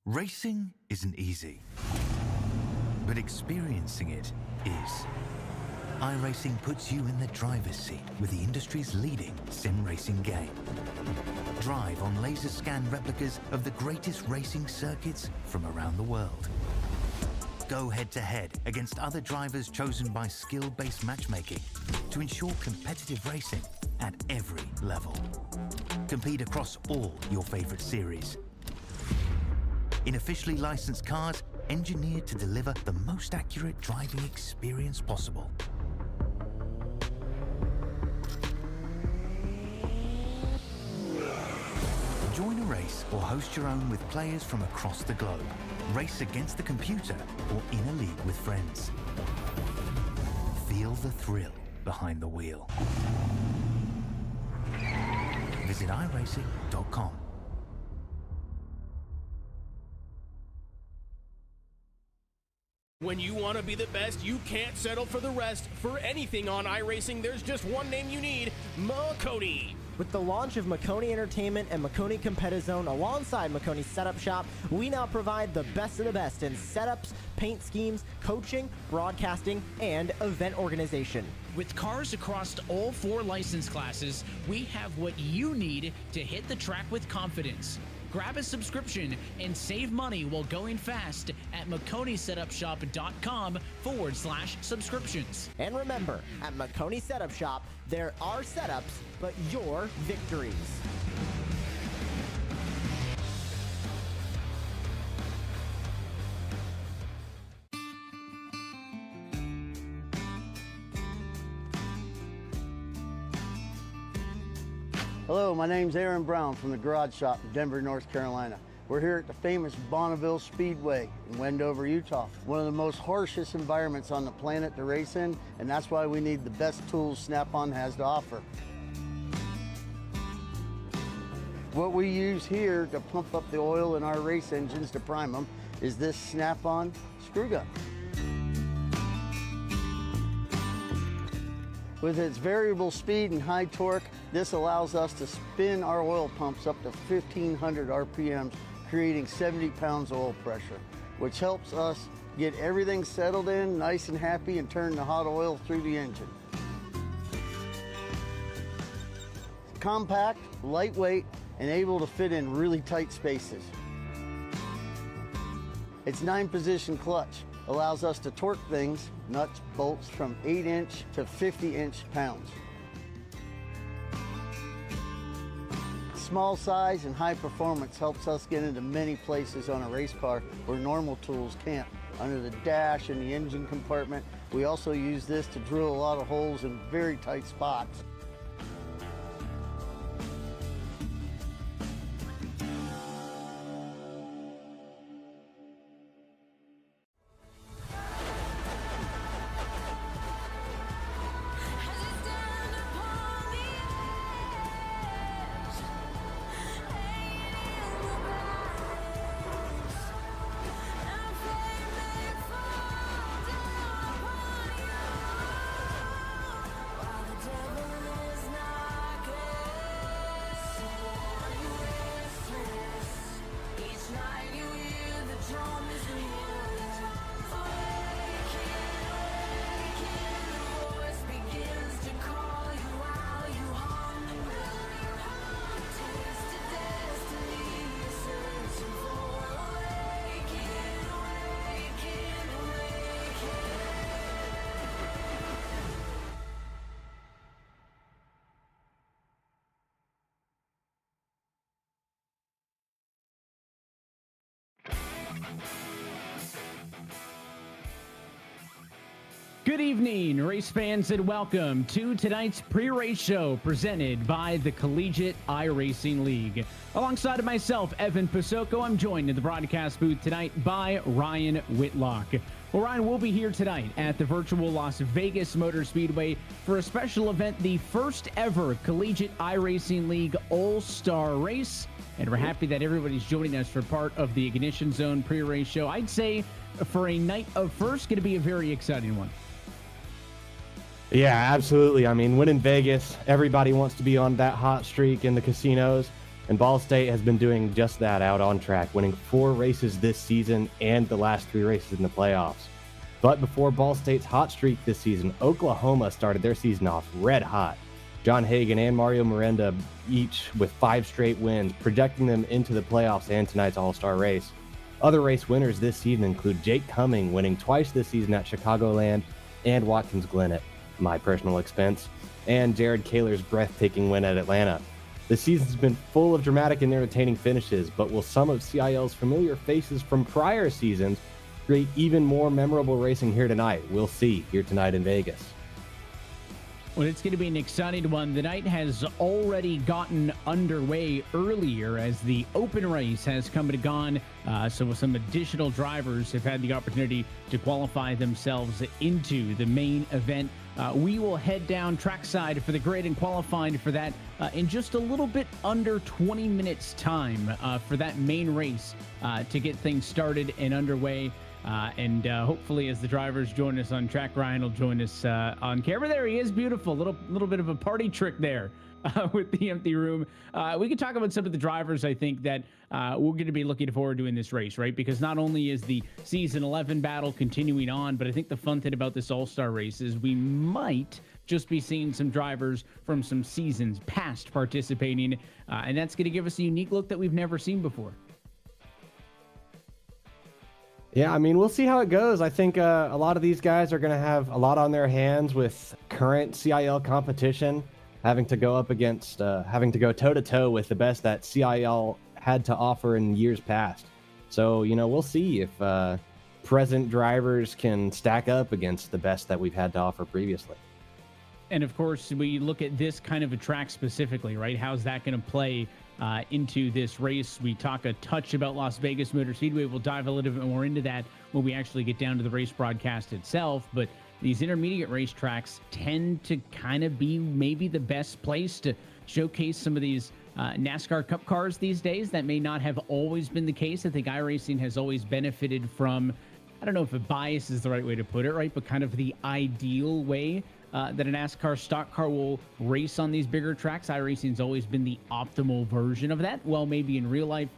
Racing isn't easy, but experiencing it is. iRacing puts you in the driver's seat with the industry's leading sim racing game. Drive on laser scan replicas of the greatest racing circuits from around the world. Go head-to-head against other drivers chosen by skill-based matchmaking to ensure competitive racing at every level. Compete across all your favorite series. In officially licensed cars, engineered to deliver the most accurate driving experience possible. Join a race or host your own with players from across the globe. Race against the computer or in a league with friends. Feel the thrill behind the wheel. Visit iRacing.com. When you want to be the best, you can't settle for the rest. For anything on iRacing, there's just one name you need: Makoni. With the launch of Makoni Entertainment and Makoni Competizone alongside Makoni Setup Shop, we now provide the best of the best in setups, paint schemes, coaching, broadcasting, and event organization. With cars across all 4 license classes, we have what you need to hit the track with confidence. Grab a subscription and save money while going fast at MakoniSetupShop.com/subscriptions. And remember, at Makoni Setup Shop, there are setups, but your victories. Hello, my name's Aaron Brown from the Garage Shop in Denver, North Carolina. We're here at the famous Bonneville Speedway in Wendover, Utah. One of the most harshest environments on the planet to race in, and that's why we need the best tools Snap-on has to offer. What we use here to pump up the oil in our race engines to prime them is this Snap-on screw gun. With its variable speed and high torque, this allows us to spin our oil pumps up to 1,500 RPMs, creating 70 pounds of oil pressure, which helps us get everything settled in, nice and happy, and turn the hot oil through the engine. Compact, lightweight, and able to fit in really tight spaces. Its 9-position clutch allows us to torque things, nuts, bolts, from 8-inch to 50-inch pounds. Small size and high performance helps us get into many places on a race car where normal tools can't. Under the dash and the engine compartment, we also use this to drill a lot of holes in very tight spots. Good evening, race fans, and welcome to tonight's pre-race show presented by the Collegiate iRacing League. Alongside of myself, Evan Pasoko, I'm joined in the broadcast booth tonight by Ryan Whitlock. Well, Ryan, we'll be here tonight at the virtual Las Vegas Motor Speedway for a special event, the first ever Collegiate iRacing League All-Star Race. And we're happy that everybody's joining us for part of the Ignition Zone pre-race show. I'd say for a night of first, going to be a very exciting one. Yeah, absolutely. I mean, when in Vegas, everybody wants to be on that hot streak in the casinos. And Ball State has been doing just that out on track, winning 4 races this season and the last 3 races in the playoffs. But before Ball State's hot streak this season, Oklahoma started their season off red hot. John Hagan and Mario Miranda each with 5 straight wins, projecting them into the playoffs and tonight's All-Star race. Other race winners this season include Jake Cumming, winning twice this season at Chicagoland, and Watkins Glen at my personal expense, and Jared Kaler's breathtaking win at Atlanta. The season's been full of dramatic and entertaining finishes, but will some of CIL's familiar faces from prior seasons create even more memorable racing here tonight? We'll see here tonight in Vegas. Well, it's going to be an exciting one. The night has already gotten underway earlier as the open race has come and gone. So some additional drivers have had the opportunity to qualify themselves into the main event. We will head down trackside for the grid and qualifying for that in just a little bit under 20 minutes time for that main race to get things started and underway. And hopefully as the drivers join us on track, Ryan will join us on camera. There he is. Beautiful. Little bit of a party trick there with the empty room. We can talk about some of the drivers, I think, that we're going to be looking forward to in this race, right? Because not only is the season 11 battle continuing on, but I think the fun thing about this All-Star race is we might just be seeing some drivers from some seasons past participating. And that's going to give us a unique look that we've never seen before. Yeah, I mean, we'll see how it goes. I think a lot of these guys are going to have a lot on their hands with current CIL competition, having to go toe-to-toe with the best that CIL had to offer in years past. So, we'll see if present drivers can stack up against the best that we've had to offer previously. And of course, we look at this kind of a track specifically, right? How's that going to play into this race? We talk a touch about Las Vegas Motor Speedway. We'll dive a little bit more into that when we actually get down to the race broadcast itself. But these intermediate racetracks tend to kind of be maybe the best place to showcase some of these NASCAR Cup cars these days. That may not have always been the case. I think iRacing has always benefited from, I don't know if a bias is the right way to put it, right? But kind of the ideal way that a NASCAR stock car will race on these bigger tracks. iRacing's always been the optimal version of that. Well, maybe in real life,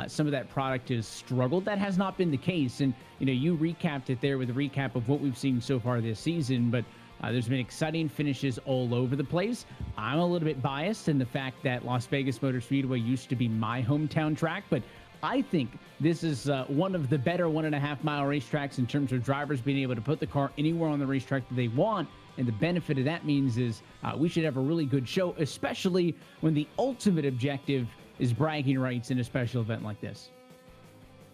some of that product has struggled. That has not been the case. And, you recapped it there with a recap of what we've seen so far this season, but there's been exciting finishes all over the place. I'm a little bit biased in the fact that Las Vegas Motor Speedway used to be my hometown track, but I think this is one of the better 1.5 mile racetracks in terms of drivers being able to put the car anywhere on the racetrack that they want. And the benefit of that means is we should have a really good show, especially when the ultimate objective is bragging rights in a special event like this.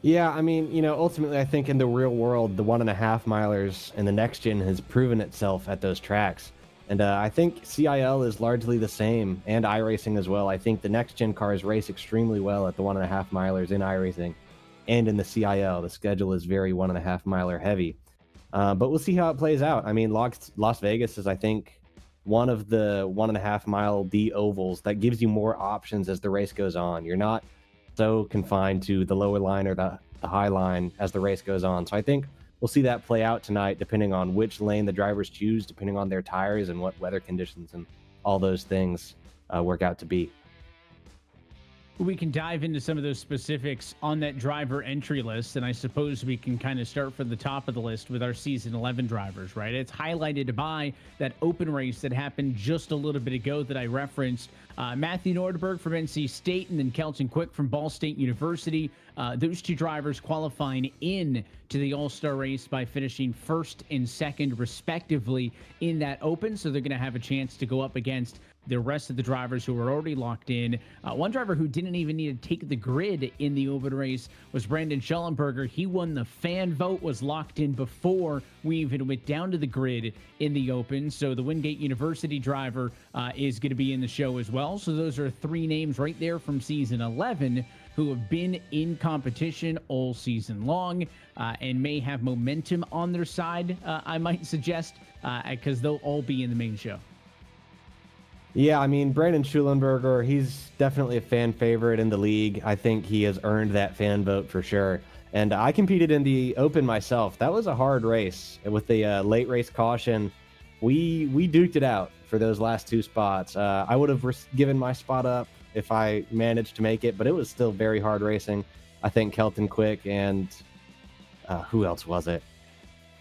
Yeah, I mean, ultimately, I think in the real world, the 1.5 milers and the next gen has proven itself at those tracks. And I think CIL is largely the same, and iRacing as well. I think the next gen cars race extremely well at the 1.5 milers in iRacing and in the CIL. The schedule is very 1.5 miler heavy. But we'll see how it plays out. I mean, Las Vegas is, I think, one of the 1.5 mile D ovals that gives you more options as the race goes on. You're not so confined to the lower line or the high line as the race goes on. So I think we'll see that play out tonight, depending on which lane the drivers choose, depending on their tires and what weather conditions and all those things work out to be. We can dive into some of those specifics on that driver entry list, and I suppose we can kind of start from the top of the list with our Season 11 drivers, right? It's highlighted by that open race that happened just a little bit ago that I referenced. Matthew Nordberg from NC State and then Kelton Quick from Ball State University. Those two drivers qualifying in to the All-Star race by finishing first and second, respectively, in that open, so they're going to have a chance to go up against the rest of the drivers who were already locked in. One driver who didn't even need to take the grid in the open race was Brandon Schellenberger. He won the fan vote, was locked in before we even went down to the grid in the open. So the Wingate University driver is going to be in the show as well. So those are 3 names right there from Season 11 who have been in competition all season long and may have momentum on their side, I might suggest, because they'll all be in the main show. Yeah, I mean, Brandon Schulenberger, he's definitely a fan favorite in the league. I think he has earned that fan vote for sure. And I competed in the Open myself. That was a hard race. With the late race caution, we duked it out for those last 2 spots. I would have given my spot up if I managed to make it, but it was still very hard racing. I think Kelton Quick and who else was it?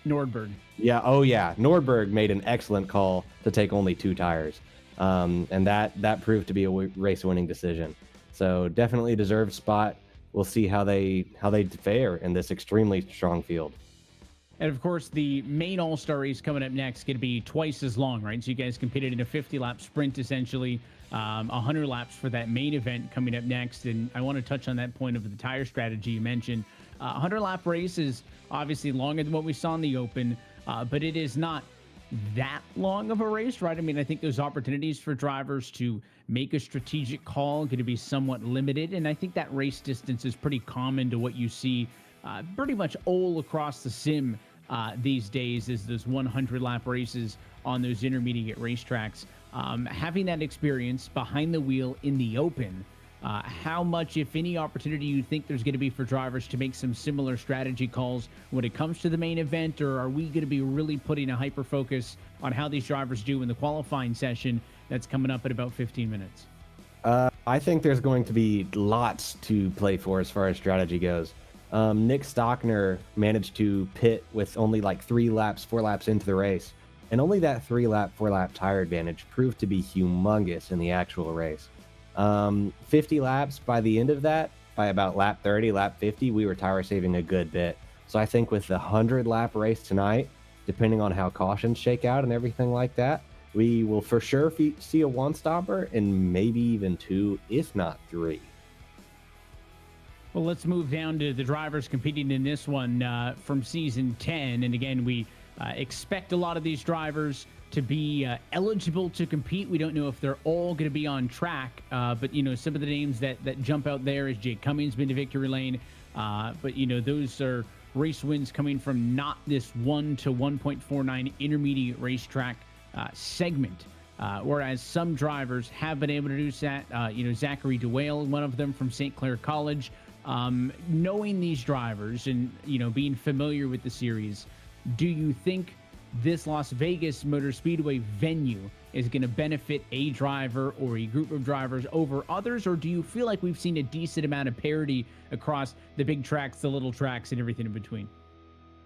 Nordberg. Yeah. Oh, yeah. Nordberg made an excellent call to take only 2 tires. And that proved to be a race-winning decision. So definitely deserved spot. We'll see how they fare in this extremely strong field. And of course, the main All-Star race coming up next going to be twice as long, right? So you guys competed in a 50-lap sprint, essentially, 100 laps for that main event coming up next. And I want to touch on that point of the tire strategy you mentioned. 100-lap race is obviously longer than what we saw in the Open, but it is not that long of a race, right? I mean, I think those opportunities for drivers to make a strategic call going to be somewhat limited, and I think that race distance is pretty common to what you see pretty much all across the sim these days, is those 100-lap races on those intermediate racetracks. Having that experience behind the wheel in the Open, how much, if any, opportunity you think there's going to be for drivers to make some similar strategy calls when it comes to the main event, or are we going to be really putting a hyper focus on how these drivers do in the qualifying session that's coming up in about 15 minutes? I think there's going to be lots to play for as far as strategy goes. Nick Stockner managed to pit with only like 3 laps, 4 laps into the race, and only that 3-lap, 4-lap tire advantage proved to be humongous in the actual race. 50 laps by the end of that, by about lap 30, lap 50, we were tire saving a good bit. So I think with the 100-lap race tonight, depending on how cautions shake out and everything like that, we will for sure see a 1-stopper and maybe even 2, if not 3. Well, let's move down to the drivers competing in this one from season 10. And again, we expect a lot of these drivers to be eligible to compete. We don't know if they're all going to be on track, but some of the names that jump out there is Jake Cummings been to victory lane, but those are race wins coming from not this 1 to 1.49 intermediate racetrack segment, whereas some drivers have been able to do that. Zachary DeWale, one of them from St. Clair College. Knowing these drivers and being familiar with the series, do you think this Las Vegas Motor Speedway venue is going to benefit a driver or a group of drivers over others, or do you feel like we've seen a decent amount of parity across the big tracks, the little tracks, and everything in between?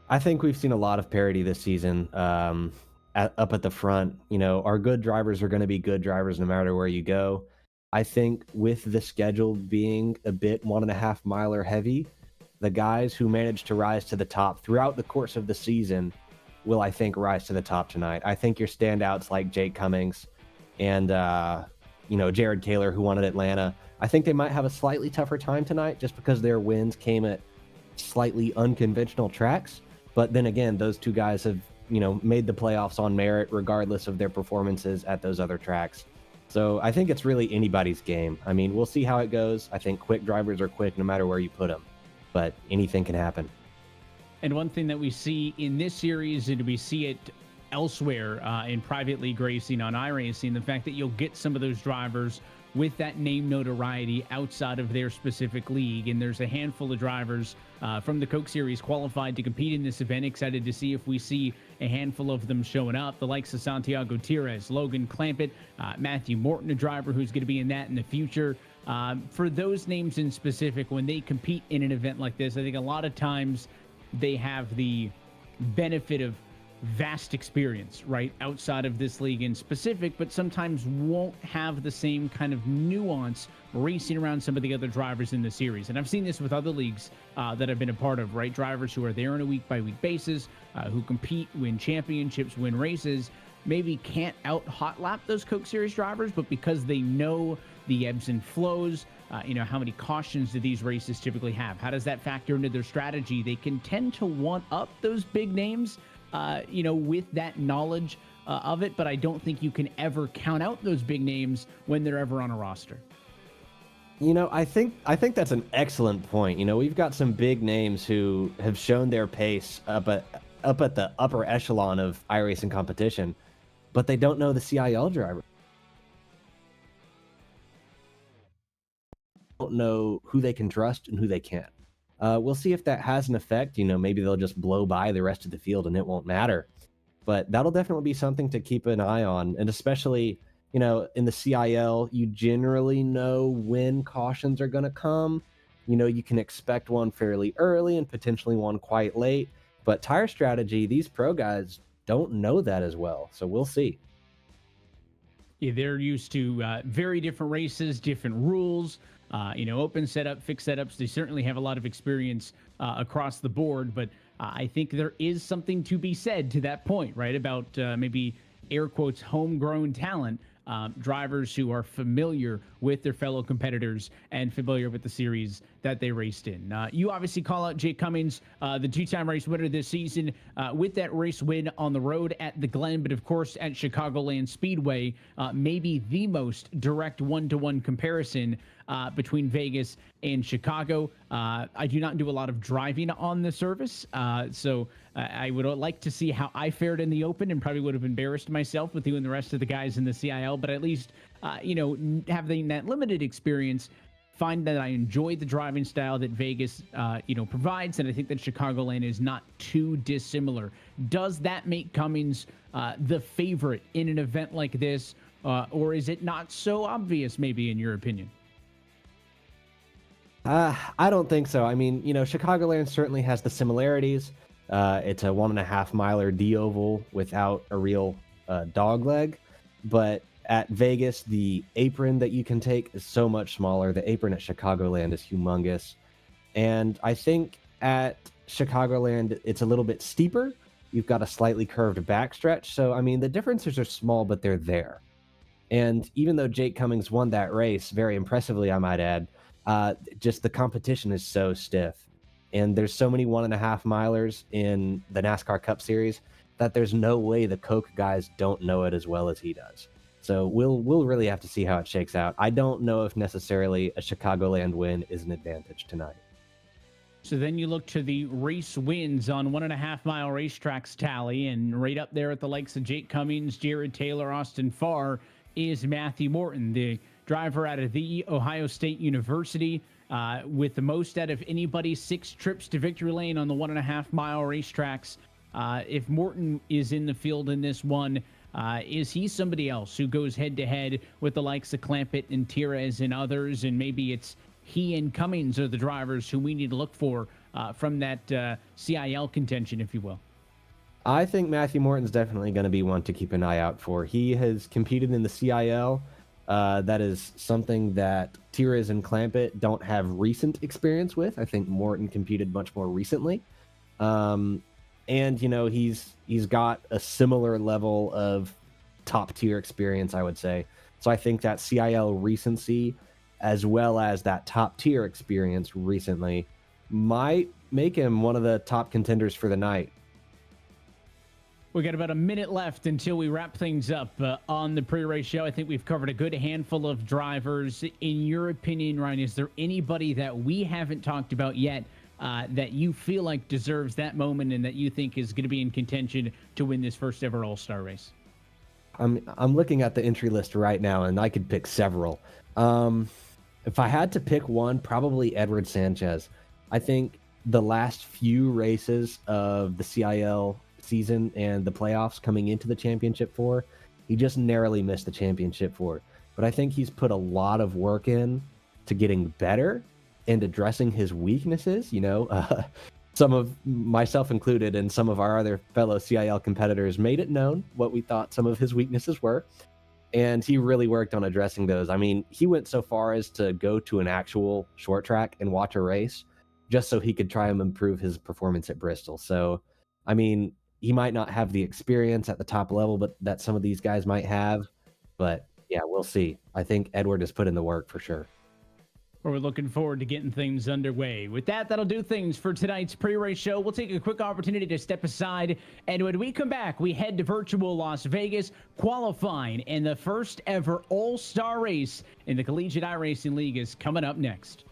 I think we've seen a lot of parity this season up at the front. Our good drivers are going to be good drivers no matter where you go. I think with the schedule being a bit 1.5 miler heavy, the guys who managed to rise to the top throughout the course of the season will, I think, rise to the top tonight. I think your standouts like Jake Cummings and, Jared Kaler, who won at Atlanta, I think they might have a slightly tougher time tonight just because their wins came at slightly unconventional tracks. But then again, those 2 guys have, made the playoffs on merit regardless of their performances at those other tracks. So I think it's really anybody's game. I mean, we'll see how it goes. I think quick drivers are quick no matter where you put them, but anything can happen. And one thing that we see in this series, and we see it elsewhere in private league racing on iRacing, the fact that you'll get some of those drivers with that name notoriety outside of their specific league. And there's a handful of drivers from the Coke Series qualified to compete in this event. Excited to see if we see a handful of them showing up. The likes of Santiago Tires, Logan Clampett, Matthew Morton, a driver who's going to be in that in the future. For those names in specific, when they compete in an event like this, I think a lot of times they have the benefit of vast experience, right, outside of this league in specific, but sometimes won't have the same kind of nuance racing around some of the other drivers in the series. And I've seen this with other leagues that I've been a part of, right? Drivers who are there on a week-by-week basis, who compete, win championships, win races, maybe can't out-hot lap those Coke Series drivers, but because they know the ebbs and flows, how many cautions do these races typically have? How does that factor into their strategy? They can tend to want up those big names, with that knowledge of it, but I don't think you can ever count out those big names when they're ever on a roster. I think that's an excellent point. We've got some big names who have shown their pace up at the upper echelon of iRacing competition, but they don't know the CIL driver. Don't know who they can trust and who they can't. We'll see if that has an effect. Maybe they'll just blow by the rest of the field and it won't matter. But that'll definitely be something to keep an eye on, and especially In the CIL, you generally know when cautions are going to come. You can expect one fairly early and potentially one quite late. But tire strategy, these pro guys don't know that as well. So we'll see. Yeah, they're used to very different races, different rules, open setup, fixed setups. They certainly have a lot of experience across the board, but I think there is something to be said to that point, right? About maybe air quotes homegrown talent. Drivers who are familiar with their fellow competitors and familiar with the series that they raced in. You obviously call out Jake Cummings, the two-time race winner this season, with that race win on the road at the Glen, but of course at Chicagoland Speedway, maybe the most direct one-to-one comparison between Vegas and Chicago. I do not do a lot of driving on the service, so I would like to see how I fared in the open, and probably would have embarrassed myself with you and the rest of the guys in the CIL, but at least, having that limited experience, find that I enjoy the driving style that Vegas, provides, and I think that Chicagoland is not too dissimilar. Does that make Cummings the favorite in an event like this, or is it not so obvious, maybe, in your opinion? I don't think so. I mean, Chicagoland certainly has the similarities. It's a 1.5 miler D oval without a real dog leg, but at Vegas, the apron that you can take is so much smaller. The apron at Chicagoland is humongous. And I think at Chicagoland, it's a little bit steeper. You've got a slightly curved backstretch. So, I mean, the differences are small, but they're there. And even though Jake Cummings won that race, very impressively, I might add, just the competition is so stiff. And there's so many 1.5 milers in the NASCAR Cup Series that there's no way the Coke guys don't know it as well as he does. So we'll really have to see how it shakes out. I don't know if necessarily a Chicagoland win is an advantage tonight. So then you look to the race wins on 1.5 mile racetracks tally, and right up there at the likes of Jake Cummings, Jared Taylor, Austin Farr is Matthew Morton, the driver out of the Ohio State University, with the most out of anybody, 6 trips to victory lane on the 1.5 mile racetracks. If Morton is in the field in this one, is he somebody else who goes head-to-head with the likes of Clampett and Tires and others, and maybe it's he and Cummings are the drivers who we need to look for from that CIL contention, if you will? I think Matthew Morton's definitely going to be one to keep an eye out for. He has competed in the CIL. That is something that Tires and Clampett don't have recent experience with. I think Morton competed much more recently. And, he's got a similar level of top-tier experience, I would say. So I think that CIL recency, as well as that top-tier experience recently, might make him one of the top contenders for the night. We got about a minute left until we wrap things up on the pre-race show. I think we've covered a good handful of drivers. In your opinion, Ryan, is there anybody that we haven't talked about yet that you feel like deserves that moment and that you think is going to be in contention to win this first ever All-Star race? I'm looking at the entry list right now, and I could pick several. If I had to pick one, probably Edward Sanchez. I think the last few races of the CIL season and the playoffs coming into the championship four, he just narrowly missed the championship four. But I think he's put a lot of work in to getting better and addressing his weaknesses. Some of myself included and some of our other fellow CIL competitors made it known what we thought some of his weaknesses were. And he really worked on addressing those. I mean, he went so far as to go to an actual short track and watch a race just so he could try and improve his performance at Bristol. So, I mean, he might not have the experience at the top level, but that some of these guys might have. But yeah, we'll see. I think Edward has put in the work for sure. Well, we're looking forward to getting things underway. With that, that'll do things for tonight's pre-race show. We'll take a quick opportunity to step aside, and when we come back, we head to virtual Las Vegas, qualifying in the first ever All-Star race in the Collegiate iRacing League is coming up next.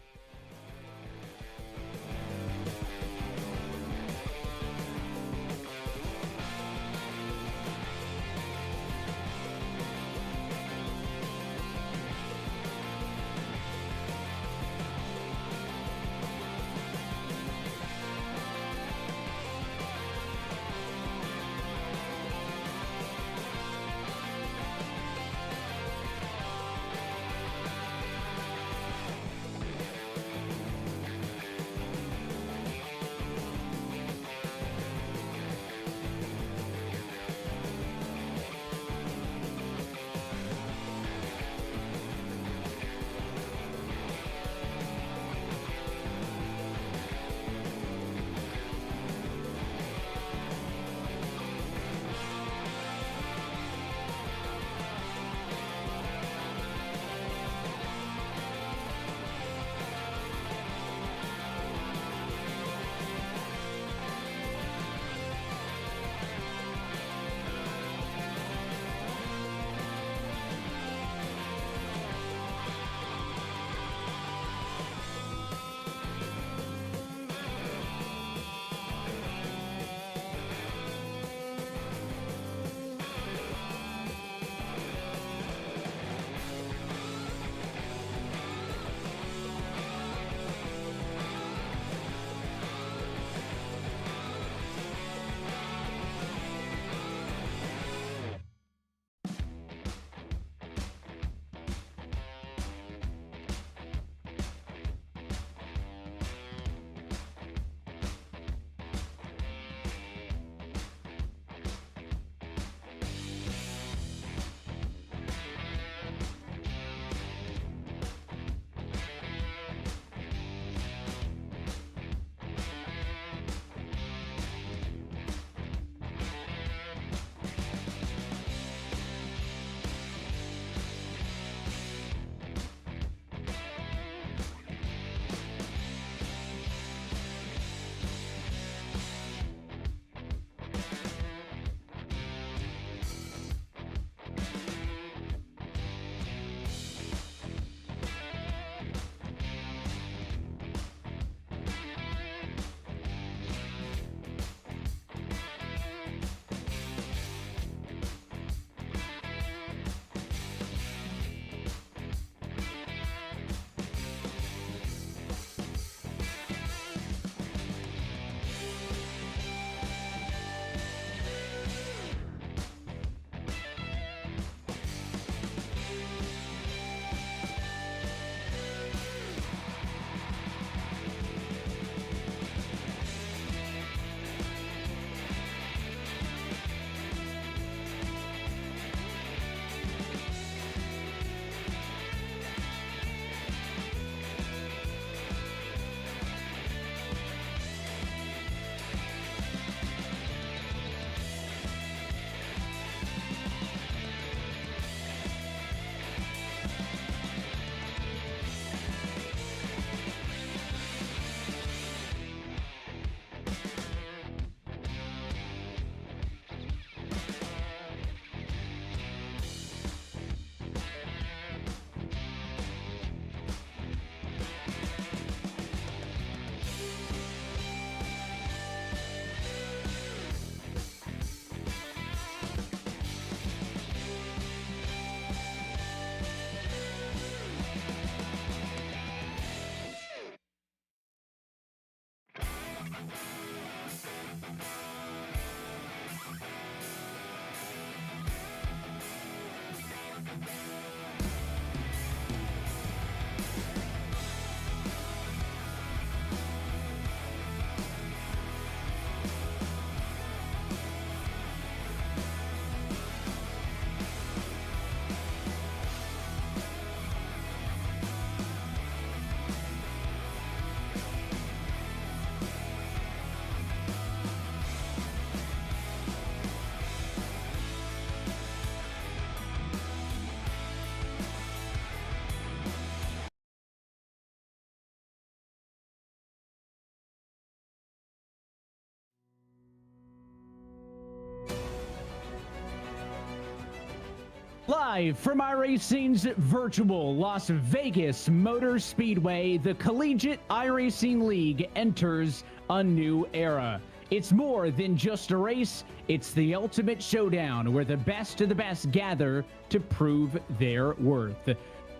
Live from iRacing's virtual Las Vegas Motor Speedway, the Collegiate iRacing League enters a new era. It's more than just a race, it's the ultimate showdown where the best of the best gather to prove their worth.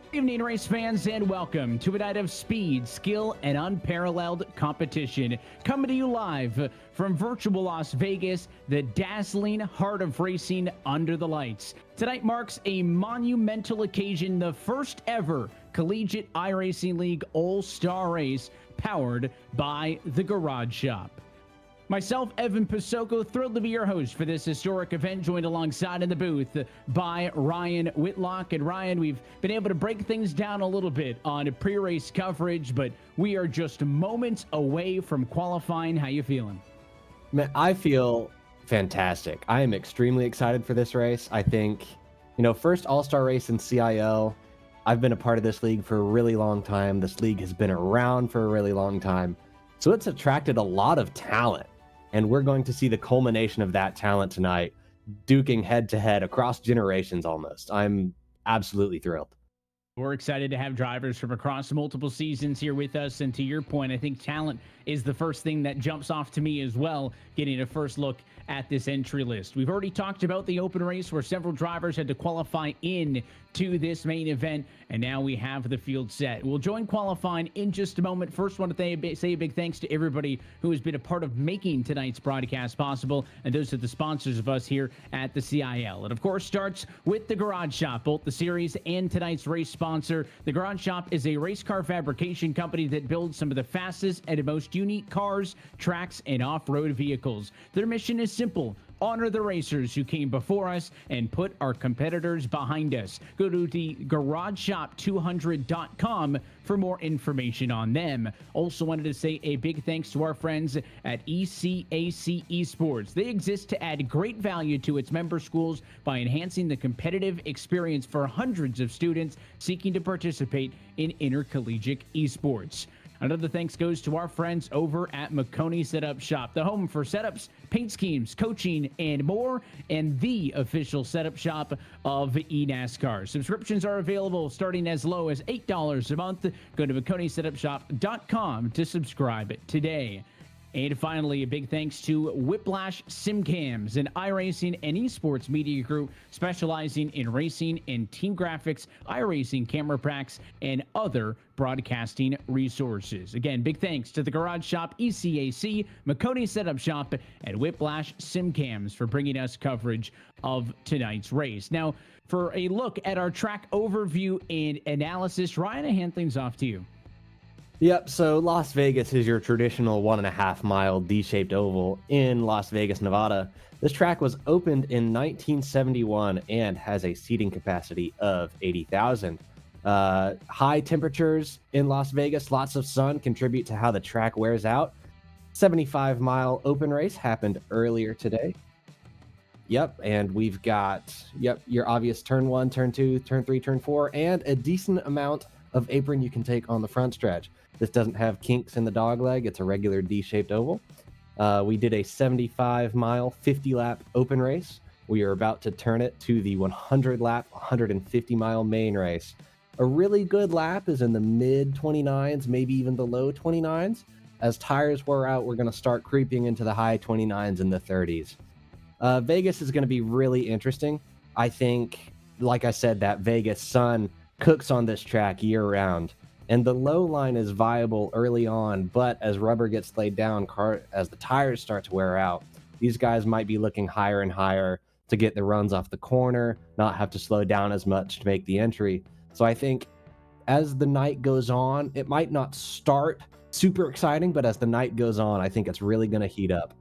Good evening, race fans, and welcome to a night of speed, skill, and unparalleled competition. Coming to you live from virtual Las Vegas, the dazzling heart of racing under the lights. Tonight marks a monumental occasion, the first ever Collegiate iRacing League All-Star Race powered by the Garage Shop. Myself, Evan Pasoko, thrilled to be your host for this historic event, joined alongside in the booth by Ryan Whitlock. And Ryan, we've been able to break things down a little bit on pre-race coverage, but we are just moments away from qualifying. How you feeling? Man, I feel fantastic. I am extremely excited for this race. I think, first all-star race in CIL. I've been a part of this league for a really long time. This league has been around for a really long time. So it's attracted a lot of talent. And we're going to see the culmination of that talent tonight, duking head-to-head across generations almost. I'm absolutely thrilled. We're excited to have drivers from across multiple seasons here with us. And to your point, I think talent is the first thing that jumps off to me as well, getting a first look at this entry list. We've already talked about the open race where several drivers had to qualify in to this main event, and now we have the field set. We'll join qualifying in just a moment. First, want to say a big thanks to everybody who has been a part of making tonight's broadcast possible, and those are the sponsors of us here at the CIL. It, of course, starts with the Garage Shop, both the series and tonight's race sponsor. The Garage Shop is a race car fabrication company that builds some of the fastest and most unique cars, tracks, and off-road vehicles. Their mission is simple: honor the racers who came before us and put our competitors behind us. Go to the GarageShop200.com for more information on them. Also wanted to say a big thanks to our friends at ECAC Esports. They exist to add great value to its member schools by enhancing the competitive experience for hundreds of students seeking to participate in intercollegiate esports. Another thanks goes to our friends over at McConey Setup Shop, the home for setups, paint schemes, coaching, and more, and the official setup shop of eNASCAR. Subscriptions are available starting as low as $8 a month. Go to McConeySetupShop.com to subscribe today. And finally, a big thanks to Whiplash SimCams, an iRacing and esports media group specializing in racing and team graphics, iRacing camera packs, and other broadcasting resources. Again, big thanks to the Garage Shop, ECAC, McConey Setup Shop, and Whiplash SimCams for bringing us coverage of tonight's race. Now, for a look at our track overview and analysis, Ryan, I hand things off to you. Yep, so Las Vegas is your traditional 1.5 mile D-shaped oval in Las Vegas, Nevada. This track was opened in 1971 and has a seating capacity of 80,000. High temperatures in Las Vegas, lots of sun contribute to how the track wears out. 75-mile open race happened earlier today. Yep, and we've got, your obvious turn 1, turn 2, turn 3, turn 4, and a decent amount of apron you can take on the front stretch. This doesn't have kinks in the dog leg. It's a regular D-shaped oval. We did a 75-mile, 50-lap open race. We are about to turn it to the 100-lap, 150-mile main race. A really good lap is in the mid-29s, maybe even the low 29s. As tires wear out, we're going to start creeping into the high 29s and the 30s. Vegas is going to be really interesting. I think, like I said, that Vegas sun cooks on this track year-round. And the low line is viable early on, but as rubber gets laid down, as the tires start to wear out, these guys might be looking higher and higher to get the runs off the corner, not have to slow down as much to make the entry. So I think as the night goes on, it might not start super exciting, but as the night goes on, I think it's really going to heat up.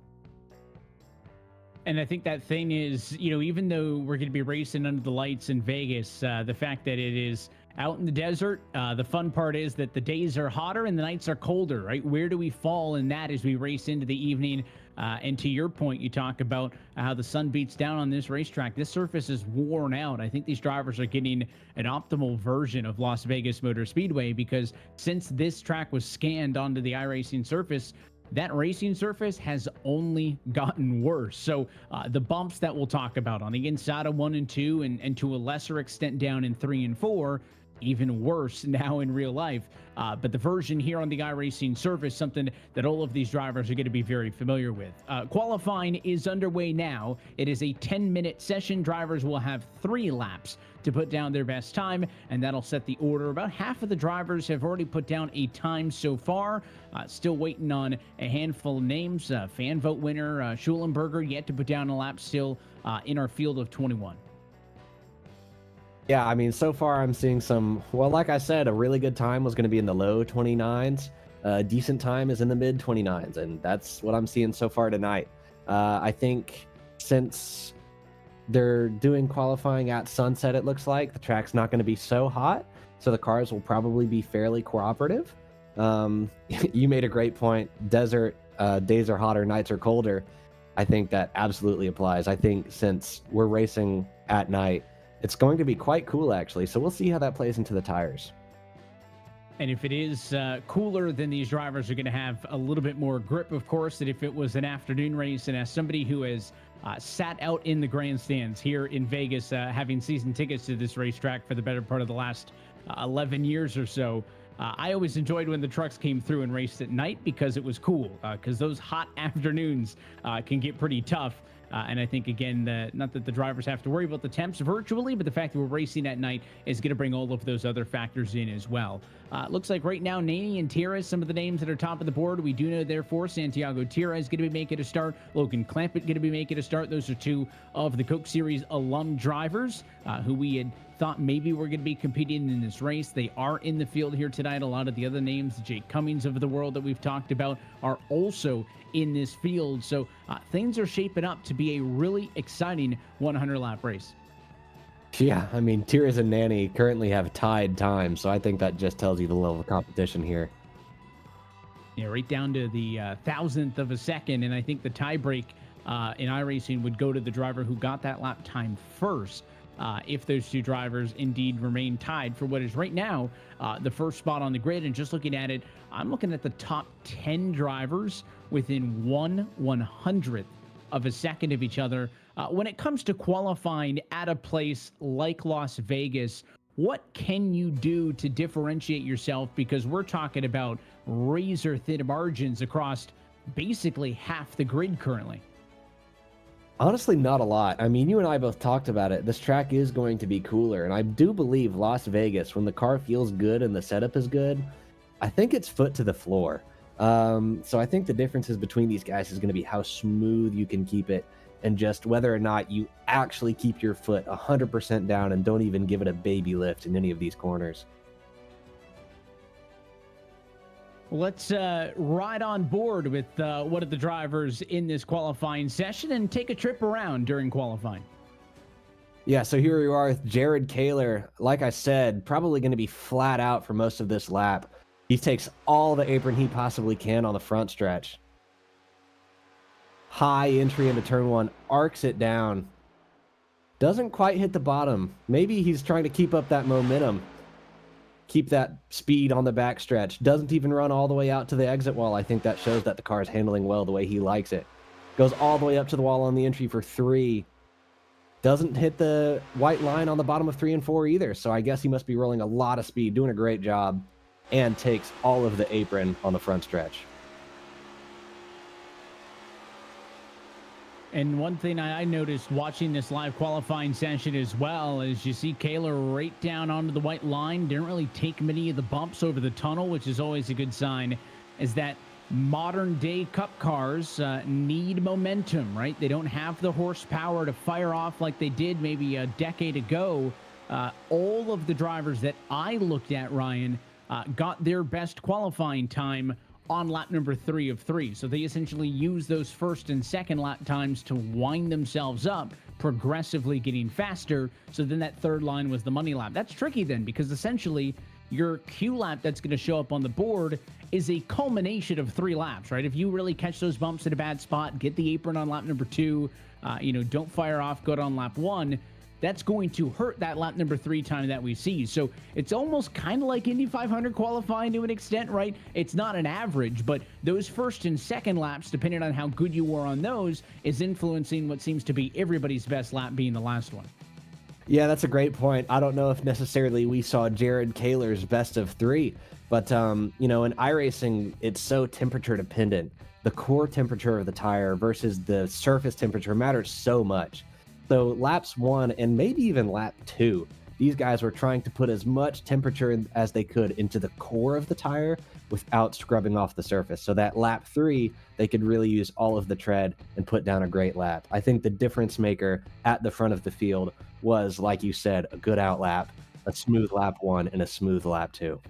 And I think that thing is, even though we're going to be racing under the lights in Vegas, the fact that it is out in the desert, the fun part is that the days are hotter and the nights are colder, right? Where do we fall in that as we race into the evening? And to your point, you talk about how the sun beats down on this racetrack. This surface is worn out. I think these drivers are getting an optimal version of Las Vegas Motor Speedway because since this track was scanned onto the iRacing surface, that racing surface has only gotten worse. So the bumps that we'll talk about on the inside of 1 and 2, and to a lesser extent down in 3 and 4, even worse now in real life. But the version here on the iRacing surface, something that all of these drivers are going to be very familiar with. Qualifying is underway now. It is a 10-minute session. Drivers will have 3 laps to put down their best time, and that'll set the order. About half of the drivers have already put down a time so far. Still waiting on a handful of names. Fan vote winner Schulenberger yet to put down a lap, still in our field of 21. Yeah, I mean, so far I'm seeing some, well, like I said, a really good time was going to be in the low 29s. A decent time is in the mid 29s, and that's what I'm seeing so far tonight. I think since they're doing qualifying at sunset, it looks like the track's not going to be so hot, so the cars will probably be fairly cooperative. You made a great point. Desert days are hotter, nights are colder. I think that absolutely applies. I think since we're racing at night, it's going to be quite cool, actually. So we'll see how that plays into the tires. And if it is cooler, then these drivers are going to have a little bit more grip, of course, than if it was an afternoon race. And as somebody who has sat out in the grandstands here in Vegas, having season tickets to this racetrack for the better part of the last 11 years or so, I always enjoyed when the trucks came through and raced at night because it was cool, because those hot afternoons can get pretty tough. And I think, again, not that the drivers have to worry about the temps virtually, but the fact that we're racing at night is going to bring all of those other factors in as well. Looks like right now, Nani and Tira, some of the names that are top of the board. We do know, therefore, Santiago Tira is going to be making a start. Logan Clampett going to be making a start. Those are 2 of the Coke Series alum drivers who we had thought maybe were going to be competing in this race. They are in the field here tonight. A lot of the other names, Jake Cummings of the world that we've talked about, are also in this field. So things are shaping up to be a really exciting 100-lap race. Yeah, I mean, Tiras and Nani currently have tied time, so I think that just tells you the level of competition here. Yeah, right down to the thousandth of a second, and I think the tie break in iRacing would go to the driver who got that lap time first. If those 2 drivers indeed remain tied for what is right now the first spot on the grid. And just looking at it, I'm looking at the top 10 drivers within 1/100th of a second of each other. When it comes to qualifying at a place like Las Vegas, what can you do to differentiate yourself? Because we're talking about razor thin margins across basically half the grid currently. Honestly, not a lot. I mean, you and I both talked about it. This track is going to be cooler, and I do believe Las Vegas, when the car feels good and the setup is good, I think it's foot to the floor. So I think the differences between these guys is going to be how smooth you can keep it, and just whether or not you actually keep your foot 100% down and don't even give it a baby lift in any of these corners. Let's ride on board with one of the drivers in this qualifying session and take a trip around during qualifying. Yeah, so here we are with Jared Kaler. Like I said, probably going to be flat out for most of this lap. He takes all the apron he possibly can on the front stretch. High entry into turn 1, arcs it down. Doesn't quite hit the bottom. Maybe he's trying to keep up that momentum. Keep that speed on the backstretch. Doesn't even run all the way out to the exit wall. I think that shows that the car is handling well the way he likes it. Goes all the way up to the wall on the entry for 3. Doesn't hit the white line on the bottom of 3 and 4 either. So I guess he must be rolling a lot of speed, doing a great job, and takes all of the apron on the front stretch. And one thing I noticed watching this live qualifying session as well is you see Kaler right down onto the white line. Didn't really take many of the bumps over the tunnel, which is always a good sign, is that modern day cup cars need momentum, right? They don't have the horsepower to fire off like they did maybe a decade ago. All of the drivers that I looked at, Ryan, got their best qualifying time on lap number 3 of 3. So they essentially use those first and second lap times to wind themselves up, progressively getting faster. So then that third line was the money lap. That's tricky then, because essentially your Q lap that's going to show up on the board is a culmination of 3 laps, right? If you really catch those bumps at a bad spot, get the apron on lap number 2, don't fire off, go on lap 1, that's going to hurt that lap number 3 time that we see. So it's almost kind of like Indy 500 qualifying to an extent, right? It's not an average, but those first and second laps, depending on how good you were on those, is influencing what seems to be everybody's best lap being the last one. Yeah, that's a great point. I don't know if necessarily we saw Jared Kaler's best of 3, but you know, in iRacing, it's so temperature dependent. The core temperature of the tire versus the surface temperature matters so much. So laps 1 and maybe even lap 2, these guys were trying to put as much temperature as they could into the core of the tire without scrubbing off the surface. So that lap 3, they could really use all of the tread and put down a great lap. I think the difference maker at the front of the field was, like you said, a good out lap, a smooth lap 1, and a smooth lap 2.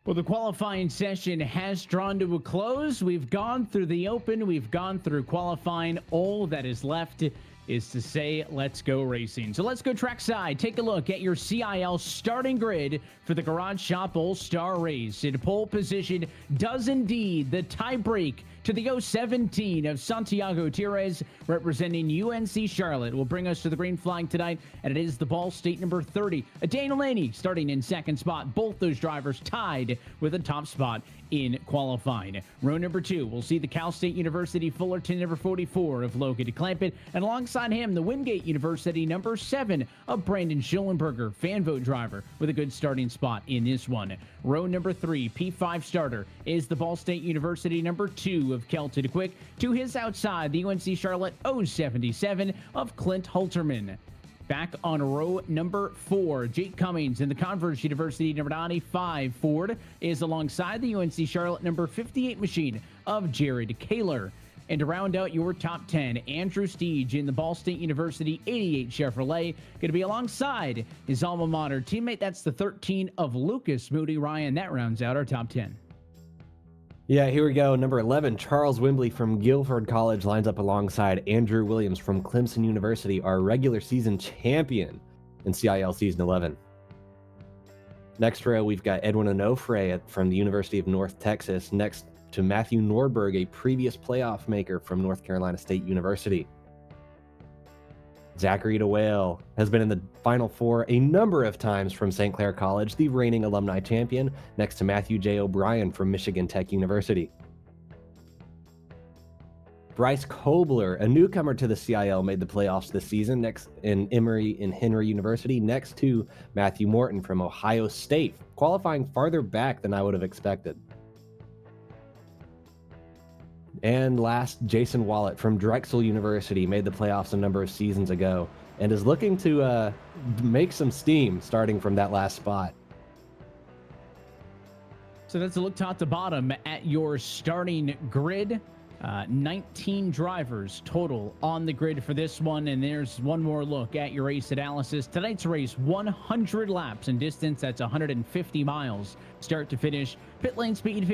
Well, the qualifying session has drawn to a close. We've gone through the open. We've gone through qualifying. All that is left is to say, let's go racing. So let's go trackside. Take a look at your CIL starting grid for the Garage Shop All-Star Race. In pole position does indeed the tie break to the 017 of Santiago Tires, representing UNC Charlotte, will bring us to the green flag tonight, and it is the Ball State number 30. Daniel Laney starting in second spot. Both those drivers tied with a top spot in qualifying. Row number 2, we'll see the Cal State University Fullerton number 44 of Logan DeClampett, and alongside him, the Wingate University number 7 of Brandon Schillenberger, fan vote driver, with a good starting spot in this one. Row number 3, P5 starter, is the Ball State University number 2 of Kelton Quick. To his outside, the UNC Charlotte 077 of Clint Halterman. Back on row number 4, Jake Cummings in the Converse University number 95 Ford is alongside the UNC Charlotte number 58 machine of Jared Kaler. And to round out your top 10, Andrew Steege in the Ball State University 88 Chevrolet, going to be alongside his alma mater teammate. That's the 13 of Lucas Moody Ryan. That rounds out our top 10. Yeah, here we go. Number 11, Charles Wimbley from Guilford College lines up alongside Andrew Williams from Clemson University, our regular season champion in CIL Season 11. Next row, we've got Edwin Onofre from the University of North Texas, next to Matthew Nordberg, a previous playoff maker from North Carolina State University. Zachary DeWale has been in the Final Four a number of times from St. Clair College, the reigning alumni champion, next to Matthew J. O'Brien from Michigan Tech University. Bryce Kobler, a newcomer to the CIL, made the playoffs this season, next in Emory and Henry University, next to Matthew Morton from Ohio State, qualifying farther back than I would have expected. And last, Jason Wallet from Drexel University made the playoffs a number of seasons ago and is looking to make some steam starting from that last spot. So that's a look top to bottom at your starting grid. 19 drivers total on the grid for this one, and there's one more look at your race analysis. Tonight's race, 100 laps in distance. That's 150 miles start to finish. Pit lane speed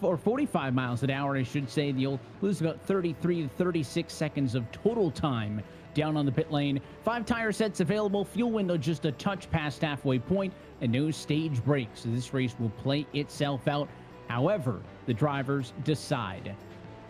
45 miles an hour, I should say. You'll lose about 33 to 36 seconds of total time down on the pit lane. 5 tire sets available, fuel window just a touch past halfway point, and no stage brakes. So this race will play itself out however the drivers decide.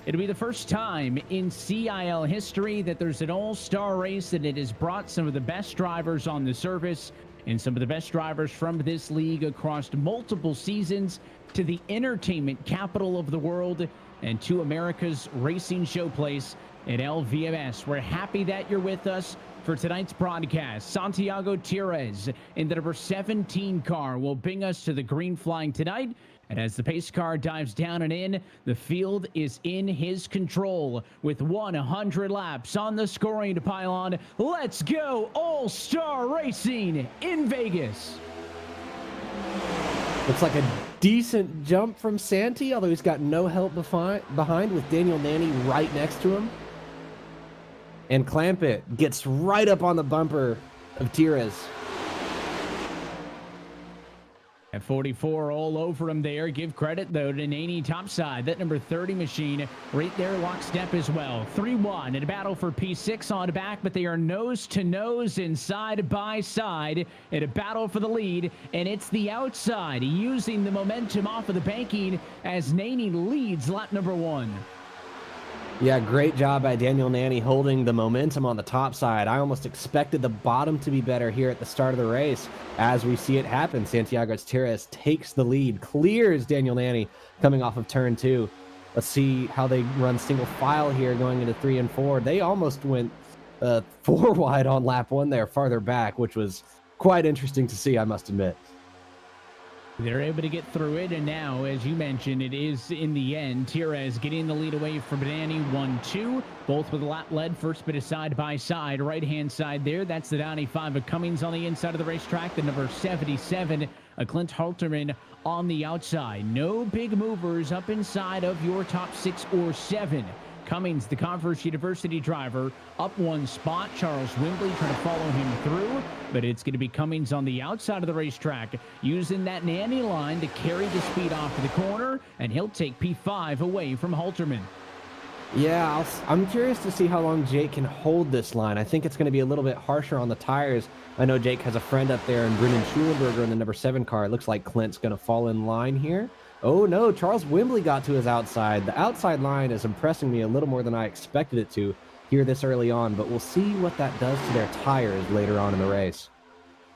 It'll be the first time in CIL history that there's an all-star race, and it has brought some of the best drivers on the service and some of the best drivers from this league across multiple seasons to the entertainment capital of the world and to America's racing showplace at LVMS. We're happy that you're with us for tonight's broadcast. Santiago Tires in the number 17 car will bring us to the green flag tonight. And as the pace car dives down and in, the field is in his control with 100 laps on the scoring pylon. Let's go All-Star Racing in Vegas. Looks like a decent jump from Santi, although he's got no help behind with Daniel Nanny right next to him. And Clampett gets right up on the bumper of Tires. At 44 all over him there. Give credit, though, to Naney topside. That number 30 machine right there lockstep as well. 3-1 in a battle for P6 on back, but they are nose to nose and side by side in a battle for the lead, and it's the outside using the momentum off of the banking as Naney leads lap number 1. Yeah, great job by Daniel Nanny holding the momentum on the top side. I almost expected the bottom to be better here at the start of the race. As we see it happen, Santiago Gutierrez takes the lead, clears Daniel Nanny coming off of turn 2. Let's see how they run single file here going into 3 and 4. They almost went 4 wide on lap 1 there, farther back, which was quite interesting to see, I must admit. They're able to get through it, and now, as you mentioned, it is in the end Tires getting the lead away from Danny 1-2, both with a lap lead, first bit of side by side, right hand side there. That's the 95 of Cummings on the inside of the racetrack, the number 77 Clint Halterman on the outside. No big movers up inside of your top 6 or 7. Cummings, the Converse University driver, up 1 spot. Charles Wimbley trying to follow him through, but it's going to be Cummings on the outside of the racetrack, using that Nanny line to carry the speed off to the corner, and he'll take P5 away from Halterman. Yeah, I'm curious to see how long Jake can hold this line. I think it's going to be a little bit harsher on the tires. I know Jake has a friend up there in Brennan Schulenberger in the number 7 car. It looks like Clint's going to fall in line here. Oh no, Charles Wimbley got to his outside. The outside line is impressing me a little more than I expected it to here this early on, but we'll see what that does to their tires later on in the race.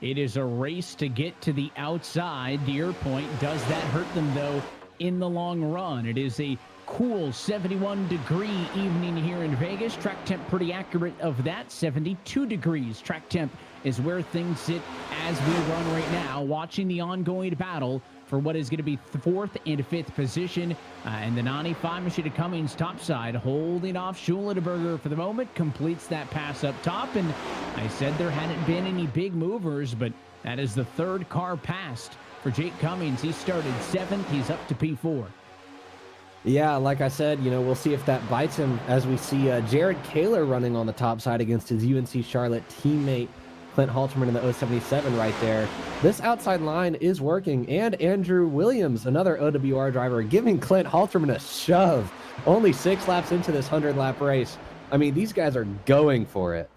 It is a race to get to the outside. To your point, does that hurt them though in the long run? It is a cool 71-degree evening here in Vegas. Track temp pretty accurate of that, 72 degrees. Track temp is where things sit as we run right now, watching the ongoing battle for what is going to be 4th and 5th position. And the 95 Machida Cummings topside holding off Schulenberger for the moment, completes that pass up top. And I said there hadn't been any big movers, but that is the 3rd car passed for Jake Cummings. He started 7th. He's up to P4. Yeah, like I said, we'll see if that bites him as we see Jared Kaler running on the top side against his UNC Charlotte teammate Clint Halterman in the 077 right there. This outside line is working, and Andrew Williams, another OWR driver, giving Clint Halterman a shove. Only 6 laps into this 100-lap race. I mean, these guys are going for it.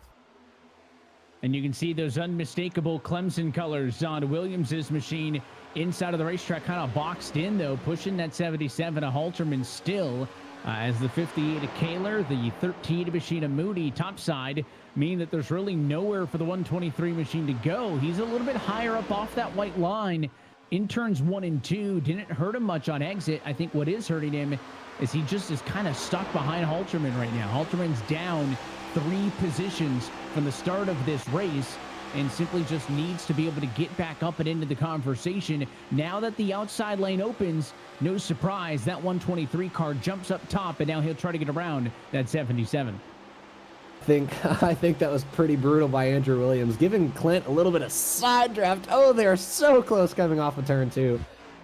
And you can see those unmistakable Clemson colors on Williams's machine inside of the racetrack, kind of boxed in, though, pushing that 77 of Halterman still. As the 58 of Kaler, the 13 of Machina Moody topside, meaning that there's really nowhere for the 123 machine to go. He's a little bit higher up off that white line in turns 1 and 2. Didn't hurt him much on exit. I think what is hurting him is he just is kind of stuck behind Halterman right now. Halterman's down 3 positions from the start of this race, and simply just needs to be able to get back up and into the conversation. That the outside lane opens, no surprise, that 123 car jumps up top, and now he'll try to get around that 77. I think that was pretty brutal by Andrew Williams, giving Clint a little bit of side draft. Oh, they're so close coming off of turn 2.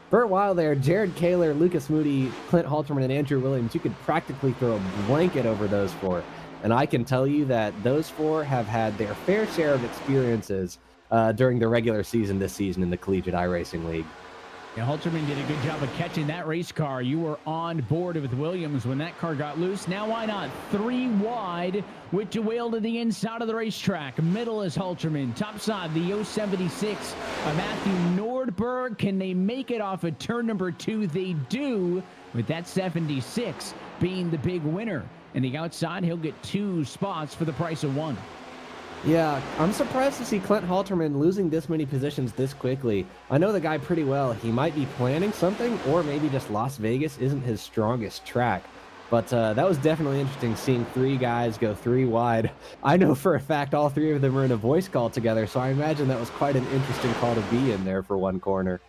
For a while there, Jared Kaler, Lucas Moody, Clint Halterman, and Andrew Williams, you could practically throw a blanket over those 4. And I can tell you that those 4 have had their fair share of experiences during the regular season this season in the Collegiate iRacing League. Yeah, Halterman did a good job of catching that race car. You were on board with Williams when that car got loose. Now why not? 3 wide with DeWail to the inside of the racetrack. Middle is Halterman. Top side, the 076 of Matthew Nordberg. Can they make it off of turn number 2? They do, with that 76 being the big winner. And the outside, he'll get 2 spots for the price of 1. Yeah, I'm surprised to see Clint Halterman losing this many positions this quickly. I know the guy pretty well. He might be planning something, or maybe just Las Vegas isn't his strongest track. But that was definitely interesting, seeing 3 guys go 3 wide. I know for a fact all 3 of them were in a voice call together, so I imagine that was quite an interesting call to be in there for one corner.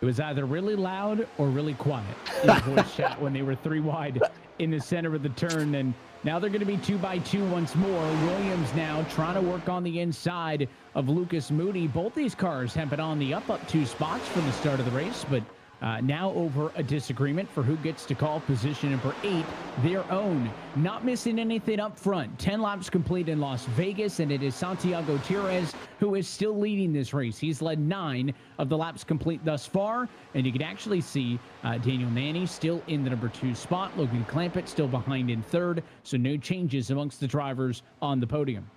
It was either really loud or really quiet in the voice chat when they were 3 wide in the center of the turn. And now they're going to be 2x2 once more. Williams now trying to work on the inside of Lucas Moody. Both these cars have been on the up 2 spots from the start of the race, but now over a disagreement for who gets to call position number 8, their own. Not missing anything up front. 10 laps complete in Las Vegas, and it is Santiago Gutierrez who is still leading this race. He's led 9 of the laps complete thus far, and you can actually see Daniel Nanny still in the number 2 spot. Logan Clampett still behind in 3rd, so no changes amongst the drivers on the podium.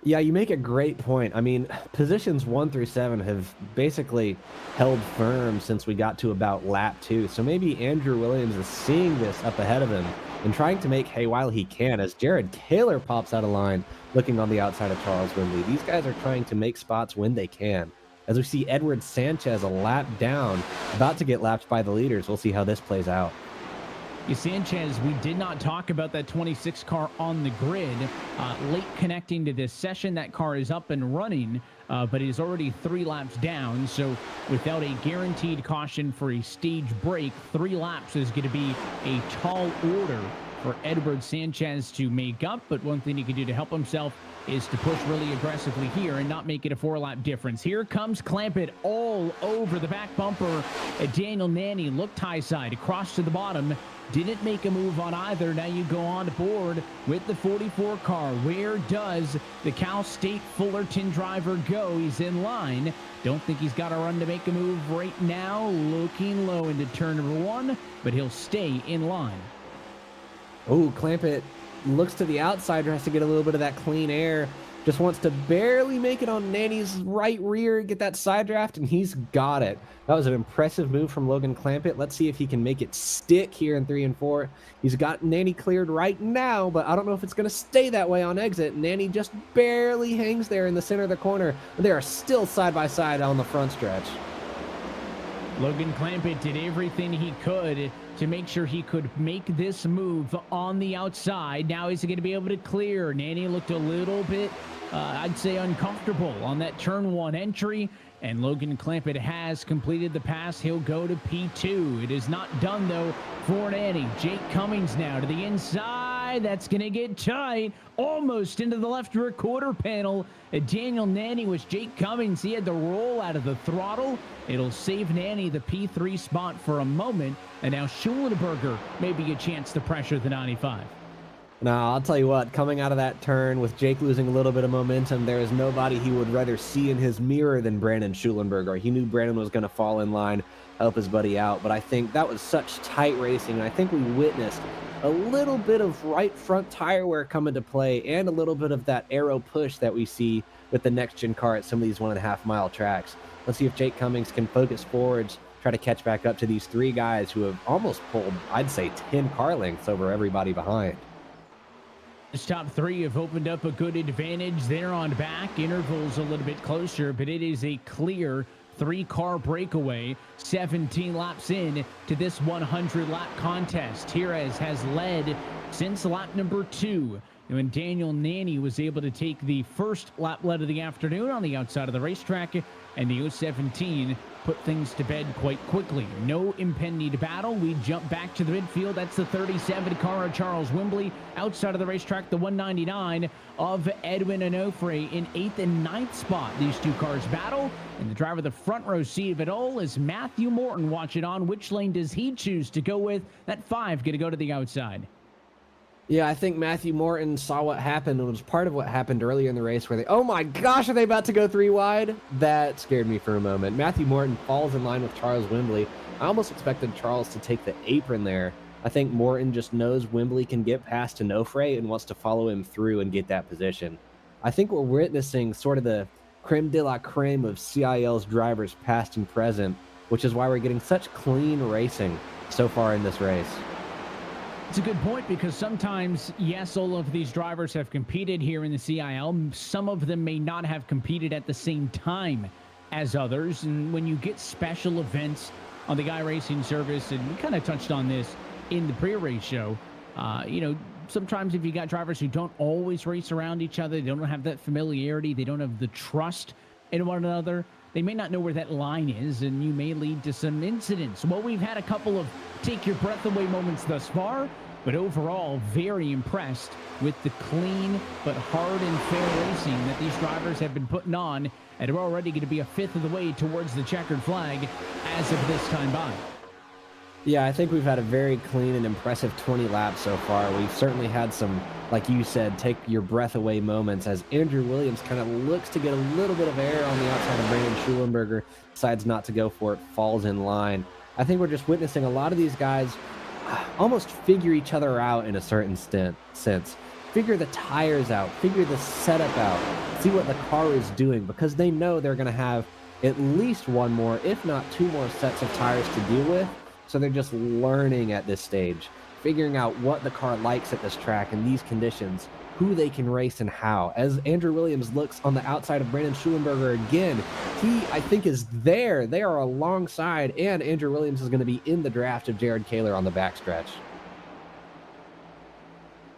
Yeah, you make a great point. I mean, positions 1 through 7 have basically held firm since we got to about lap 2. So maybe Andrew Williams is seeing this up ahead of him and trying to make hay while he can, as Jared Taylor pops out of line looking on the outside of Charles Windley. These guys are trying to make spots when they can. As we see Edward Sanchez a lap down, about to get lapped by the leaders. We'll see how this plays out. Sanchez, we did not talk about that 26 car on the grid. Late connecting to this session, that car is up and running, but it is already 3 laps down. So without a guaranteed caution for a stage break, 3 laps is going to be a tall order for Edward Sanchez to make up. But one thing he can do to help himself is to push really aggressively here and not make it a 4-lap difference. Here comes Clampett all over the back bumper. Daniel Nanny looked high side, across to the bottom. Didn't make a move on either. Now you go on board with the 44 car. Where does the Cal State Fullerton driver go? He's in line. Don't think he's got a run to make a move right now. Looking low into turn number 1, but he'll stay in line. Oh, Clampett looks to the outside, tries to get a little bit of that clean air. Just wants to barely make it on Nanny's right rear, get that side draft, and he's got it. That was an impressive move from Logan Clampett. Let's see if he can make it stick here in 3 and 4. He's got Nanny cleared right now, but I don't know if it's going to stay that way on exit. Nanny just barely hangs there in the center of the corner. They are still side by side on the front stretch. Logan Clampett did everything he could to make sure he could make this move on the outside. Now he's going to be able to clear. Nanny looked a little bit, I'd say, uncomfortable on that turn 1 entry, and Logan Clampett has completed the pass. He'll go to P2. It is not done, though, for Nanny. Jake Cummings now to the inside. That's going to get tight. Almost into the left rear quarter panel. Daniel Nanny was Jake Cummings. He had to roll out of the throttle. It'll save Nanny the P3 spot for a moment. And now Schulenberger maybe a chance to pressure the 95. Now, I'll tell you what, coming out of that turn with Jake losing a little bit of momentum, there is nobody he would rather see in his mirror than Brandon Schulenberger. He knew Brandon was going to fall in line, help his buddy out, but I think that was such tight racing, and I think we witnessed a little bit of right front tire wear come into play and a little bit of that aero push that we see with the next-gen car at some of these 1.5-mile tracks. Let's see if Jake Cummings can focus forwards, try to catch back up to these 3 guys who have almost pulled, I'd say, 10 car lengths over everybody behind. This top 3 have opened up a good advantage. They're on back. Intervals a little bit closer, but it is a clear 3-car breakaway 17 laps in to this 100-lap contest. Jerez has led since lap number 2. When Daniel Nanny was able to take the first lap lead of the afternoon on the outside of the racetrack, and the 017 put things to bed quite quickly. No impending battle. We jump back to the midfield. That's the 37 car of Charles Wimbley. Outside of the racetrack, the 199 of Edwin Onofre in 8th and 9th spot. These 2 cars battle, and the driver of the front row seat of it all is Matthew Morton watching on. Which lane does he choose to go with? That 5 going to go to the outside. Yeah, I think Matthew Morton saw what happened and was part of what happened earlier in the race where oh my gosh, are they about to go 3 wide? That scared me for a moment. Matthew Morton falls in line with Charles Wimbley. I almost expected Charles to take the apron there. I think Morton just knows Wimbley can get past Onofre and wants to follow him through and get that position. I think we're witnessing sort of the creme de la creme of CIL's drivers past and present, which is why we're getting such clean racing so far in this race. It's a good point, because sometimes, yes, all of these drivers have competed here in the CIL. Some of them may not have competed at the same time as others. And when you get special events on the iRacing service, and we kind of touched on this in the pre-race show, sometimes if you got drivers who don't always race around each other, they don't have that familiarity, they don't have the trust in one another, they may not know where that line is, and you may lead to some incidents. Well, we've had a couple of take your breath away moments thus far, but overall, very impressed with the clean but hard and fair racing that these drivers have been putting on, and are already going to be a 5th of the way towards the checkered flag as of this time by. Yeah, I think we've had a very clean and impressive 20 laps so far. We've certainly had some, like you said, take your breath away moments as Andrew Williams kind of looks to get a little bit of air on the outside of Brandon Schulenberger, decides not to go for it, falls in line. I think we're just witnessing a lot of these guys almost figure each other out in a certain sense. figure the tires out, figure the setup out, see what the car is doing, because they know they're going to have at least one more, if not two more sets of tires to deal with. So they're just learning at this stage, figuring out what the car likes at this track in these conditions, who they can race and how. As Andrew Williams looks on the outside of Brandon Schulenberger again, he, I think, is there. They are alongside, and Andrew Williams is going to be in the draft of Jared Kaler on the backstretch.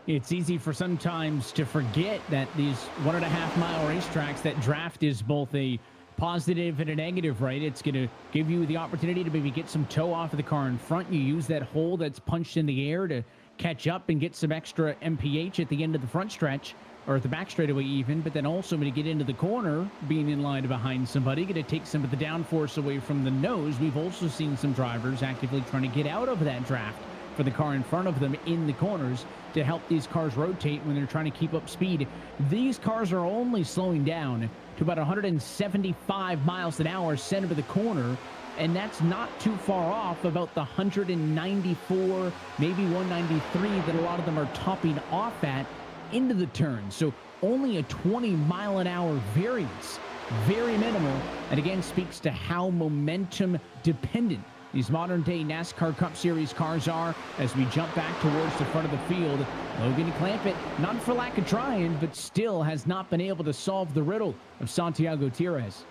It's easy for sometimes to forget that these 1.5 mile racetracks, that draft is both a positive and a negative, right? It's going to give you the opportunity to maybe get some toe off of the car in front. You use that hole that's punched in the air to catch up and get some extra MPH at the end of the front stretch, or at the back straightaway even, but then also when you get into the corner, being in line behind somebody, going to take some of the downforce away from the nose. We've also seen some drivers actively trying to get out of that draft for the car in front of them in the corners to help these cars rotate when they're trying to keep up speed. These cars are only slowing down to about 175 miles an hour center of the corner, and that's not too far off about the 194, maybe 193 that a lot of them are topping off at into the turn. So only a 20 mile an hour variance, very minimal, and again speaks to how momentum dependent these modern-day NASCAR Cup Series cars are. As we jump back towards the front of the field, Logan Clampett, not for lack of trying, but still has not been able to solve the riddle of Santiago Tires.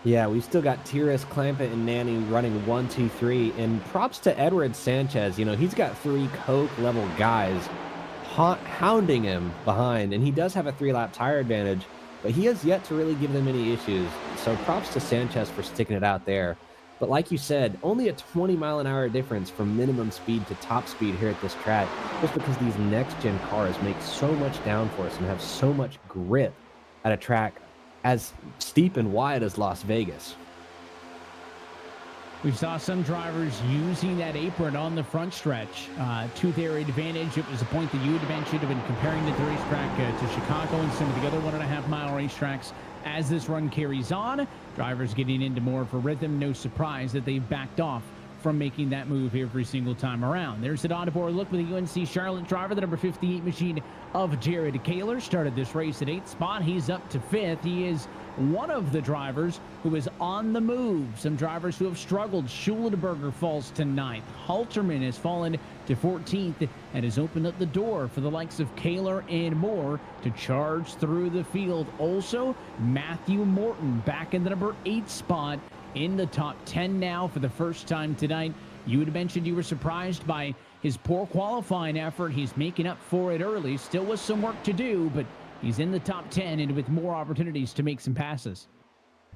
Yeah, we've still got Tires, Clampett, and Nanny running 1, 2, 3. And props to Edward Sanchez. You know, he's got 3 Coke-level guys hounding him behind, and he does have a 3-lap tire advantage, but he has yet to really give them any issues. So props to Sanchez for sticking it out there. But like you said, only a 20 mile an hour difference from minimum speed to top speed here at this track, just because these next-gen cars make so much downforce and have so much grip at a track as steep and wide as Las Vegas. We saw some drivers using that apron on the front stretch to their advantage. It was a point that you had mentioned have been comparing the racetrack to Chicago and some of the other 1.5 mile racetracks. As this run carries on, drivers getting into more of a rhythm. No surprise that they've backed off from making that move every single time around. There's an on-board look with the UNC Charlotte driver, the number 58 machine of Jared Kaler. Started this race at 8th spot. He's up to 5th. He is one of the drivers who is on the move. Some drivers who have struggled. Schulenberger falls to 9th. Halterman has fallen to 14th and has opened up the door for the likes of Kaler and more to charge through the field. Also, Matthew Morton back in the number 8 spot in the top 10 now for the first time tonight. You had mentioned you were surprised by his poor qualifying effort. He's making up for it early. Still with some work to do, but he's in the top 10 and with more opportunities to make some passes.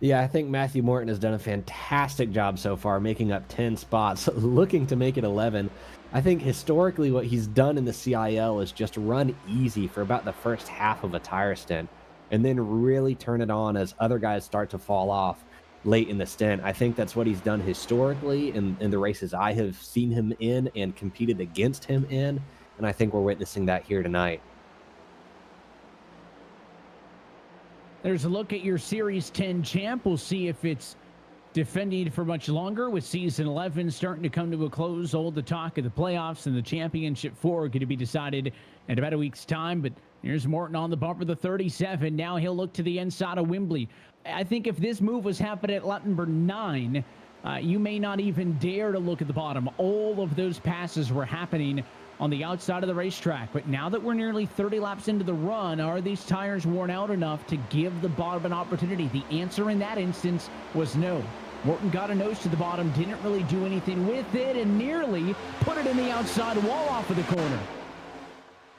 Yeah, I think Matthew Morton has done a fantastic job so far, making up 10 spots, looking to make it 11. I think historically what he's done in the CIL is just run easy for about the first half of a tire stint and then really turn it on as other guys start to fall off late in the stint. I think that's what he's done historically in the races I have seen him in and competed against him in, and I think we're witnessing that here tonight. There's a look at your Series 10 champ. We'll see if it's defending for much longer with Season 11 starting to come to a close. All the talk of the playoffs and the Championship 4 are going to be decided in about a week's time, but here's Morton on the bumper, the 37. Now he'll look to the inside of Wembley. I think if this move was happening at lap number 9, you may not even dare to look at the bottom. All of those passes were happening on the outside of the racetrack. But now that we're nearly 30 laps into the run, are these tires worn out enough to give the bottom an opportunity? The answer in that instance was no. Morton got a nose to the bottom, didn't really do anything with it, and nearly put it in the outside wall off of the corner.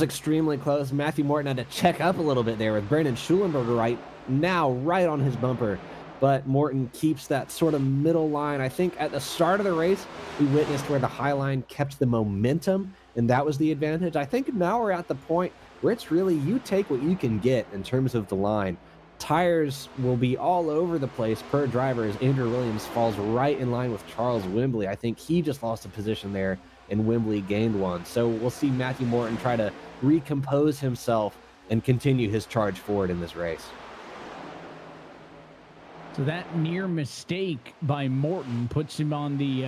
Extremely close. Matthew Morton had to check up a little bit there with Brandon Schulenberger right on his bumper, but Morton keeps that sort of middle line. I think at the start of the race we witnessed where the high line kept the momentum, and that was the advantage. I think now we're at the point where it's really you take what you can get in terms of the line. Tires will be all over the place per driver as Andrew Williams falls right in line with Charles Wembley. I think he just lost a position there and Wembley gained one. So we'll see Matthew Morton try to recompose himself and continue his charge forward in this race. So that near mistake by Morton puts him on the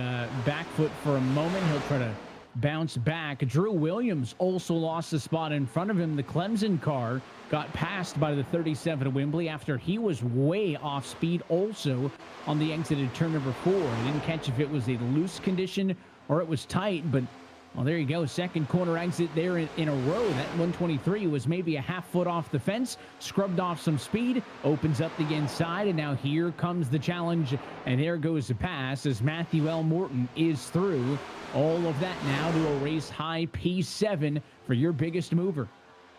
back foot for a moment. He'll try to bounce back. Drew Williams also lost a spot in front of him. The Clemson car got passed by the 37 of Wembley after he was way off speed also on the exit at turn number 4. I didn't catch if it was a loose condition or it was tight, but well, there you go. Second corner exit there in a row. That 123 was maybe a half foot off the fence, scrubbed off some speed, opens up the inside, and now here comes the challenge, and there goes the pass as Matthew L. Morton is through. All of that now to a race high P7 for your biggest mover.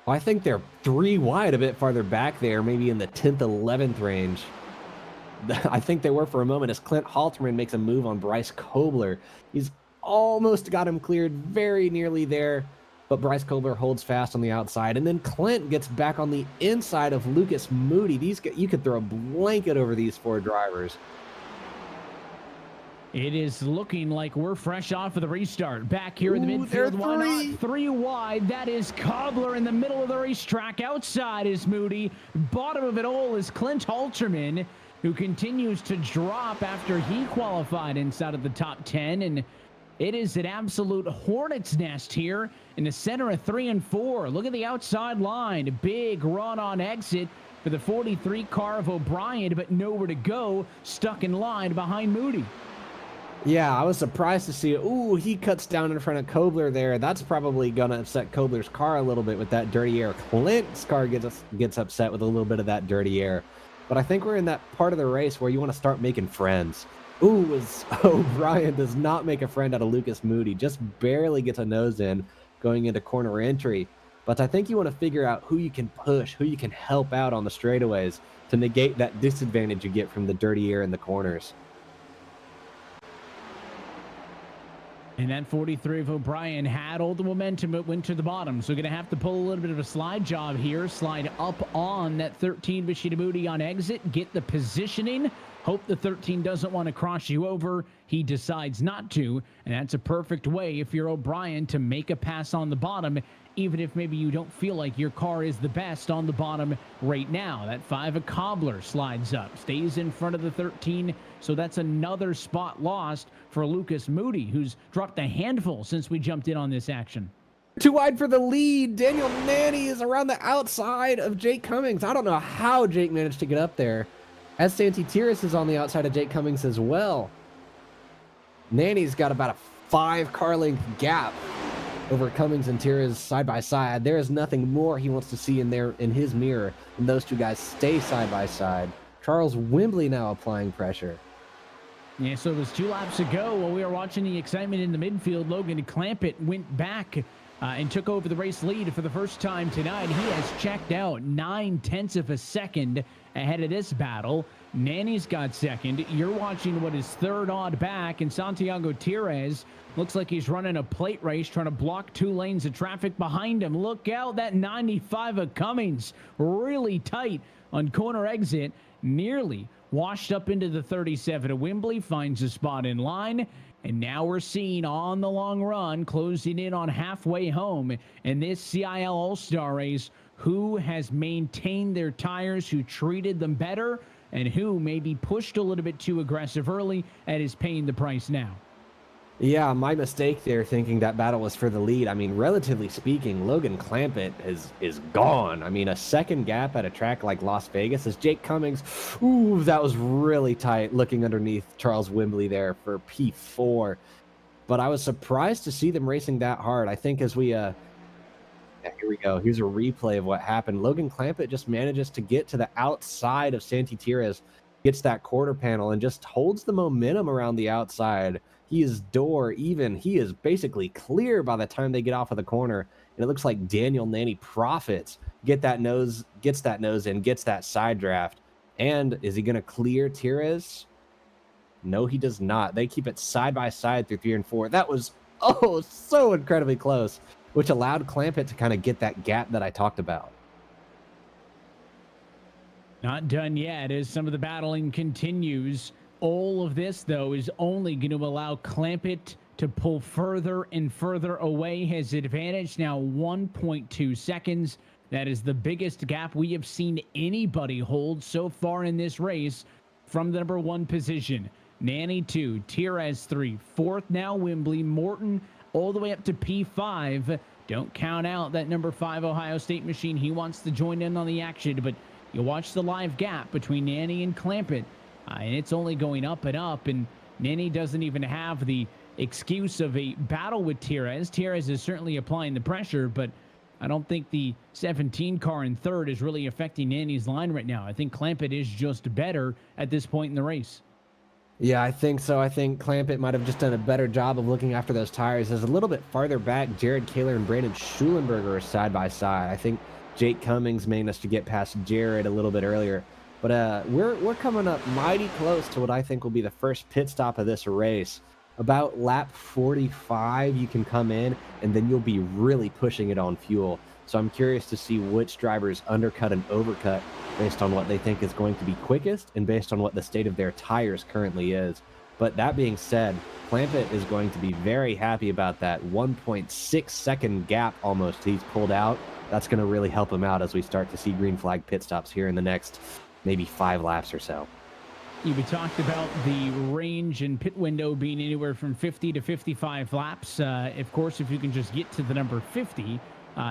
Well, I think they're 3 wide a bit farther back there, maybe in the 10th, 11th range. I think they were for a moment as Clint Halterman makes a move on Bryce Kobler. He's almost got him cleared, very nearly there, but Bryce Kobler holds fast on the outside, and then Clint gets back on the inside of Lucas Moody. You could throw a blanket over these 4 drivers. It is looking like we're fresh off of the restart. Back here in the midfield, why not? 3 wide. That is Kobler in the middle of the racetrack. Outside is Moody. Bottom of it all is Clint Halterman, who continues to drop after he qualified inside of the top 10, and it is an absolute hornet's nest here in the center of 3 and 4. Look at the outside line. Big run on exit for the 43 car of O'Brien, but nowhere to go. Stuck in line behind Moody. Yeah, I was surprised to see it. Ooh, he cuts down in front of Kobler there. That's probably going to upset Kobler's car a little bit with that dirty air. Clint's car gets upset with a little bit of that dirty air. But I think we're in that part of the race where you want to start making friends. Ooh, O'Brien does not make a friend out of Lucas Moody. Just barely gets a nose in going into corner entry. But I think you want to figure out who you can push, who you can help out on the straightaways to negate that disadvantage you get from the dirty air in the corners. And that 43 of O'Brien had all the momentum, but went to the bottom. So going to have to pull a little bit of a slide job here. Slide up on that 13 Bashida Moody on exit. Get the positioning. Hope the 13 doesn't want to cross you over. He decides not to. And that's a perfect way, if you're O'Brien, to make a pass on the bottom, even if maybe you don't feel like your car is the best on the bottom right now. That 5 of Kobler slides up, stays in front of the 13. So that's another spot lost for Lucas Moody, who's dropped a handful since we jumped in on this action. 2 wide for the lead. Daniel Nanny is around the outside of Jake Cummings. I don't know how Jake managed to get up there, as Santi Tiras is on the outside of Jake Cummings as well. Nanny's got about a 5 car length gap over Cummings and Tiras side by side. There is nothing more he wants to see in his mirror than those 2 guys stay side by side. Charles Wembley now applying pressure. Yeah, so it was 2 laps ago while we were watching the excitement in the midfield. Logan Clampett went back and took over the race lead for the first time tonight. He has checked out 9/10 of a second ahead of this battle. Nanny's got second. You're watching what is 3rd odd back, and Santiago Tiras looks like he's running a plate race, trying to block 2 lanes of traffic behind him. Look out, that 95 of Cummings, really tight on corner exit, nearly washed up into the 37 of Wembley, finds a spot in line. And now we're seeing on the long run, closing in on halfway home in this CIL All-Star race, who has maintained their tires, who treated them better, and who maybe pushed a little bit too aggressive early and is paying the price now. Yeah, my mistake there, thinking that battle was for the lead. I mean, relatively speaking, Logan Clampett is gone. I mean, a second gap at a track like Las Vegas as Jake Cummings. Ooh, that was really tight, looking underneath Charles Wembley there for P4. But I was surprised to see them racing that hard. I think as we yeah, here we go. Here's a replay of what happened. Logan Clampett just manages to get to the outside of Santi Tiras, gets that quarter panel, and just holds the momentum around the outside. He is door even. He is basically clear by the time they get off of the corner. And it looks like Daniel Nanny profits. Gets that nose in, gets that side draft. And is he going to clear Tiras? No, he does not. They keep it side by side through 3 and 4. That was, so incredibly close, which allowed Clampett to kind of get that gap that I talked about. Not done yet as some of the battling continues. All of this, though, is only going to allow Clampett to pull further and further away. His advantage now 1.2 seconds. That is the biggest gap we have seen anybody hold so far in this race from the number 1 position. Nanny 2, Tiras 3, 4th now Wembley, Morton all the way up to P5. Don't count out that number 5 Ohio State machine. He wants to join in on the action, but you watch the live gap between Nanny and Clampett, and it's only going up and up, and Nanny doesn't even have the excuse of a battle with Tierez. Tierez is certainly applying the pressure, but I don't think the 17 car in third is really affecting Nanny's line right now. I think Clampett is just better at this point in the race. Yeah, I think so. I think Clampett might have just done a better job of looking after those tires. As a little bit farther back, Jared Kaler and Brandon Schulenberger are side by side. I think Jake Cummings managed to get past Jared a little bit earlier. But we're coming up mighty close to what I think will be the first pit stop of this race. About lap 45, you can come in, and then you'll be really pushing it on fuel. So I'm curious to see which drivers undercut and overcut based on what they think is going to be quickest and based on what the state of their tires currently is. But that being said, Clampett is going to be very happy about that 1.6 second gap almost he's pulled out. That's going to really help him out as we start to see green flag pit stops here in the next maybe 5 laps or so. We talked about the range and pit window being anywhere from 50 to 55 laps. Of course, if you can just get to the number 50,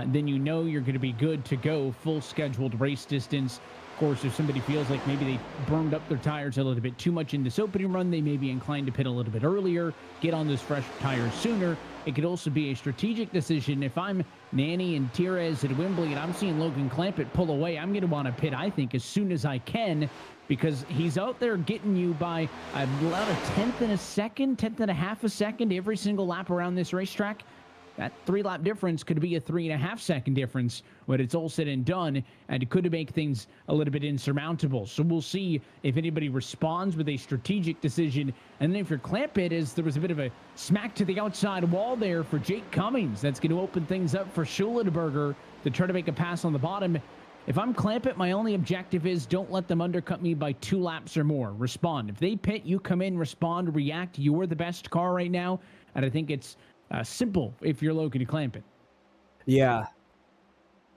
then you know you're going to be good to go, full scheduled race distance. Of course, if somebody feels like maybe they burned up their tires a little bit too much in this opening run, they may be inclined to pit a little bit earlier, get on those fresh tires sooner. It could also be a strategic decision. If I'm Nanny and Tierez at Wembley and I'm seeing Logan Clampett pull away, I'm going to want to pit, I think, as soon as I can, because he's out there getting you by about a tenth and a half a second every single lap around this racetrack. That 3-lap difference could be a 3.5 second difference when it's all said and done, and it could make things a little bit insurmountable. So we'll see if anybody responds with a strategic decision. And then if you're Clampett, there was a bit of a smack to the outside wall there for Jake Cummings. That's going to open things up for Schulenberger to try to make a pass on the bottom. If I'm Clampett, my only objective is don't let them undercut me by 2 laps or more. Respond. If they pit, you come in, respond, react. You're the best car right now, and I think it's simple if you're Logan Clampett. Yeah,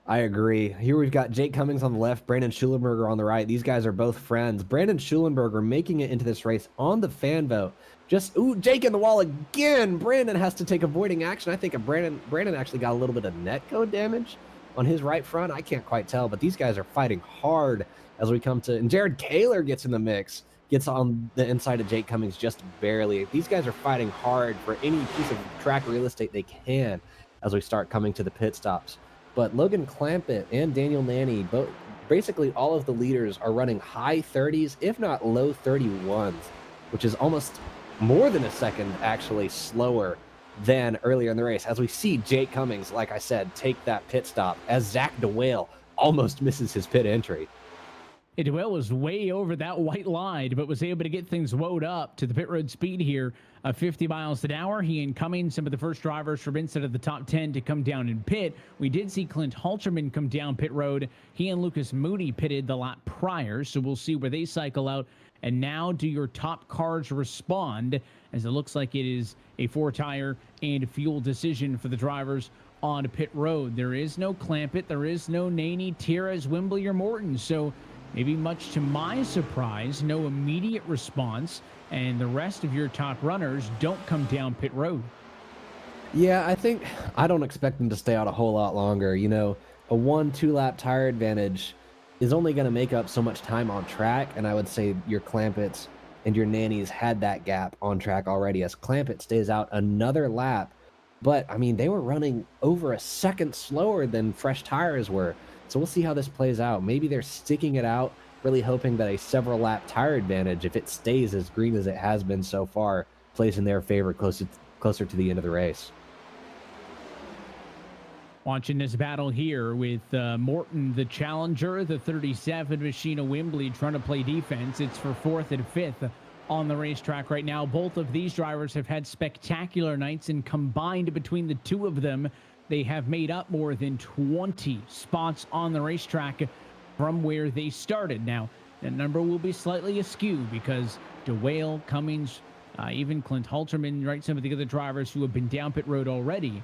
I agree. Here we've got Jake Cummings on the left, Brandon Schulenberger on the right. These guys are both friends. Brandon Schulenberger making it into this race on the fan vote. Jake in the wall again. Brandon has to take avoiding action. I think Brandon actually got a little bit of netcode damage on his right front. I can't quite tell, but these guys are fighting hard as we come to, and Jared Kaler gets in the mix. Gets on the inside of Jake Cummings just barely. These guys are fighting hard for any piece of track real estate they can as we start coming to the pit stops. But Logan Clampett and Daniel Nanny, basically all of the leaders are running high 30s, if not low 31s, which is almost more than a second actually slower than earlier in the race. As we see Jake Cummings, like I said, take that pit stop as Zach DeWale almost misses his pit entry. DeWale was way over that white line, but was able to get things woed up to the pit road speed here of 50 miles an hour. He and Cummings, some of the first drivers from inside of the top 10 to come down and pit. We did see Clint Halterman come down pit road. He and Lucas Moody pitted the lap prior, so we'll see where they cycle out. And now do your top cars respond, as it looks like it is a 4-tire and fuel decision for the drivers on pit road. There is no Clampett, there is no Naney, Tierez, Wembley, or Morton, so maybe much to my surprise, no immediate response, and the rest of your top runners don't come down pit road. Yeah, I don't expect them to stay out a whole lot longer. You know, a 1-2 lap tire advantage is only going to make up so much time on track, and I would say your Clampetts and your Nannies had that gap on track already, as Clampett stays out another lap. But, I mean, they were running over a second slower than fresh tires were. So we'll see how this plays out. Maybe they're sticking it out, really hoping that a several lap tire advantage, if it stays as green as it has been so far, plays in their favor closer to the end of the race. Watching this battle here with Morton, the challenger, the 37 machine of Wembley trying to play defense. It's for 4th and 5th on the racetrack right now. Both of these drivers have had spectacular nights, and combined between the two of them, they have made up more than 20 spots on the racetrack from where they started. Now, that number will be slightly askew because DeWale, Cummings, even Clint Halterman, right, some of the other drivers who have been down pit road already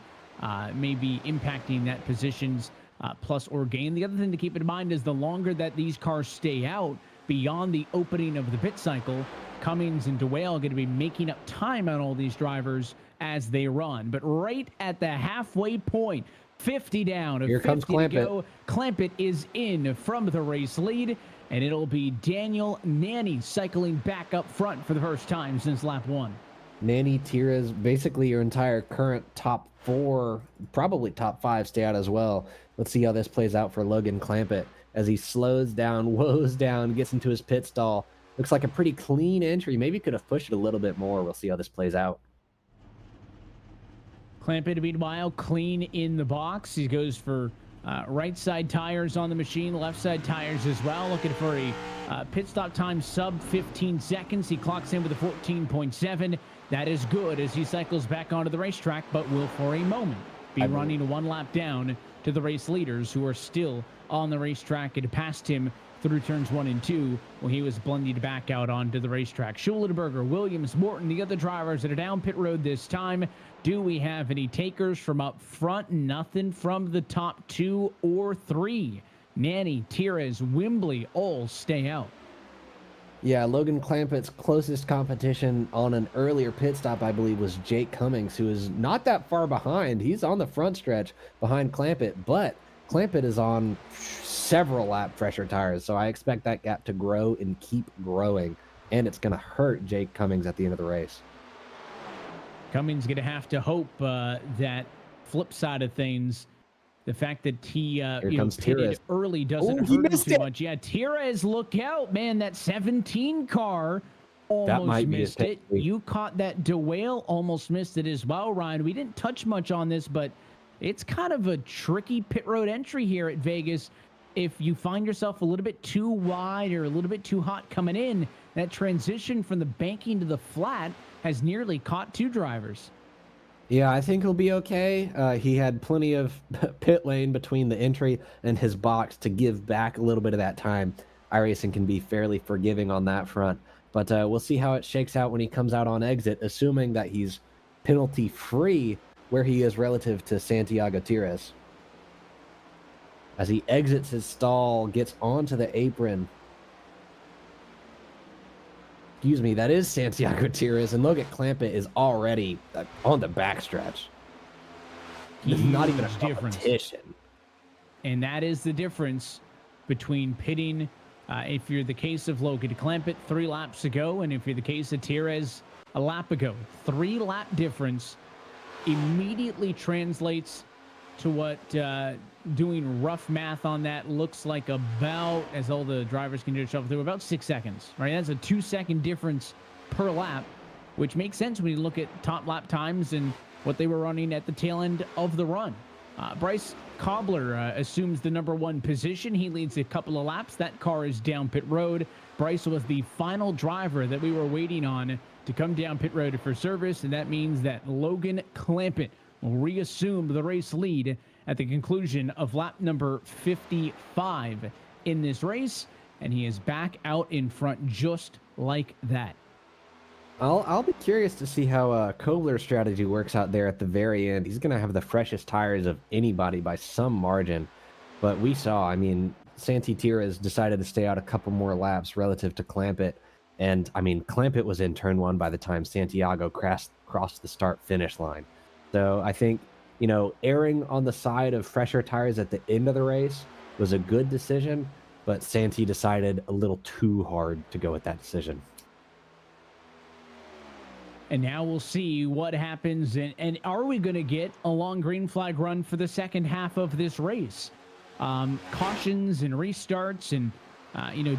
may be impacting that position's plus or gain. The other thing to keep in mind is the longer that these cars stay out beyond the opening of the pit cycle, Cummings and DeWale are going to be making up time on all these drivers as they run. But right at the halfway point, 50 down, Here 50 comes to go. Clampett is in from the race lead, and it'll be Daniel Nanny cycling back up front for the first time since lap 1. Nanny, Tira's, basically your entire current top 4, probably top 5 stay out as well. Let's see how this plays out for Logan Clampett as he slows down, woes down, gets into his pit stall. Looks like a pretty clean entry. Maybe could have pushed it a little bit more. We'll see how this plays out. Clampett, meanwhile, clean in the box. He goes for right side tires on the machine, left side tires as well. Looking for a pit stop time sub 15 seconds. He clocks in with a 14.7. That is good as he cycles back onto the racetrack, but will for a moment be running 1 lap down to the race leaders who are still on the racetrack and passed him through turns 1 and 2 when he was blended back out onto the racetrack. Schulenberger, Williams, Morton, the other drivers that are down pit road this time. Do we have any takers from up front? Nothing from the top 2 or 3. Nanny, Tires, Wimbley all stay out. Yeah, Logan Clampett's closest competition on an earlier pit stop, I believe, was Jake Cummings, who is not that far behind. He's on the front stretch behind Clampett, but Clampett is on several lap fresher tires, so I expect that gap to grow and keep growing, and it's going to hurt Jake Cummings at the end of the race. Cummings going to have to hope that flip side of things, the fact that he pitted early doesn't hurt him too much. Yeah, Tires, look out, man. That 17 car almost missed it. You caught that. DeWale almost missed it as well, Ryan. We didn't touch much on this, but it's kind of a tricky pit road entry here at Vegas. If you find yourself a little bit too wide or a little bit too hot coming in, that transition from the banking to the flat has nearly caught 2 drivers. Yeah, I think he'll be okay. He had plenty of pit lane between the entry and his box to give back a little bit of that time. iRacing can be fairly forgiving on that front, but we'll see how it shakes out when he comes out on exit, assuming that he's penalty-free where he is relative to Santiago Tires. As he exits his stall, gets onto the apron. Excuse me, that is Santiago Tires, and look at Clampett is already on the backstretch. It's not even a competition. And that is the difference between pitting, if you're the case of Logan Clampett 3 laps ago, and if you're the case of Tires a lap ago. 3 lap difference immediately translates to what doing rough math on that looks like about, as all the drivers can do it shuffle through, about 6 seconds, right? That's a 2-second difference per lap, which makes sense when you look at top lap times and what they were running at the tail end of the run. Bryce Cobbler assumes the number 1 position. He leads a couple of laps. That car is down pit road. Bryce was the final driver that we were waiting on to come down pit road for service, and that means that Logan Clampett will reassume the race lead at the conclusion of lap number 55 in this race, and he is back out in front just like that. I'll be curious to see how Kobler's strategy works out there at the very end. He's going to have the freshest tires of anybody by some margin, but we saw, I mean, Santi Tires decided to stay out a couple more laps relative to Clampett, and I mean, Clampett was in turn 1 by the time Santiago crossed the start-finish line. So I think, you know, erring on the side of fresher tires at the end of the race was a good decision, but Santi decided a little too hard to go with that decision. And now we'll see what happens. And are we going to get a long green flag run for the second half of this race? Cautions and restarts and,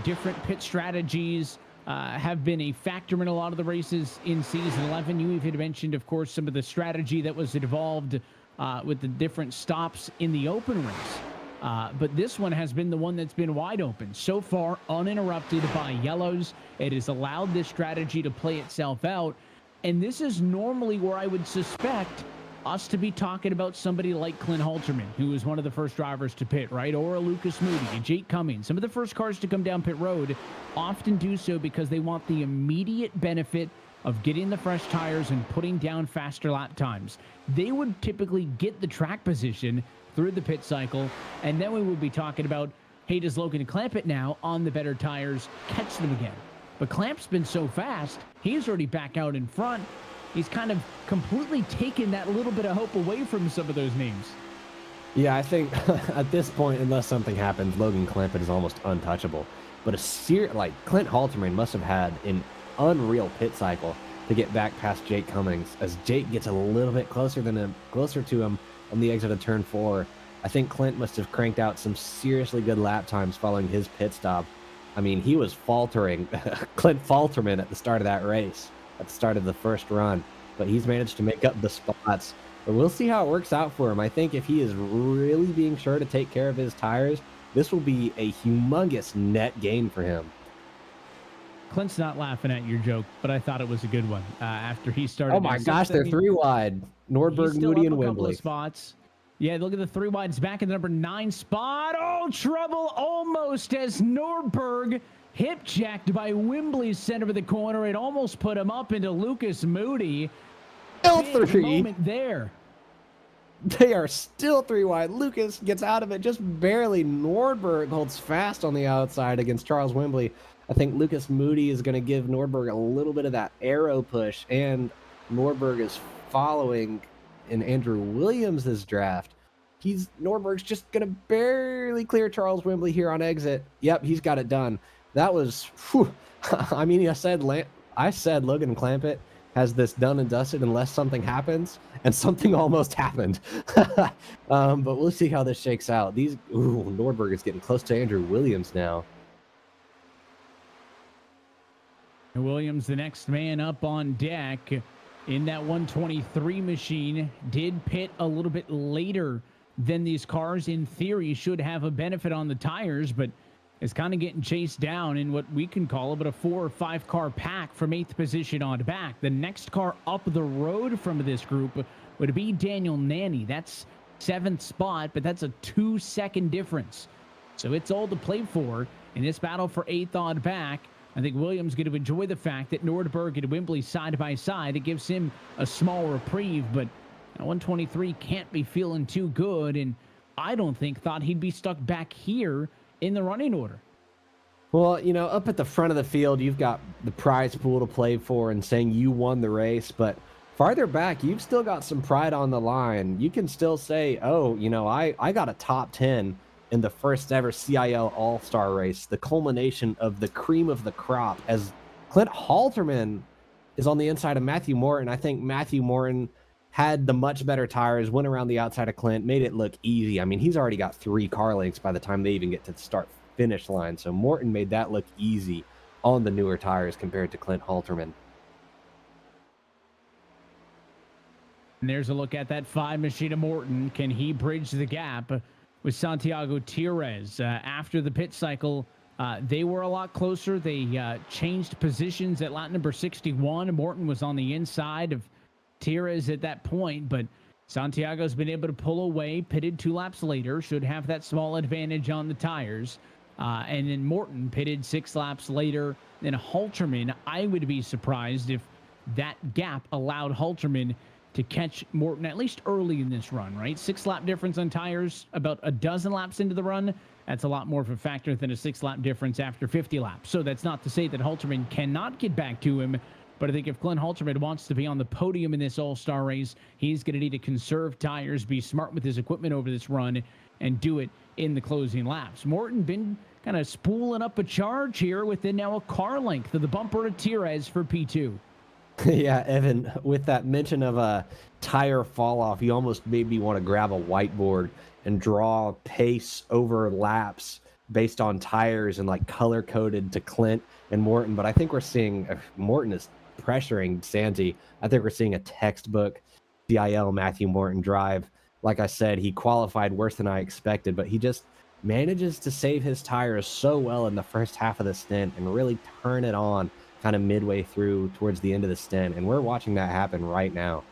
different pit strategies have been a factor in a lot of the races in Season 11. You even mentioned, of course, some of the strategy that was involved with the different stops in the open race. But this one has been the one that's been wide open. So far, uninterrupted by yellows. It has allowed this strategy to play itself out. And this is normally where I would suspect us to be talking about somebody like Clint Halterman, who was one of the first drivers to pit, right? Or a Lucas Moody, a Jake Cummings. Some of the first cars to come down pit road often do so because they want the immediate benefit of getting the fresh tires and putting down faster lap times. They would typically get the track position through the pit cycle, and then we would be talking about, hey, does Logan Clampett now on the better tires catch them again? But Clamp's been so fast, he's already back out in front. he's kind of completely taken that little bit of hope away from some of those names. Yeah, I think at this point, unless something happens, Logan Clampett is almost untouchable. But like Clint Halterman must have had an unreal pit cycle to get back past Jake Cummings. As Jake gets a little bit closer to him on the exit of turn 4, I think Clint must have cranked out some seriously good lap times following his pit stop. I mean, he was faltering, Clint Falterman at the start of that race, at the start of the first run, but he's managed to make up the spots. But we'll see how it works out for him. I think if he is really being sure to take care of his tires, this will be a humongous net gain for him. Clint's not laughing at your joke, but I thought it was a good one. After he started. Oh my gosh, they're 3 wide. Nordberg, Moody, and Wembley. Spots. Yeah, look at the 3 wide. It's back in the number 9 spot. Oh, trouble almost as Nordberg hip jacked by Wembley's center of the corner. It almost put him up into Lucas Moody. Still Big 3. Moment there. They are still 3 wide. Lucas gets out of it just barely. Nordberg holds fast on the outside against Charles Wembley. I think Lucas Moody is going to give Nordberg a little bit of that arrow push, and Nordberg is following in Andrew Williams' draft. Nordberg's just going to barely clear Charles Wembley here on exit. Yep, he's got it done. That was, whew. I mean, I said Logan Clampett has this done and dusted unless something happens, and something almost happened. But we'll see how this shakes out. Nordberg is getting close to Andrew Williams now. Williams, the next man up on deck in that 123 machine, did pit a little bit later than these cars. In theory, should have a benefit on the tires, but is kind of getting chased down in what we can call about a 4 or 5 car pack from 8th position on back. The next car up the road from this group would be Daniel Nanny. That's 7th spot, but that's a 2-second difference. So it's all to play for in this battle for 8th on back. I think Williams going to enjoy the fact that Nordberg and Wembley side by side. It gives him a small reprieve, but 123 can't be feeling too good, and I don't think thought he'd be stuck back here in the running order. Well, up at the front of the field, you've got the prize pool to play for and saying you won the race, but farther back, you've still got some pride on the line. You can still say, oh, I got a top 10 in the first ever CIL All-Star race, the culmination of the cream of the crop, as Clint Halterman is on the inside of Matthew Morton. I think Matthew Morton had the much better tires, went around the outside of Clint, made it look easy. I mean, he's already got 3 car lengths by the time they even get to the start-finish line, so Morton made that look easy on the newer tires compared to Clint Halterman. And there's a look at that 5 machine of Morton. Can he bridge the gap with Santiago Tires? After the pit cycle, they were a lot closer. They changed positions at lap number 61. Morton was on the inside of Tires at that point, but Santiago's been able to pull away, pitted 2 laps later, should have that small advantage on the tires. And then Morton pitted 6 laps later than Halterman. I would be surprised if that gap allowed Halterman to catch Morton at least early in this run, right? 6-lap difference on tires about a dozen laps into the run. That's a lot more of a factor than a 6-lap difference after 50 laps. So that's not to say that Halterman cannot get back to him, but I think if Clint Halterman wants to be on the podium in this all-star race, he's going to need to conserve tires, be smart with his equipment over this run, and do it in the closing laps. Morton been kind of spooling up a charge here within now a car length of the bumper of Tires for P2. Yeah, Evan, with that mention of a tire fall off, you almost made me want to grab a whiteboard and draw pace over laps based on tires and like color coded to Clint and Morton. But I think we're seeing Morton is pressuring Santi. I think we're seeing a textbook CIL Matthew Morton drive. Like I said, he qualified worse than I expected, but he just manages to save his tires so well in the first half of the stint and really turn it on kind of midway through towards the end of the stint, and we're watching that happen right now.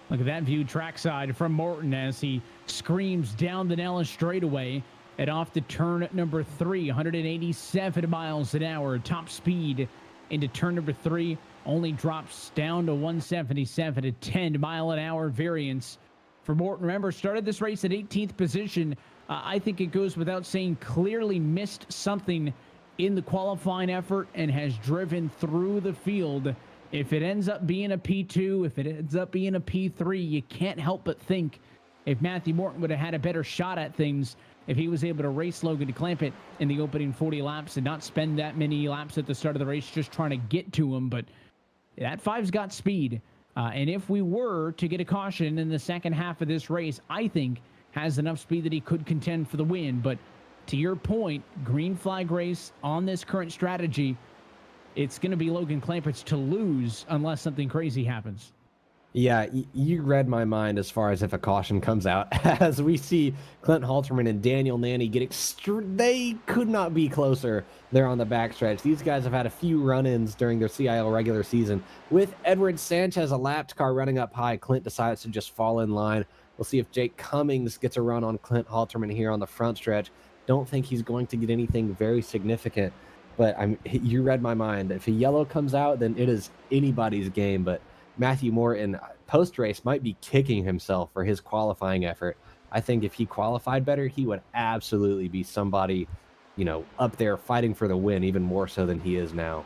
Look at that view trackside from Morton as he screams down the Nellis straightaway and off to turn number 3, 187 miles an hour, top speed into turn number 3, only drops down to 177, a 10-mile-an-hour variance for Morton. Remember, started this race at 18th position. I think it goes without saying, clearly missed something in the qualifying effort and has driven through the field. If it ends up being a P2, if it ends up being a P3, you can't help but think if Matthew Morton would have had a better shot at things, if he was able to race Logan DeClampett in the opening 40 laps and not spend that many laps at the start of the race just trying to get to him. But that 5's got speed. And if we were to get a caution in the second half of this race, I think has enough speed that he could contend for the win. But to your point, green flag race on this current strategy, it's going to be Logan Clampett's to lose unless something crazy happens. Yeah, you read my mind as far as if a caution comes out. As we see Clint Halterman and Daniel Nanny get they could not be closer there on the backstretch. These guys have had a few run-ins during their CIL regular season. With Edward Sanchez, a lapped car running up high, Clint decides to just fall in line. We'll see if Jake Cummings gets a run on Clint Halterman here on the front stretch. Don't think he's going to get anything very significant, but you read my mind. If a yellow comes out, then it is anybody's game, but Matthew Morton post-race might be kicking himself for his qualifying effort. I think if he qualified better, he would absolutely be somebody, up there fighting for the win, even more so than he is now.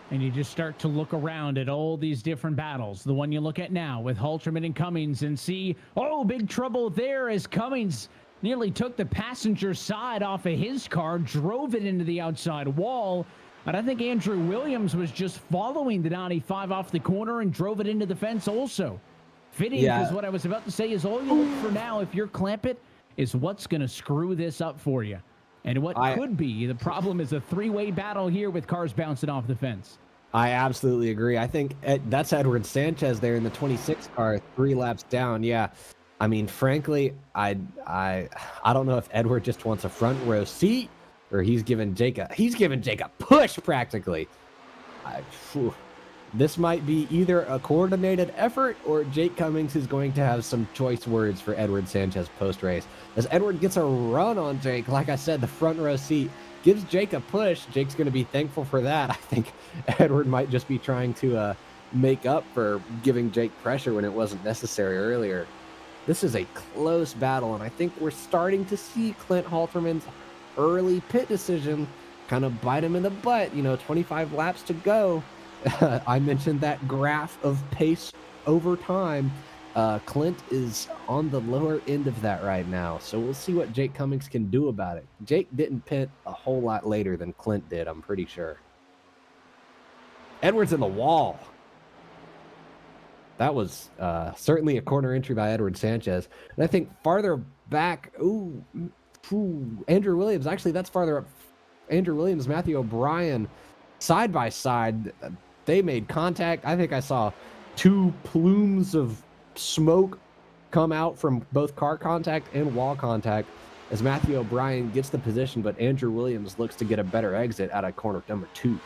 And you just start to look around at all these different battles. The one you look at now with Halterman and Cummings and see, big trouble there as Cummings nearly took the passenger side off of his car, drove it into the outside wall. And I think Andrew Williams was just following the 95 off the corner and drove it into the fence also. Fitting, because what I was about to say is all you look for now, if you're Clampett, is what's going to screw this up for you. And what could be the problem is a three-way battle here with cars bouncing off the fence. I absolutely agree. I think that's Edward Sanchez there in the 26 car, 3 laps down. Yeah. I mean, frankly, I don't know if Edward just wants a front row seat or he's giving Jake a push practically. This might be either a coordinated effort or Jake Cummings is going to have some choice words for Edward Sanchez post-race. As Edward gets a run on Jake, like I said, the front row seat gives Jake a push. Jake's going to be thankful for that. I think Edward might just be trying to make up for giving Jake pressure when it wasn't necessary earlier. This is a close battle, and I think we're starting to see Clint Halterman's early pit decision kind of bite him in the butt. 25 laps to go. I mentioned that graph of pace over time. Clint is on the lower end of that right now, so we'll see what Jake Cummings can do about it. Jake didn't pit a whole lot later than Clint did, I'm pretty sure. Edwards in the wall. That was certainly a corner entry by Edward Sanchez. And I think farther back, Andrew Williams. Actually, that's farther up. Andrew Williams, Matthew O'Brien, side by side. They made contact. I think I saw 2 plumes of smoke come out from both car contact and wall contact as Matthew O'Brien gets the position, but Andrew Williams looks to get a better exit out of corner number 2.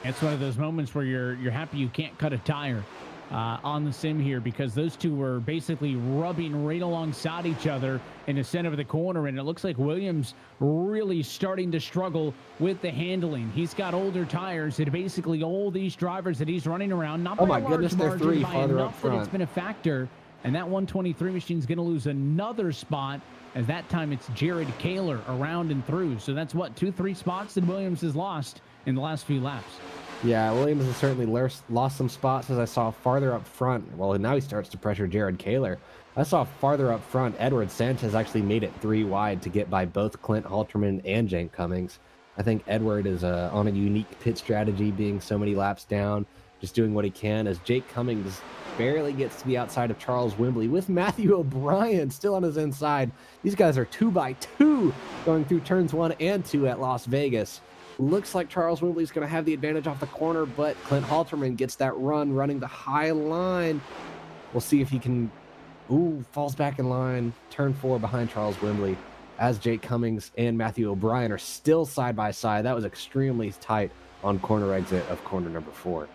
It's one of those moments where you're happy you can't cut a tire on the sim here, because those two were basically rubbing right alongside each other in the center of the corner, and it looks like Williams really starting to struggle with the handling. He's got older tires, and basically all these drivers that he's running around, not by my a large goodness, they're margin, 3 by farther up enough that front. it's been a factor, and that 123 machine's going to lose another spot, as that time it's Jared Kaler around and through. So that's 2-3 spots that Williams has lost in the last few laps. Yeah, Williams has certainly lost some spots, as I saw farther up front. Well, now he starts to pressure Jared Kaler. I saw farther up front, Edward Sanchez actually made it 3 wide to get by both Clint Halterman and Jake Cummings. I think Edward is on a unique pit strategy, being so many laps down, just doing what he can, as Jake Cummings barely gets to the outside of Charles Wimbley with Matthew O'Brien still on his inside. These guys are 2x2 going through turns 1 and 2 at Las Vegas. Looks like Charles Wimbley's going to have the advantage off the corner, but Clint Halterman gets that run running the high line. We'll see if he can... falls back in line. Turn 4 behind Charles Wimbley, as Jake Cummings and Matthew O'Brien are still side by side. That was extremely tight on corner exit of corner number 4.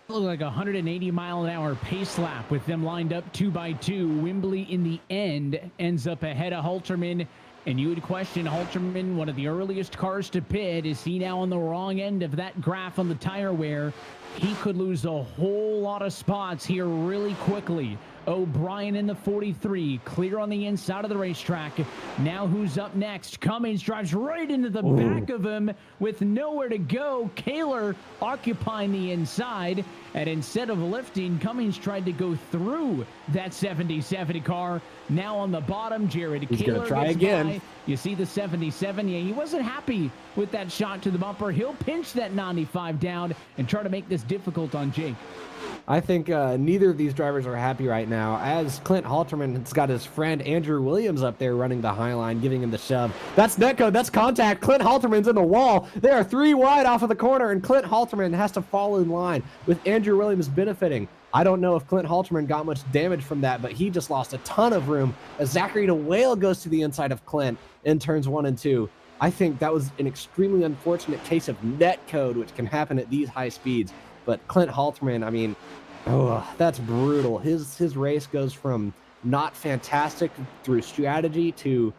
Looked like a 180-mile-an-hour pace lap with them lined up 2x2. Wimbley in the end ends up ahead of Halterman. And you would question Halterman, one of the earliest cars to pit. Is he now on the wrong end of that graph on the tire wear? He could lose a whole lot of spots here really quickly. O'Brien in the 43, clear on the inside of the racetrack. Now who's up next? Cummings drives right into the back of him with nowhere to go. Kaler occupying the inside, and instead of lifting, Cummings tried to go through that 70-70 car. Now on the bottom, Jared He's Kaler gonna try gets again. by. You see the 77. Yeah, he wasn't happy with that shot to the bumper. He'll pinch that 95 down and try to make this difficult on Jake. I think neither of these drivers are happy right now, as Clint Halterman has got his friend Andrew Williams up there running the high line, giving him the shove. That's netcode, that's contact. Clint Halterman's in the wall. They are 3 wide off of the corner, and Clint Halterman has to fall in line with Andrew Williams benefiting. I don't know if Clint Halterman got much damage from that, but he just lost a ton of room as Zachary DeWale goes to the inside of Clint in turns 1 and 2. I think that was an extremely unfortunate case of netcode, which can happen at these high speeds. But Clint Halterman, I mean, that's brutal. His race goes from not fantastic through strategy to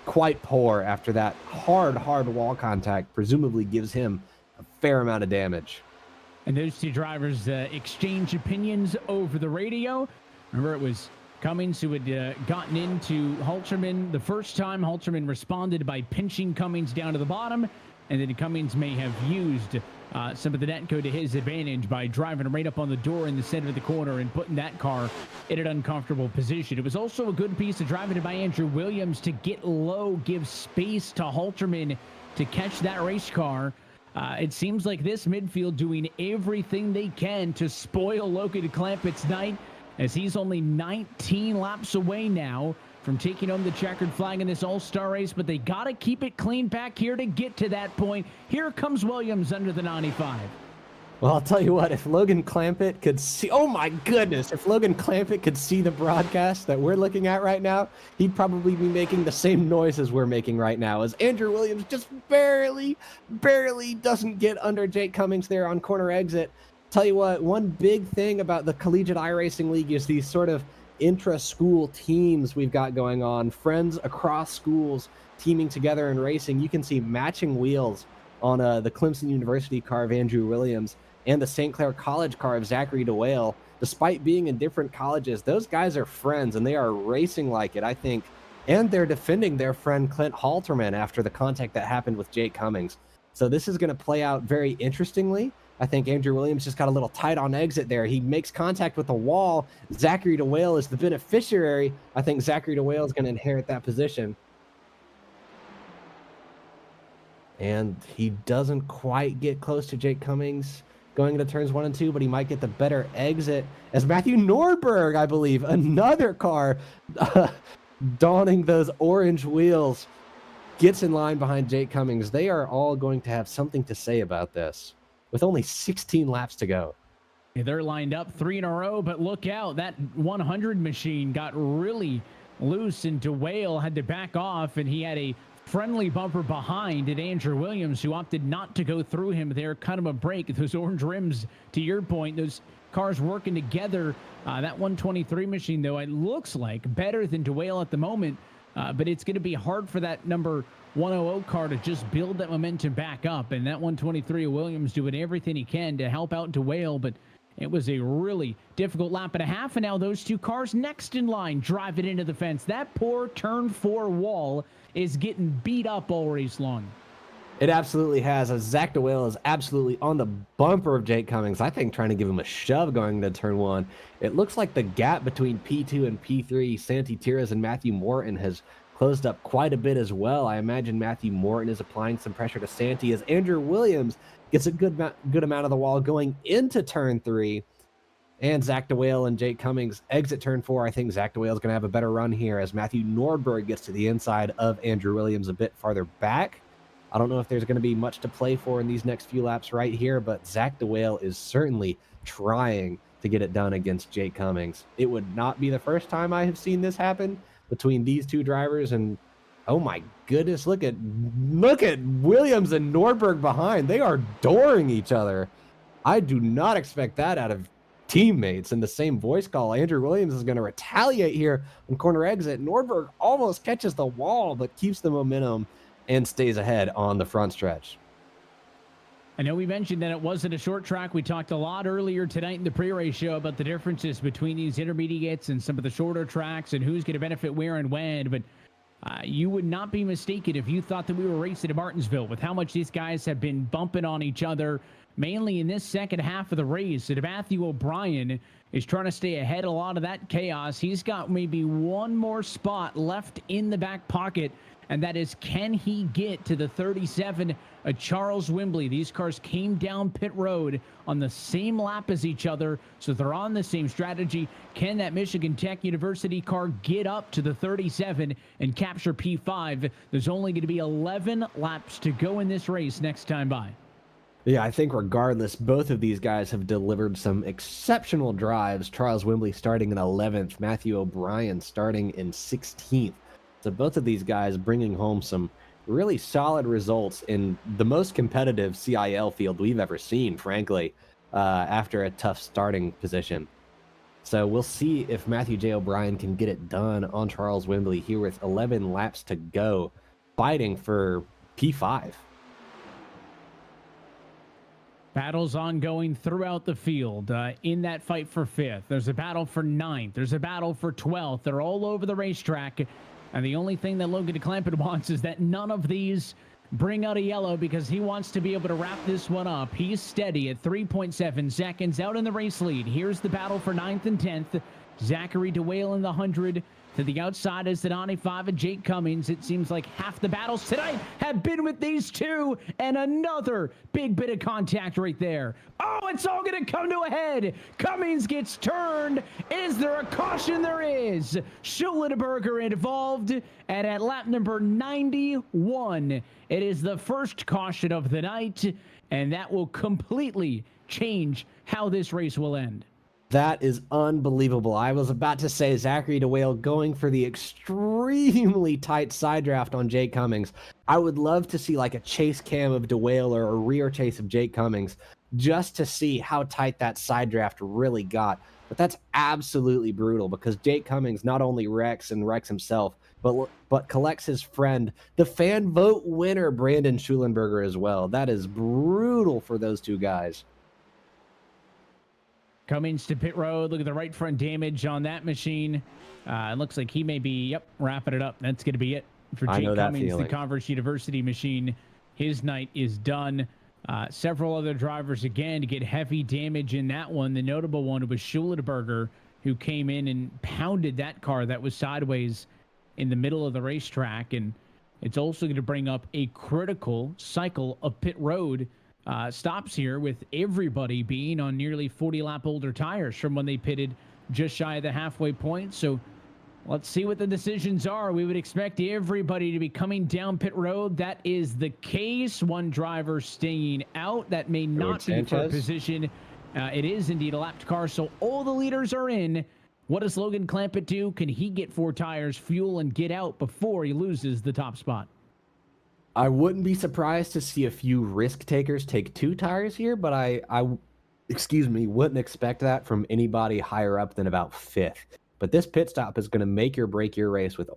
quite poor after that hard wall contact presumably gives him a fair amount of damage. And those two drivers exchange opinions over the radio. Remember, it was Cummings who had gotten into Halterman the first time. Halterman responded by pinching Cummings down to the bottom, and then Cummings may have used some of the netcode to his advantage by driving right up on the door in the center of the corner and putting that car in an uncomfortable position. It was also a good piece of driving by Andrew Williams to get low, give space to Halterman to catch that race car. It seems like this midfield doing everything they can to spoil Logan Clampett's night, as he's only 19 laps away now from taking home the checkered flag in this all-star race, but they got to keep it clean back here to get to that point. Here comes Williams under the 95. Well, I'll tell you what, if Logan Clampett could see, oh my goodness, if Logan Clampett could see the broadcast that we're looking at right now, he'd probably be making the same noises we're making right now, as Andrew Williams just barely doesn't get under Jake Cummings there on corner exit. Tell you what, one big thing about the Collegiate iRacing League is these sort of intra-school teams we've got going on, friends across schools teaming together and racing. You can see matching wheels on the Clemson University car of Andrew Williams and the St. Clair College car of Zachary DeWale. Despite being in different colleges, those guys are friends and they are racing like it, I think, and they're defending their friend Clint Halterman after the contact that happened with Jake Cummings. So this is going to play out very interestingly. I think Andrew Williams just got a little tight on exit there. He makes contact with the wall. Zachary DeWale is the beneficiary. I think Zachary DeWale is going to inherit that position. And he doesn't quite get close to Jake Cummings going into turns 1 and 2, but he might get the better exit as Matthew Nordberg, I believe, another car donning those orange wheels, gets in line behind Jake Cummings. They are all going to have something to say about this with only 16 laps to go. Yeah, they're lined up 3 in a row, but look out. That 100 machine got really loose, and DeWale had to back off, and he had a friendly bumper behind at Andrew Williams, who opted not to go through him there, cut him a break. Those orange rims, to your point, those cars working together. That 123 machine, though, it looks like better than DeWale at the moment, but it's going to be hard for that number 100 car to just build that momentum back up. And that 123 of Williams doing everything he can to help out DeWale, but it was a really difficult lap and a half. And now those two cars next in line drive it into the fence. That poor turn 4 wall is getting beat up all race long. It absolutely has, as Zach DeWale is absolutely on the bumper of Jake Cummings, I think trying to give him a shove going to turn 1. It looks like the gap between P2 and P3, Santi Tiras and Matthew Morton, has closed up quite a bit as well. I imagine Matthew Morton is applying some pressure to Santi as Andrew Williams gets a good amount of the wall going into turn 3. And Zach DeWale and Jake Cummings exit turn 4. I think Zach DeWale is going to have a better run here as Matthew Nordberg gets to the inside of Andrew Williams a bit farther back. I don't know if there's going to be much to play for in these next few laps right here, but Zach DeWale is certainly trying to get it done against Jake Cummings. It would not be the first time I have seen this happen between these two drivers, and oh my goodness, look at Williams and Nordberg behind. They are dooring each other. I do not expect that out of teammates in the same voice call. Andrew Williams is going to retaliate here on corner exit. Nordberg almost catches the wall, but keeps the momentum and stays ahead on the front stretch. I know we mentioned that it wasn't a short track. We talked a lot earlier tonight in the pre-race show about the differences between these intermediates and some of the shorter tracks and who's going to benefit where and when. But you would not be mistaken if you thought that we were racing to Martinsville with how much these guys have been bumping on each other, mainly in this second half of the race. And Matthew O'Brien is trying to stay ahead of a lot of that chaos. He's got maybe one more spot left in the back pocket, and that is, can he get to the 37 Charles Wembley? These cars came down pit road on the same lap as each other, so they're on the same strategy. Can that Michigan Tech University car get up to the 37 and capture P5? There's only going to be 11 laps to go in this race next time by. Yeah, I think regardless, both of these guys have delivered some exceptional drives. Charles Wembley starting in 11th, Matthew O'Brien starting in 16th. So both of these guys bringing home some really solid results in the most competitive CIL field we've ever seen, frankly, after a tough starting position. So we'll see if Matthew J. O'Brien can get it done on Charles Wembley here with 11 laps to go, fighting for P5. Battles ongoing throughout the field in that fight for 5th. There's a battle for 9th. There's a battle for 12th. They're all over the racetrack. And the only thing that Logan DeClampett wants is that none of these bring out a yellow, because he wants to be able to wrap this one up. He's steady at 3.7 seconds out in the race lead. Here's the battle for 9th and 10th. Zachary DeWale in the 100. To the outside is the 95 and Jake Cummings. It seems like half the battles tonight have been with these two, and another big bit of contact right there. Oh, it's all going to come to a head. Cummings gets turned. Is there a caution? There is. Schulenberger involved, and at lap number 91, it is the first caution of the night, and that will completely change how this race will end. That is unbelievable. I was about to say Zachary DeWale going for the extremely tight side draft on Jake Cummings. I would love to see like a chase cam of DeWale or a rear chase of Jake Cummings just to see how tight that side draft really got. But that's absolutely brutal, because Jake Cummings not only wrecks himself, but collects his friend, the fan vote winner, Brandon Schulenberger, as well. That is brutal for those two guys. Cummings to pit road. Look at the right front damage on that machine. It looks like he may be, wrapping it up. That's going to be it for Jake Cummings, the Converse University machine. His night is done. Several other drivers, again, to get heavy damage in that one. The notable one was Schulenberger, who came in and pounded that car that was sideways in the middle of the racetrack. And it's also going to bring up a critical cycle of pit road stops here, with everybody being on nearly 40-lap older tires from when they pitted just shy of the halfway point. So let's see what the decisions are. We would expect everybody to be coming down pit road. That is the case. One driver staying out. That may not be for position. It is indeed a lapped car, so all the leaders are in. What does Logan Clampett do? Can he get 4 tires, fuel, and get out before he loses the top spot? I wouldn't be surprised to see a few risk takers take 2 tires here, but I wouldn't expect that from anybody higher up than about 5th. But this pit stop is going to make or break your race with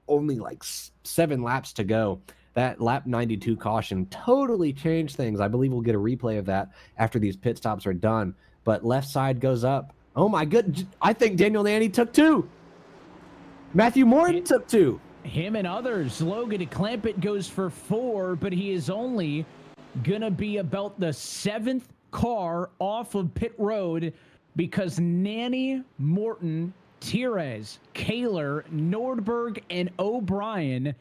only like 7 laps to go. That lap 92 caution totally changed things. I believe we'll get a replay of that after these pit stops are done. But left side goes up. Oh my goodness. I think Daniel Nanny took 2. Matthew Morton took 2. Him and others. Logan Clampett goes for 4, but he is only gonna be about the 7th car off of pit road, because Nanny, Morton, Tires, Kaler, Nordberg, and O'Brien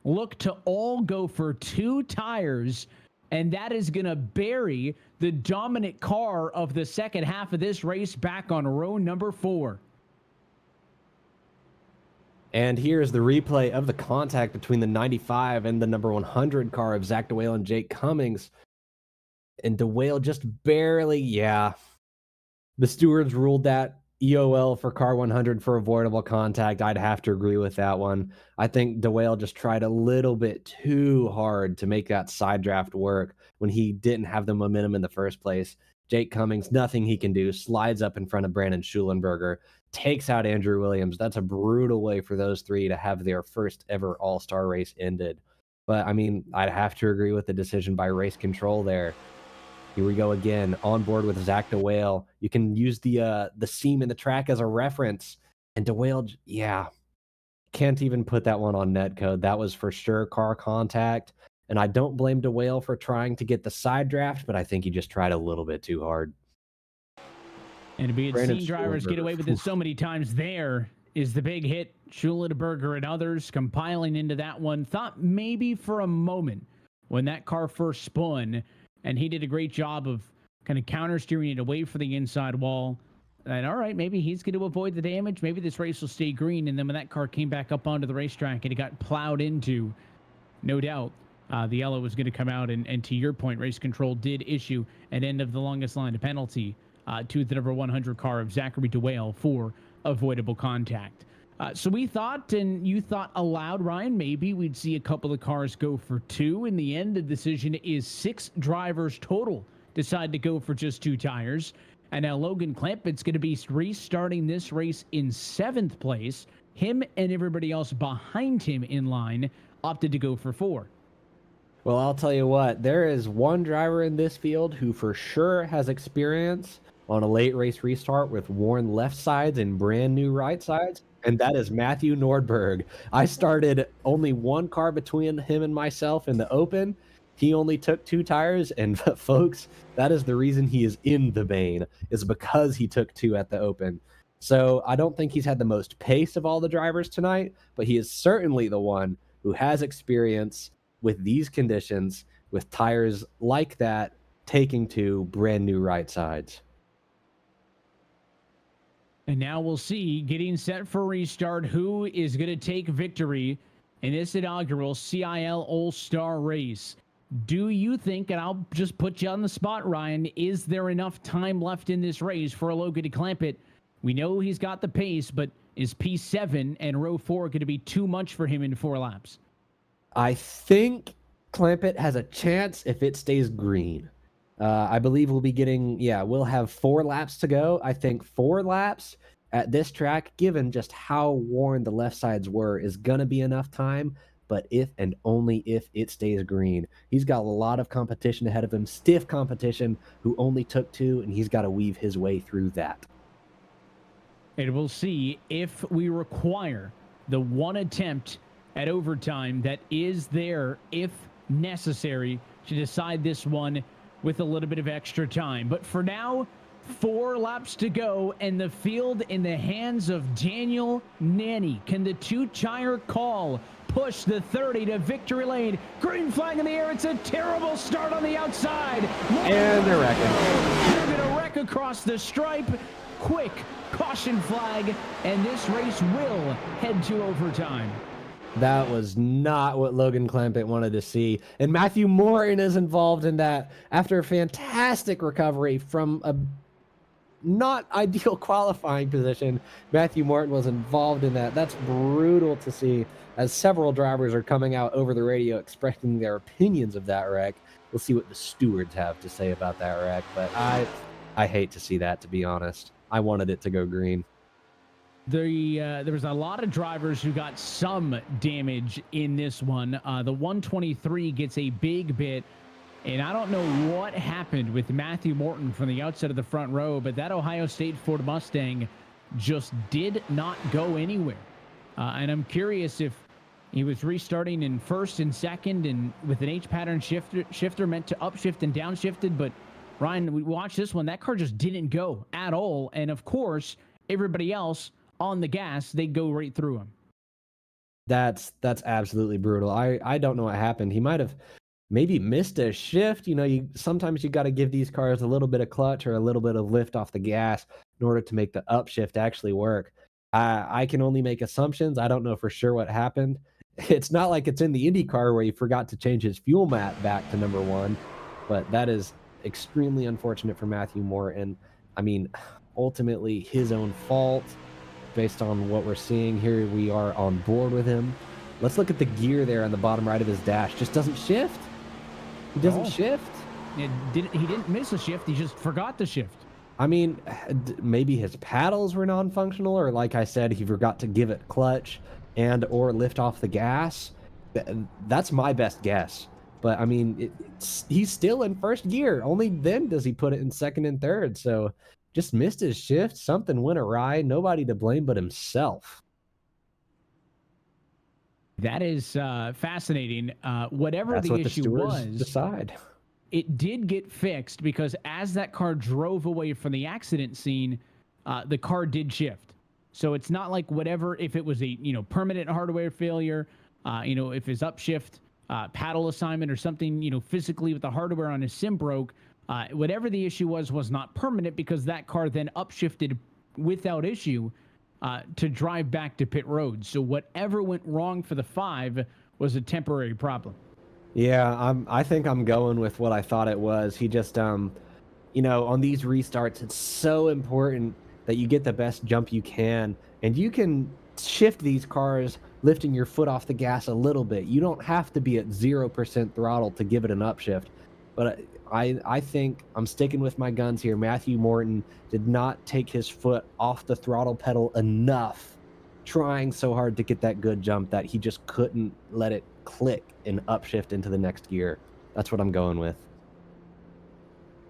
look to all go for 2 tires, and that is gonna bury the dominant car of the second half of this race back on row number 4. And here's the replay of the contact between the 95 and the number 100 car of Zach DeWale and Jake Cummings. And DeWale just barely, the stewards ruled that EOL for car 100 for avoidable contact. I'd have to agree with that one. I think DeWale just tried a little bit too hard to make that side draft work when he didn't have the momentum in the first place. Jake Cummings, nothing he can do, slides up in front of Brandon Schulenberger, takes out Andrew Williams. That's a brutal way for those 3 to have their first ever all-star race ended. But, I mean, I'd have to agree with the decision by race control there. Here we go again, on board with Zach DeWale. You can use the seam in the track as a reference. And DeWale, yeah, can't even put that one on netcode. That was for sure car contact. And I don't blame DeWale for trying to get the side draft, but I think he just tried a little bit too hard. And we had Brandon seen drivers get away with it so many times. There is the big hit. Schulenberger and others compiling into that one. Thought maybe for a moment when that car first spun, and he did a great job of kind of counter steering it away from the inside wall. And all right, maybe he's going to avoid the damage. Maybe this race will stay green. And then when that car came back up onto the racetrack and it got plowed into, no doubt, the yellow was going to come out. And to your point, race control did issue an end of the longest line of penalty to the number 100 car of Zachary DeWale for avoidable contact. So we thought, and you thought aloud, Ryan, maybe we'd see a couple of cars go for 2. In the end, the decision is 6 drivers total decide to go for just 2 tires. And now Logan Clampett's going to be restarting this race in 7th place. Him and everybody else behind him in line opted to go for 4. Well, I'll tell you what, there is one driver in this field who for sure has experience on a late race restart with worn left sides and brand new right sides, and that is Matthew Nordberg. I started only 1 car between him and myself in the open. He only took 2 tires, and folks, that is the reason he is in the Bane, is because he took 2 at the open. So I don't think he's had the most pace of all the drivers tonight, but he is certainly the one who has experience with these conditions, with tires like that, taking 2 brand new right sides. And now we'll see, getting set for restart, who is going to take victory in this inaugural CIL All-Star race. Do you think, and I'll just put you on the spot, Ryan, is there enough time left in this race for Logan Clampett? We know he's got the pace, but is P7 and row 4 going to be too much for him in 4 laps? I think Clampett has a chance if it stays green. I believe we'll be getting, we'll have 4 laps to go. I think 4 laps at this track, given just how worn the left sides were, is going to be enough time. But if and only if it stays green. He's got a lot of competition ahead of him, stiff competition, who only took 2, and he's got to weave his way through that. And we'll see if we require the 1 attempt at overtime that is there, if necessary, to decide this one with a little bit of extra time. But for now, 4 laps to go, and the field in the hands of Daniel Nanny. Can the 2-tire call push the 30 to victory lane? Green flag in the air. It's a terrible start on the outside. And they're wrecking. They're going to wreck across the stripe. Quick caution flag, and this race will head to overtime. That was not what Logan Clampett wanted to see. And Matthew Morton is involved in that after a fantastic recovery from a not ideal qualifying position. Matthew Morton was involved in that. That's brutal to see, as several drivers are coming out over the radio expressing their opinions of that wreck. We'll see what the stewards have to say about that wreck, but I hate to see that, to be honest. I wanted it to go green. There was a lot of drivers who got some damage in this one. The 123 gets a big bit, and I don't know what happened with Matthew Morton from the outside of the front row, but that Ohio State Ford Mustang just did not go anywhere. And I'm curious if he was restarting in first and second and with an H-pattern shifter meant to upshift and downshifted. But, Ryan, we watched this one. That car just didn't go at all. And, of course, everybody else on the gas, they go right through him. That's absolutely brutal. I don't know what happened. He might have maybe missed a shift. You know, sometimes you got to give these cars a little bit of clutch or a little bit of lift off the gas in order to make the upshift actually work. I can only make assumptions. I don't know for sure what happened. It's not like it's in the IndyCar where he forgot to change his fuel mat back to number 1, but that is extremely unfortunate for Matthew Morton. I mean, ultimately his own fault based on what we're seeing here. We are on board with him. Let's look at the gear there on the bottom right of his dash. Just doesn't shift. He doesn't shift. He didn't miss a shift. He just forgot to shift. I mean, maybe his paddles were non-functional, or like I said, he forgot to give it clutch and or lift off the gas. That's my best guess, But I mean, he's still in first gear. Only then does he put it in second and third. So just missed his shift. Something went awry. Nobody to blame but himself. That is fascinating. Whatever That's the what the issue stewards was, decide. it did get fixed because as that car drove away from the accident scene, the car did shift. So it's not like whatever, if it was a permanent hardware failure, if his upshift paddle assignment or something, physically with the hardware on his sim broke, whatever the issue was not permanent because that car then upshifted without issue to drive back to pit road. So whatever went wrong for the 5 was a temporary problem. Yeah, I think I'm going with what I thought it was. He just, on these restarts, it's so important that you get the best jump you can, and you can shift these cars lifting your foot off the gas a little bit. You don't have to be at 0% throttle to give it an upshift. But I think I'm sticking with my guns here. Matthew Morton did not take his foot off the throttle pedal enough, trying so hard to get that good jump that he just couldn't let it click and upshift into the next gear. That's what I'm going with.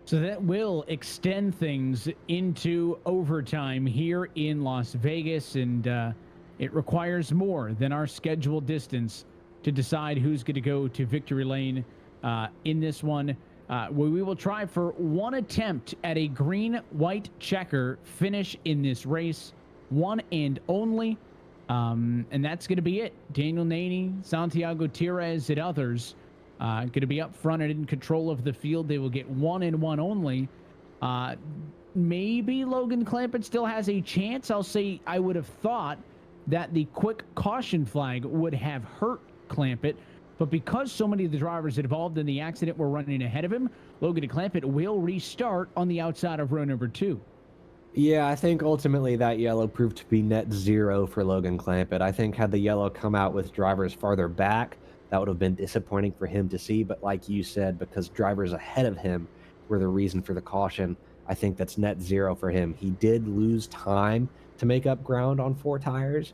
So that will extend things into overtime here in Las Vegas, and it requires more than our scheduled distance to decide who's going to go to victory lane in this one. We will try for one attempt at a green-white checker finish in this race, one and only, and that's going to be it. Daniel Naney, Santiago Tires, and others going to be up front and in control of the field. They will get one and one only. Maybe Logan Clampett still has a chance. I'll say I would have thought that the quick caution flag would have hurt Clampett, but because so many of the drivers involved in the accident were running ahead of him, Logan Clampett will restart on the outside of row number 2. Yeah, I think ultimately that yellow proved to be net zero for Logan Clampett. I think had the yellow come out with drivers farther back, that would have been disappointing for him to see. But like you said, because drivers ahead of him were the reason for the caution, I think that's net zero for him. He did lose time to make up ground on 4 tires,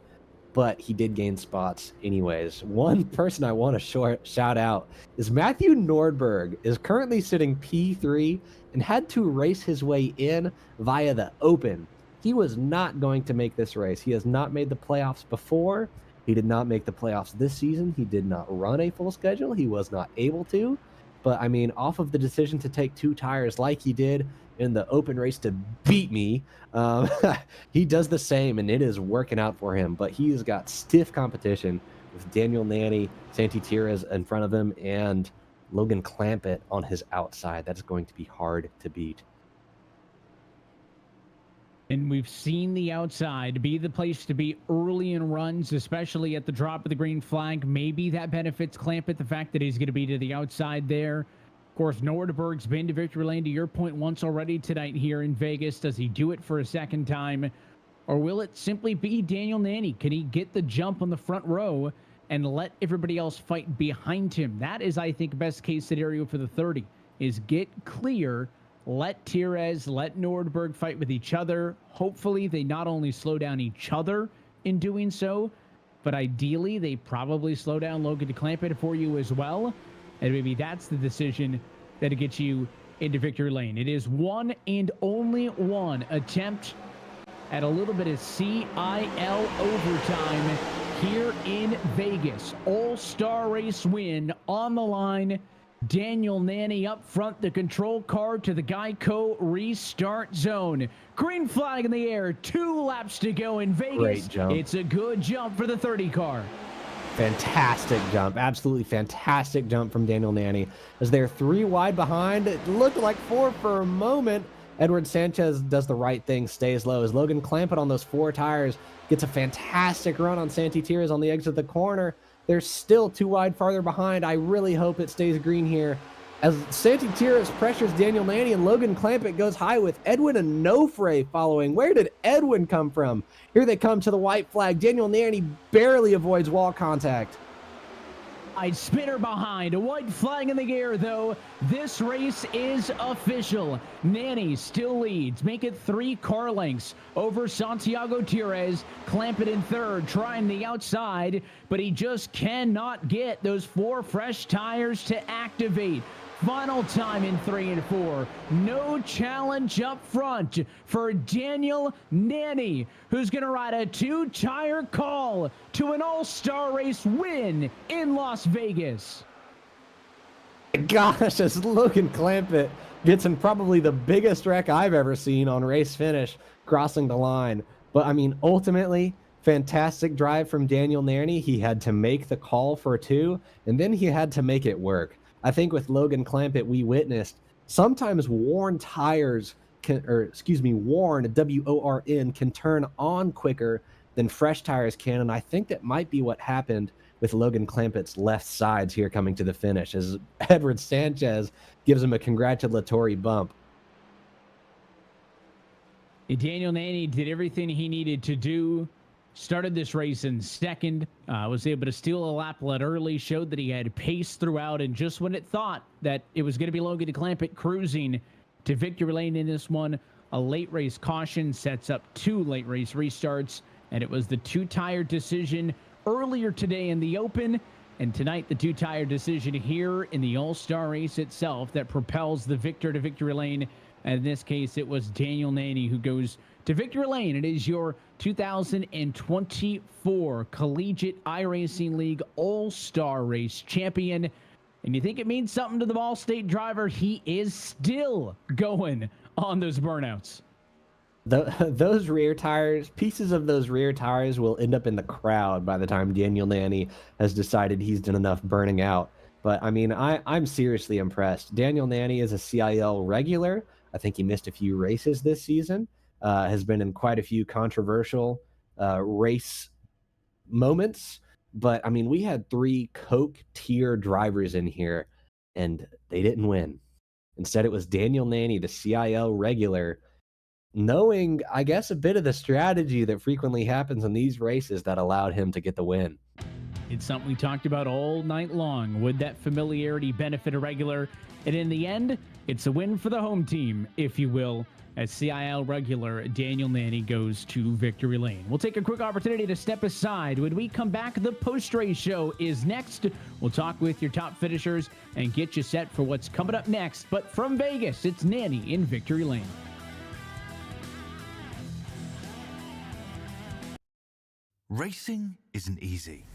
but he did gain spots anyways. One person I want to shout out is Matthew Nordberg is currently sitting P3 and had to race his way in via the open. He was not going to make this race. He has not made the playoffs before. He did not make the playoffs this season. He did not run a full schedule. He was not able to. But, I mean, off of the decision to take 2 tires like he did in the open race to beat me, he does the same, and it is working out for him. But he's got stiff competition with Daniel Naney, Santi Tires in front of him, and Logan Clampett on his outside. That is going to be hard to beat. And we've seen the outside be the place to be early in runs, especially at the drop of the green flag. Maybe that benefits Clampett, the fact that he's going to be to the outside there. Of course, Nordberg's been to victory lane, to your point, once already tonight here in Vegas. Does he do it for a second time? Or will it simply be Daniel Naney? Can he get the jump on the front row and let everybody else fight behind him? That is, I think, best case scenario for the 30, is get clear. Let Tires, let Nordberg fight with each other. Hopefully, they not only slow down each other in doing so, but ideally, they probably slow down Logan Clampett for you as well. And maybe that's the decision that gets you into victory lane. It is one and only one attempt at a little bit of CIL overtime here in Vegas. All-star race win on the line. Daniel Naney up front, the control car to the Geico restart zone. Green flag in the air, 2 laps to go in Vegas. Great jump. It's a good jump for the 30 car. Fantastic jump. Absolutely fantastic jump from Daniel Naney. As they're 3 wide behind, it looked like 4 for a moment. Edward Sanchez does the right thing, stays low. As Logan Clampett on those 4 tires gets a fantastic run on Santi Tires on the exit of the corner. They're still 2 wide farther behind. I really hope it stays green here. As Santi Tires pressures Daniel Naney and Logan Clampett goes high with Edwin Onofre following. Where did Edwin come from? Here they come to the white flag. Daniel Naney barely avoids wall contact. inside, spinner behind, a white flag in the air though. This race is official. Nanny still leads, make it 3 car lengths over Santiago Tires. Clamp it in third, trying the outside, but he just cannot get those 4 fresh tires to activate. Final time in 3 and 4. No challenge up front for Daniel Nanny, who's going to ride a 2-tire call to an all-star race win in Las Vegas. Gosh, as Logan Clampett gets in probably the biggest wreck I've ever seen on race finish, crossing the line. But I mean, ultimately, fantastic drive from Daniel Nanny. He had to make the call for 2, and then he had to make it work. I think with Logan Clampett, we witnessed sometimes worn tires worn, W-O-R-N, can turn on quicker than fresh tires can. And I think that might be what happened with Logan Clampett's left sides here coming to the finish, as Edward Sanchez gives him a congratulatory bump. Daniel Nanny did everything he needed to do. Started this race in second, was able to steal a lap led early, showed that he had pace throughout, and just when it thought that it was going to be Logan Clampett cruising to victory lane in this one, a late race caution sets up 2 late race restarts, and it was the 2-tire decision earlier today in the Open, and tonight the 2-tire decision here in the All-Star race itself that propels the victor to victory lane. And in this case, it was Daniel Nanny who goes to victory lane. It is your 2024 Collegiate iRacing League All-Star Race champion. And you think it means something to the Ball State driver? He is still going on those burnouts. Those rear tires, pieces of those rear tires will end up in the crowd by the time Daniel Nanny has decided he's done enough burning out. But I mean, I'm seriously impressed. Daniel Nanny is a CIL regular. I think he missed a few races this season, has been in quite a few controversial race moments. But, I mean, we had 3 Coke tier drivers in here, and they didn't win. Instead, it was Daniel Nanny, the CIL regular, knowing, I guess, a bit of the strategy that frequently happens in these races that allowed him to get the win. It's something we talked about all night long. Would that familiarity benefit a regular? And in the end, it's a win for the home team, if you will, as CIL regular Daniel Nanny goes to victory lane. We'll take a quick opportunity to step aside. When we come back, the post-race show is next. We'll talk with your top finishers and get you set for what's coming up next. But from Vegas, it's Nanny in victory lane. Racing isn't easy,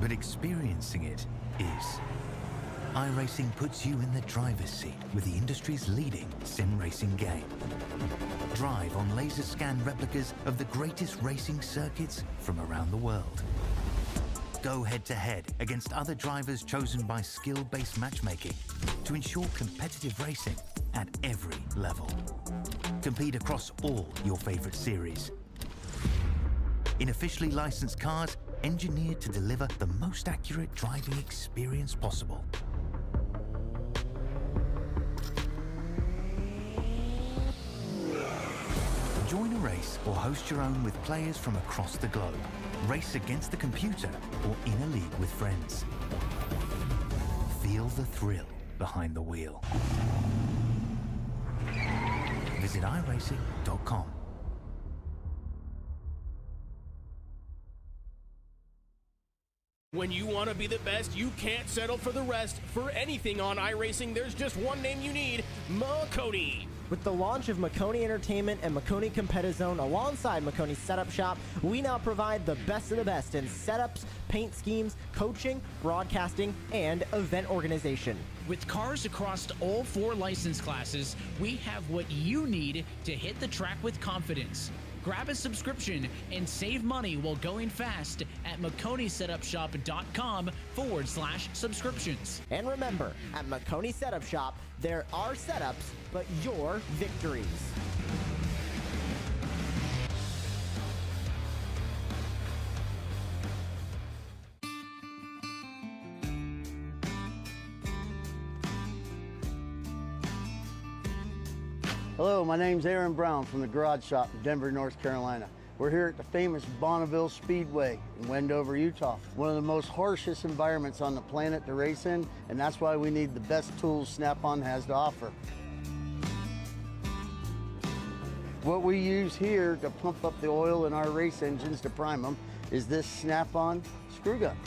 but experiencing it is. iRacing puts you in the driver's seat with the industry's leading sim racing game. Drive on laser scan replicas of the greatest racing circuits from around the world. Go head-to-head against other drivers chosen by skill-based matchmaking to ensure competitive racing at every level. Compete across all your favorite series. In officially licensed cars, engineered to deliver the most accurate driving experience possible. Join a race or host your own with players from across the globe. Race against the computer or in a league with friends. Feel the thrill behind the wheel. Visit iRacing.com. When you want to be the best, you can't settle for the rest. For anything on iRacing, there's just one name you need, Makoni. With the launch of Makoni Entertainment and Makoni Competizone alongside Makoni Setup Shop, we now provide the best of the best in setups, paint schemes, coaching, broadcasting, and event organization. With cars across all 4 license classes, we have what you need to hit the track with confidence. Grab a subscription and save money while going fast at MakoniSetupShop.com/subscriptions. And remember, at Makoni Setup Shop, there are setups, but your victories. Hello, my name's Aaron Brown from the Garage Shop in Denver, North Carolina. We're here at the famous Bonneville Speedway in Wendover, Utah. One of the most harshest environments on the planet to race in, and that's why we need the best tools Snap-on has to offer. What we use here to pump up the oil in our race engines to prime them is this Snap-on screw gun.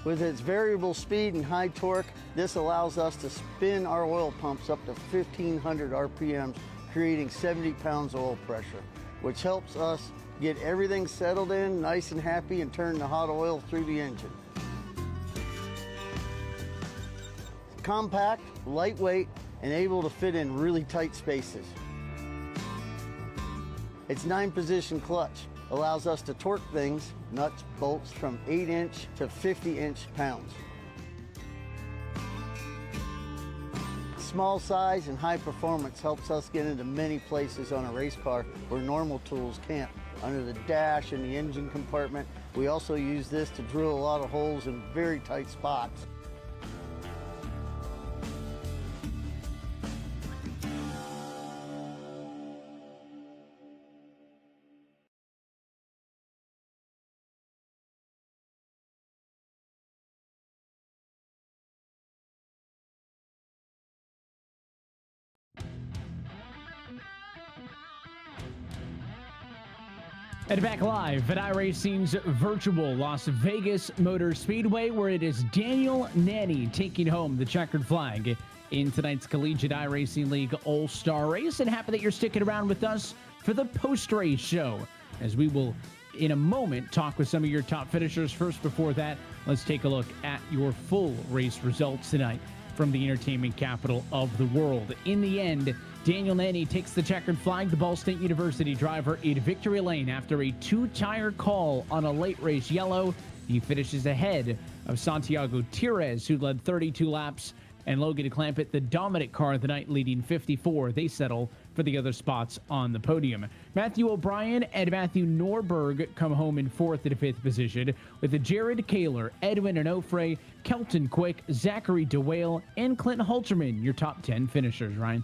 With its variable speed and high torque, this allows us to spin our oil pumps up to 1,500 RPMs, creating 70 pounds oil pressure, which helps us get everything settled in, nice and happy, and turn the hot oil through the engine. Compact, lightweight, and able to fit in really tight spaces. Its 9-position clutch allows us to torque things, nuts, bolts, from 8-inch to 50-inch pounds. Small size and high performance helps us get into many places on a race car where normal tools can't. Under the dash and the engine compartment, we also use this to drill a lot of holes in very tight spots. And back live at iRacing's virtual Las Vegas Motor Speedway, where it is Daniel Nanny taking home the checkered flag in tonight's Collegiate iRacing League All-Star Race. And happy that you're sticking around with us for the post-race show, as we will, in a moment, talk with some of your top finishers. First, before that, let's take a look at your full race results tonight from the entertainment capital of the world. In the end, Daniel Nanny takes the checkered flag, the Ball State University driver, in victory lane after a 2-tire call on a late race yellow. He finishes ahead of Santiago Tires, who led 32 laps, and Logan Clampett, the dominant car of the night, leading 54. They settle for the other spots on the podium. Matthew O'Brien and Matthew Norberg come home in 4th and 5th position, with Jared Kaler, Edwin Onofre, Kelton Quick, Zachary DeWale, and Clint Halterman, your top 10 finishers, Ryan.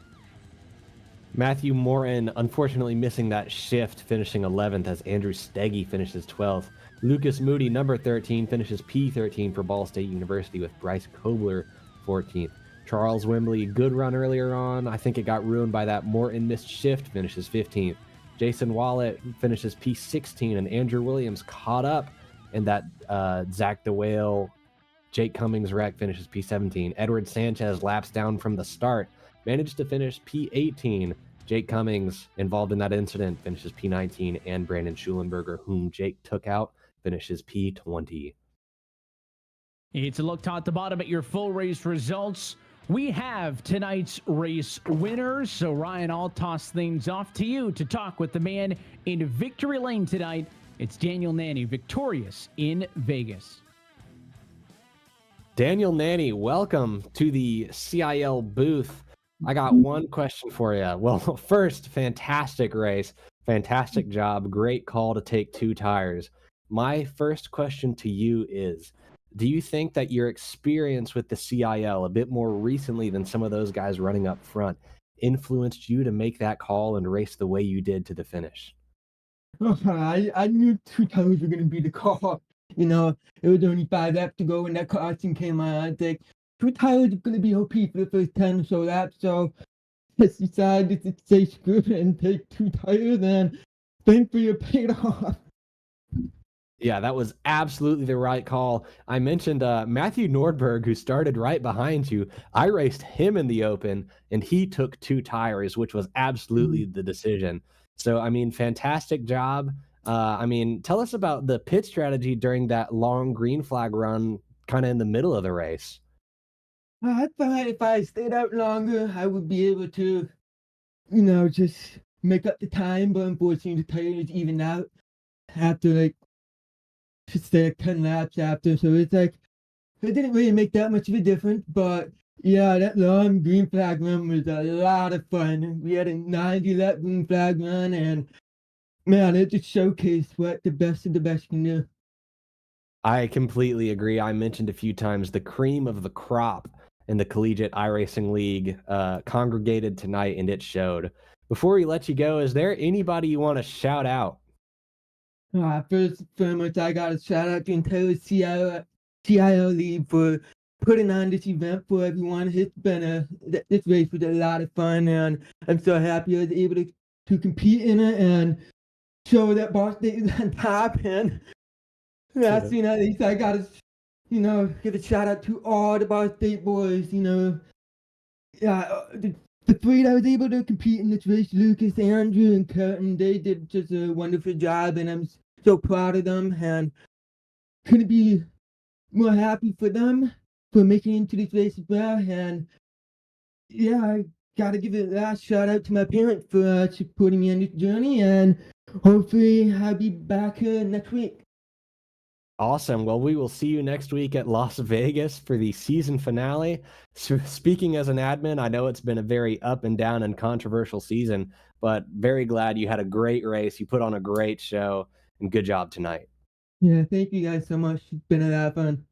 Matthew Morin, unfortunately missing that shift, finishing 11th as Andrew Steggy finishes 12th. Lucas Moody, number 13, finishes P13 for Ball State University, with Bryce Kobler 14th. Charles Wembley, good run earlier on. I think it got ruined by that Morton missed shift, finishes 15th. Jason Wallet finishes P16, and Andrew Williams caught up in that Zach DeWale, Jake Cummings wreck, finishes P17. Edward Sanchez laps down from the start, managed to finish P18. Jake Cummings, involved in that incident, finishes P19, and Brandon Schulenberger, whom Jake took out, finishes P20. It's a look top to bottom at your full race results. We have tonight's race winners. So, Ryan, I'll toss things off to you to talk with the man in victory lane tonight. It's Daniel Nanny, victorious in Vegas. Daniel Nanny, welcome to the CIL booth. I got one question for you. Well, first, fantastic race, fantastic job, great call to take 2 tires. My first question to you is, do you think that your experience with the CIL a bit more recently than some of those guys running up front influenced you to make that call and race the way you did to the finish? I knew 2 tires were going to be the call. You know, it was only 5 laps to go when that caution came on. I think 2 tires are going to be OP for the first 10 or so laps. So I decided to say screw it and take 2 tires, and thankfully it paid off. Yeah, that was absolutely the right call. I mentioned Matthew Nordberg, who started right behind you. I raced him in the open, and he took 2 tires, which was absolutely the decision. So, I mean, fantastic job. Tell us about the pit strategy during that long green flag run, kind of in the middle of the race. I thought if I stayed out longer, I would be able to, just make up the time. But unfortunately, the tires evened out after, stay 10 laps after. So it's it didn't really make that much of a difference. But yeah, that long green flag run was a lot of fun. We had a 90-lap green flag run, and man, it just showcased what the best of the best can do. I completely agree. I mentioned a few times the cream of the crop in the Collegiate iRacing League congregated tonight, and it showed. before we let you go, is there anybody you want to shout out? First and foremost, I got to shout out the entire CIL League for putting on this event for everyone. This race was a lot of fun, and I'm so happy I was able to compete in it and show that Ball State is on top. And last thing at least, I got to, give a shout out to all the Ball State boys. The three that I was able to compete in this race, Lucas, Andrew, and Curtin, they did just a wonderful job, and I'm so proud of them, and couldn't be more happy for them for making it into this race as well. And yeah, I gotta give a last shout out to my parents for supporting me on this journey, and hopefully I'll be back next week. Awesome. Well, we will see you next week at Las Vegas for the season finale. So speaking as an admin, I know it's been a very up and down and controversial season, but very glad you had a great race. You put on a great show, and good job tonight. Yeah, thank you guys so much. It's been a lot of fun.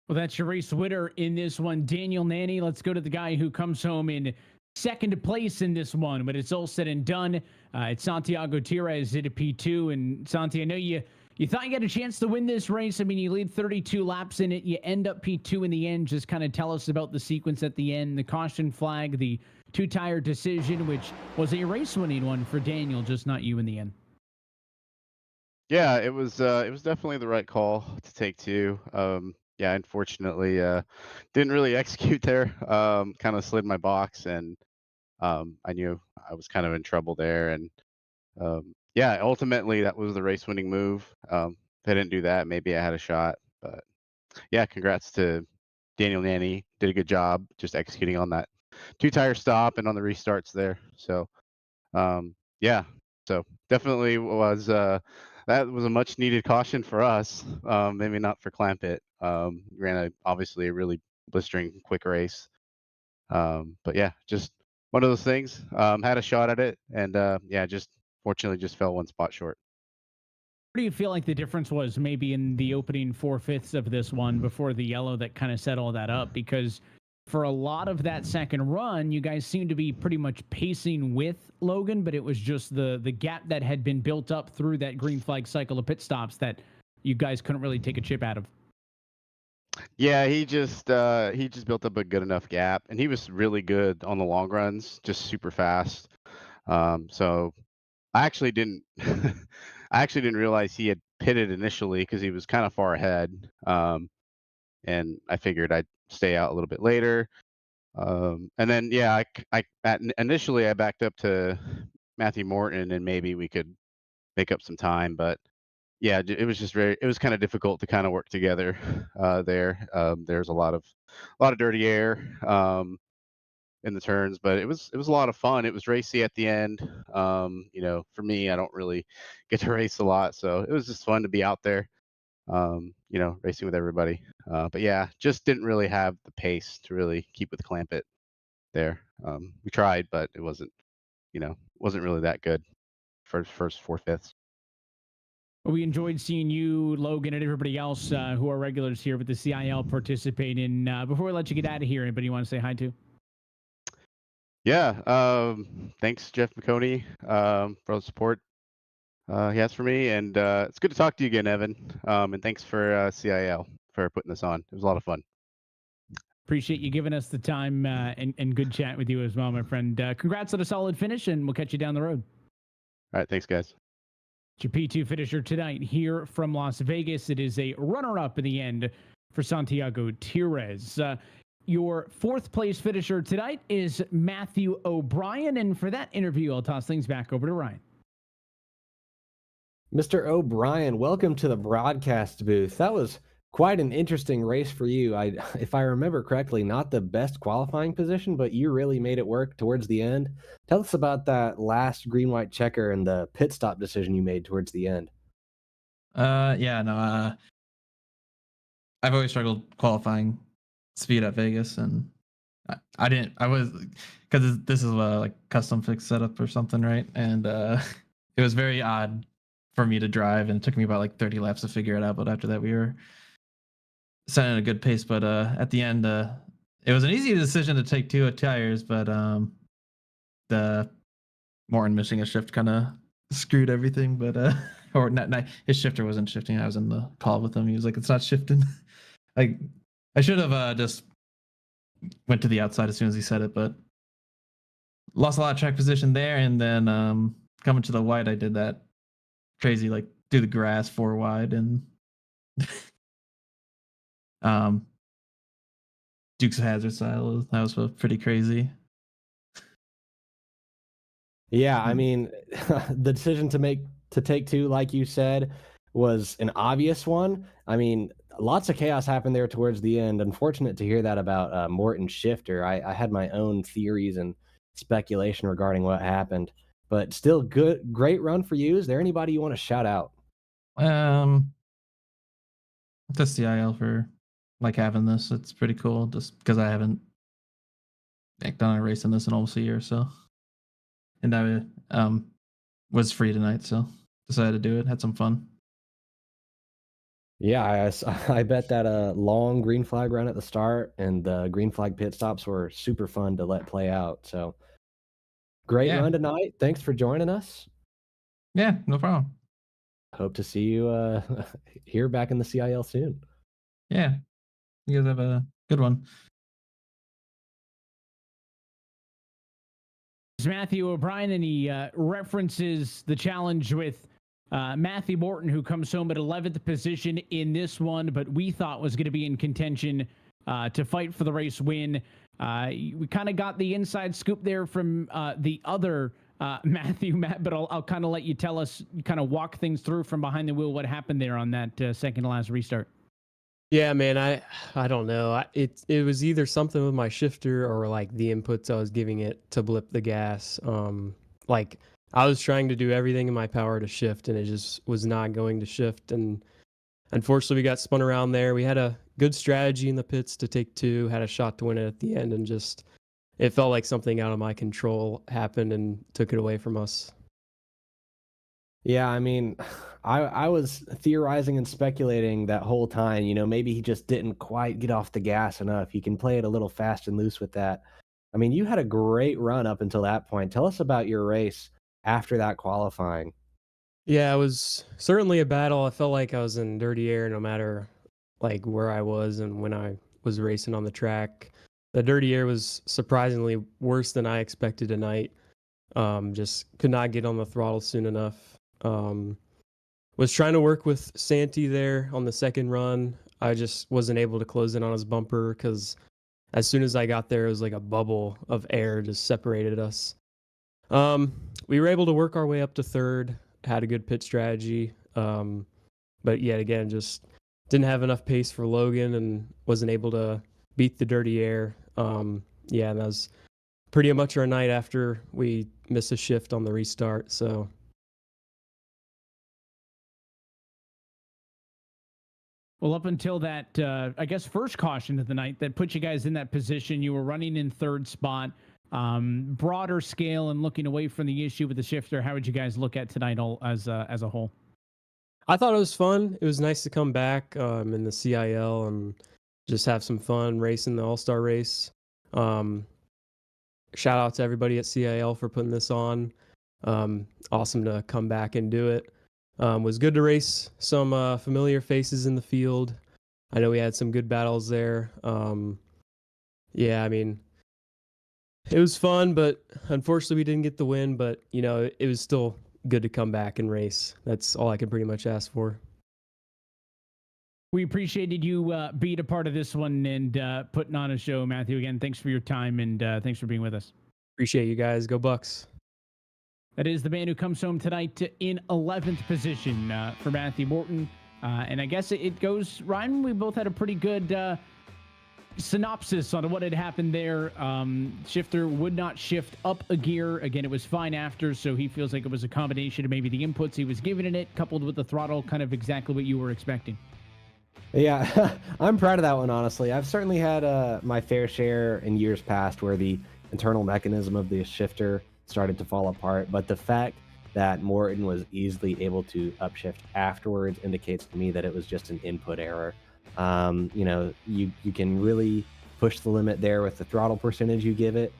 Well, that's your race winner in this one, Daniel Nanny. Let's go to the guy who comes home in second place in this one, but it's all said and done. It's Santiago Tires did a P2, and Santi, I know you thought you had a chance to win this race. I mean, you lead 32 laps in it. You end up P2 in the end. Just kind of tell us about the sequence at the end, the caution flag, the two-tire decision, which was a race-winning one for Daniel, just not you in the end. Yeah, it was definitely the right call to take two. Yeah, unfortunately, didn't really execute there. Kind of slid my box, and I knew I was kind of in trouble there. And yeah, ultimately that was the race-winning move. If I didn't do that, maybe I had a shot. But yeah, congrats to Daniel Nanny. Did a good job just executing on that two-tire stop and on the restarts there. So yeah, so definitely was that was a much needed caution for us. Maybe not for Clampett. Ran obviously a really blistering quick race. But yeah, just one of those things. Had a shot at it, and yeah, just fortunately just fell one spot short. What do you feel like the difference was maybe in the opening 4/5 of this one before the yellow that kind of set all that up? Because for a lot of that second run, you guys seemed to be pretty much pacing with Logan, but it was just the gap that had been built up through that green flag cycle of pit stops that you guys couldn't really take a chip out of. Yeah, he just built up a good enough gap, and he was really good on the long runs, just super fast. So I actually didn't I actually didn't realize he had pitted initially because he was kind of far ahead. And I figured I'd stay out a little bit later. And then yeah, initially I backed up to Matthew Morton, and maybe we could make up some time, but yeah, it was just it was kind of difficult to kind of work together there. There's a lot of dirty air in the turns, but it was a lot of fun. It was racy at the end. For me, I don't really get to race a lot, so it was just fun to be out there. Racing with everybody. But yeah, just didn't really have the pace to really keep with Clampett there. We tried, but it wasn't really that good for first 4/5. We enjoyed seeing you, Logan, and everybody else who are regulars here with the CIL participating. Before we let you get out of here, anybody you want to say hi to? Yeah, thanks, Jeff McConey, for the support he has for me. And it's good to talk to you again, Evan. And thanks for CIL for putting this on. It was a lot of fun. Appreciate you giving us the time and good chat with you as well, my friend. Congrats on a solid finish, and we'll catch you down the road. All right, thanks, guys. Your P2 finisher tonight here from Las Vegas. It is a runner-up in the end for Santiago Tires. Your fourth place finisher tonight is Matthew O'Brien, and for that interview, I'll toss things back over to Ryan. Mr. O'Brien, welcome to the broadcast booth. That was quite an interesting race for you. If I remember correctly, not the best qualifying position, but you really made it work towards the end. Tell us about that last green-white checker and the pit stop decision you made towards the end. I've always struggled qualifying speed at Vegas, and because this is a like custom fix setup or something, right? And it was very odd for me to drive, and it took me about like 30 laps to figure it out. But after that, we were set in a good pace, but at the end, it was an easy decision to take 2 tires, but the Morton missing a shift kind of screwed everything. But or not, his shifter wasn't shifting. I was in the call with him. He was like, "It's not shifting." Like, I should have just went to the outside as soon as he said it, but lost a lot of track position there. And then coming to the white, I did that crazy, like, through the grass 4 wide, and Duke's Hazard style. That was pretty crazy. Yeah, I mean, the decision to take 2, like you said, was an obvious one. I mean, lots of chaos happened there towards the end. Unfortunate to hear that about Morton's shifter. I had my own theories and speculation regarding what happened, but still great run for you. Is there anybody you want to shout out? The CIL for like having this. It's pretty cool just because I haven't done a race in this in almost a year, so. And I was free tonight, so decided to do it. Had some fun. Yeah, I bet that long green flag run at the start and the green flag pit stops were super fun to let play out. So great run tonight. Thanks for joining us. Yeah, no problem. Hope to see you here back in the CIL soon. Yeah, you guys have a good one. Matthew O'Brien, and he references the challenge with Matthew Morton, who comes home at 11th position in this one, but we thought was going to be in contention to fight for the race win. We kind of got the inside scoop there from the other Matthew, but I'll kind of let you tell us, kind of walk things through from behind the wheel, what happened there on that second to last restart. Yeah, man, I don't know. It was either something with my shifter or like the inputs I was giving it to blip the gas. Like I was trying to do everything in my power to shift, and it just was not going to shift. And unfortunately, we got spun around there. We had a good strategy in the pits to take 2, had a shot to win it at the end, and just it felt like something out of my control happened and took it away from us. Yeah, I mean, I was theorizing and speculating that whole time, maybe he just didn't quite get off the gas enough. He can play it a little fast and loose with that. I mean, you had a great run up until that point. Tell us about your race after that qualifying. Yeah, it was certainly a battle. I felt like I was in dirty air no matter like where I was and when I was racing on the track. The dirty air was surprisingly worse than I expected tonight. Just could not get on the throttle soon enough. Was trying to work with Santi there on the second run. I just wasn't able to close in on his bumper because as soon as I got there, it was like a bubble of air just separated us. We were able to work our way up to third, had a good pit strategy, but yet again, just didn't have enough pace for Logan and wasn't able to beat the dirty air. Yeah, and that was pretty much our night after we missed a shift on the restart, so... Well, up until that, I guess, first caution of the night that put you guys in that position, you were running in third spot. Broader scale and looking away from the issue with the shifter, how would you guys look at tonight all as a whole? I thought it was fun. It was nice to come back in the CIL and just have some fun racing the All-Star race. Shout out to everybody at CIL for putting this on. Awesome to come back and do it. Was good to race some familiar faces in the field. I know we had some good battles there. Yeah, I mean, it was fun, but unfortunately we didn't get the win, but, it was still good to come back and race. That's all I can pretty much ask for. We appreciated you being a part of this one and putting on a show, Matthew. Again, thanks for your time and thanks for being with us. Appreciate you guys. Go Bucks. That is the man who comes home tonight in 11th position for Matthew Morton. And I guess it goes, Ryan, we both had a pretty good synopsis on what had happened there. Shifter would not shift up a gear. Again, it was fine after, so he feels like it was a combination of maybe the inputs he was giving in it, coupled with the throttle, kind of exactly what you were expecting. Yeah, I'm proud of that one, honestly. I've certainly had my fair share in years past where the internal mechanism of the shifter started to fall apart, but the fact that Morton was easily able to upshift afterwards indicates to me that it was just an input error. You can really push the limit there with the throttle percentage you give it,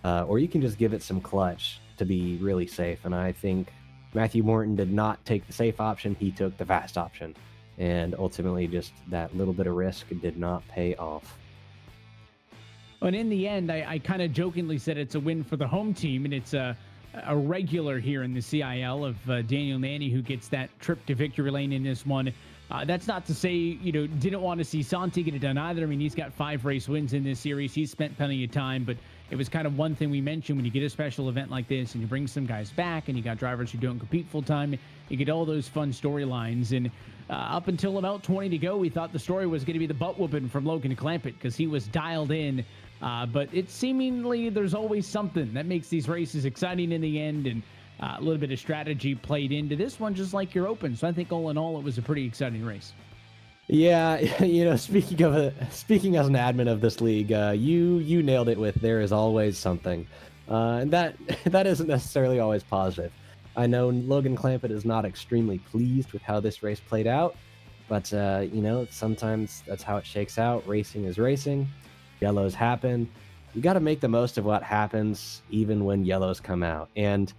or you can just give it some clutch to be really safe. And I think Matthew Morton did not take the safe option. He took the fast option. And ultimately, just that little bit of risk did not pay off. And in the end, I kind of jokingly said it's a win for the home team, and it's a regular here in the CIL of Daniel Nanny, who gets that trip to victory lane in this one. That's not to say, didn't want to see Santi get it done either. I mean, he's got 5 race wins in this series. He's spent plenty of time, but it was kind of one thing we mentioned when you get a special event like this and you bring some guys back and you got drivers who don't compete full time, you get all those fun storylines. And up until about 20 to go, we thought the story was going to be the butt whooping from Logan Clampett because he was dialed in. But it seemingly there's always something that makes these races exciting in the end, and a little bit of strategy played into this one, just like your Open. So I think all in all, it was a pretty exciting race. Yeah, speaking as an admin of this league, you nailed it with there is always something, and that isn't necessarily always positive. I know Logan Clampett is not extremely pleased with how this race played out, but sometimes that's how it shakes out. Racing is racing. Yellows happen. You got to make the most of what happens, even when yellows come out. And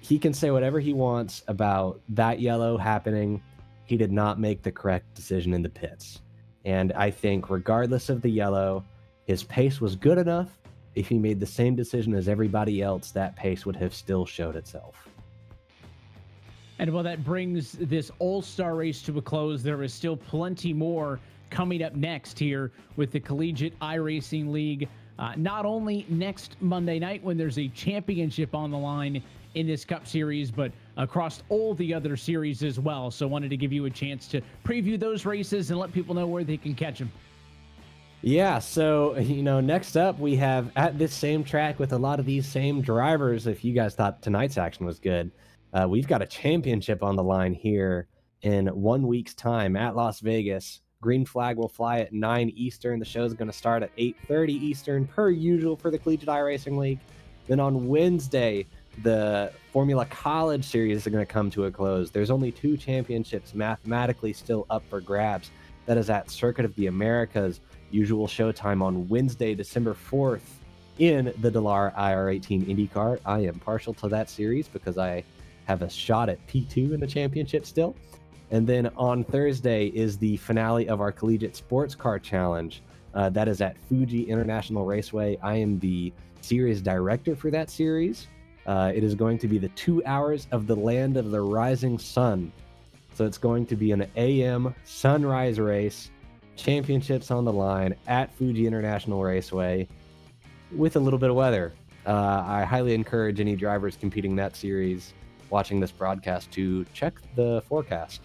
he can say whatever he wants about that yellow happening. He did not make the correct decision in the pits. And I think regardless of the yellow, his pace was good enough. If he made the same decision as everybody else, that pace would have still showed itself. And while that brings this all-star race to a close, there is still plenty more coming up next here with the Collegiate iRacing League. Not only next Monday night when there's a championship on the line in this Cup Series, but across all the other series as well. So wanted to give you a chance to preview those races and let people know where they can catch them. Yeah, so, next up we have at this same track with a lot of these same drivers. If you guys thought tonight's action was good, we've got a championship on the line here in 1 week's time at Las Vegas. Green flag will fly at 9 Eastern. The show is going to start at 8:30 Eastern, per usual for the Collegiate iRacing League. Then on Wednesday, the Formula College Series are going to come to a close. There's only 2 championships mathematically still up for grabs. That is at Circuit of the Americas, usual showtime on Wednesday, December 4th in the Dallara IR18 IndyCar. I am partial to that series because I have a shot at P2 in the championship still. And then on Thursday is the finale of our Collegiate Sports Car Challenge. That is at Fuji International Raceway. I am the series director for that series. It is going to be the 2 hours of the land of the rising sun. So it's going to be an AM sunrise race, championships on the line at Fuji International Raceway with a little bit of weather. I highly encourage any drivers competing that series watching this broadcast to check the forecast,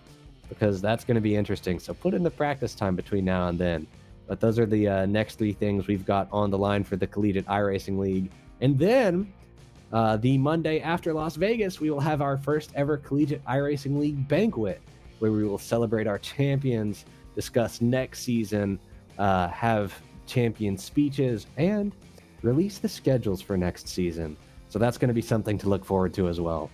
because that's going to be interesting. So put in the practice time between now and then. But those are the next 3 things we've got on the line for the Collegiate iRacing League. And then the Monday after Las Vegas, we will have our first ever Collegiate iRacing League banquet, where we will celebrate our champions, discuss next season, have champion speeches, and release the schedules for next season. So that's going to be something to look forward to as well.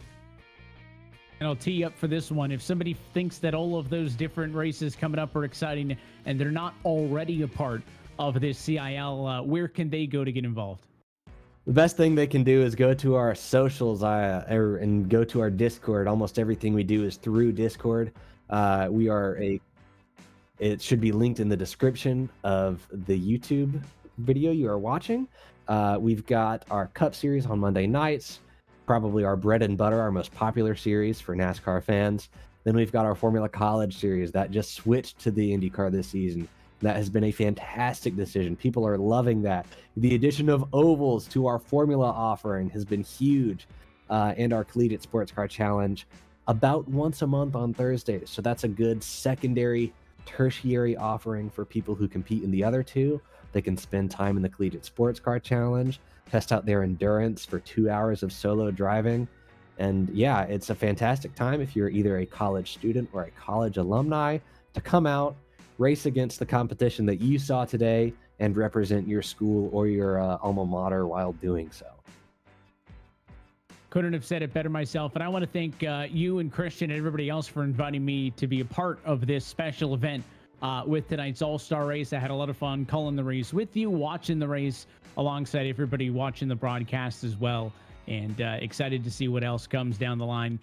And I'll tee you up for this one. If somebody thinks that all of those different races coming up are exciting and they're not already a part of this CIL, where can they go to get involved? The best thing they can do is go to our socials and go to our Discord. Almost everything we do is through Discord. It should be linked in the description of the YouTube video you are watching. We've got our Cup Series on Monday nights. Probably our bread and butter, our most popular series for NASCAR fans. Then we've got our Formula College Series that just switched to the IndyCar this season. That has been a fantastic decision. People are loving that. The addition of ovals to our Formula offering has been huge. And our Collegiate Sports Car Challenge about once a month on Thursdays. So that's a good secondary, tertiary offering for people who compete in the other 2. They can spend time in the Collegiate Sports Car Challenge, test out their endurance for 2 hours of solo driving. And yeah, it's a fantastic time if you're either a college student or a college alumni to come out, race against the competition that you saw today, and represent your school or your alma mater while doing so. Couldn't have said it better myself. And I want to thank you and Christian and everybody else for inviting me to be a part of this special event with tonight's All-Star race. I had a lot of fun calling the race with you, watching the race alongside everybody watching the broadcast as well. And excited to see what else comes down the line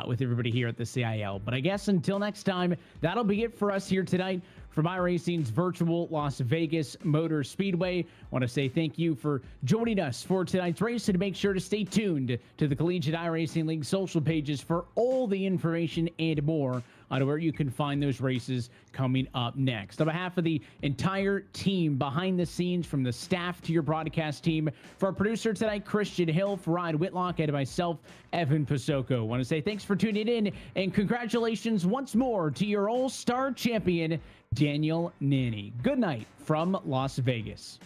with everybody here at the CIL. But I guess until next time, that'll be it for us here tonight from iRacing's virtual Las Vegas Motor Speedway. I want to say thank you for joining us for tonight's race, and make sure to stay tuned to the Collegiate iRacing League social pages for all the information and more on where you can find those races coming up next. On behalf of the entire team behind the scenes, from the staff to your broadcast team, for our producer tonight, Christian Hill, for Ryan Whitlock, and myself, Evan Pasoko, I want to say thanks for tuning in, and congratulations once more to your All-Star champion, Daniel Nanny. Good night from Las Vegas.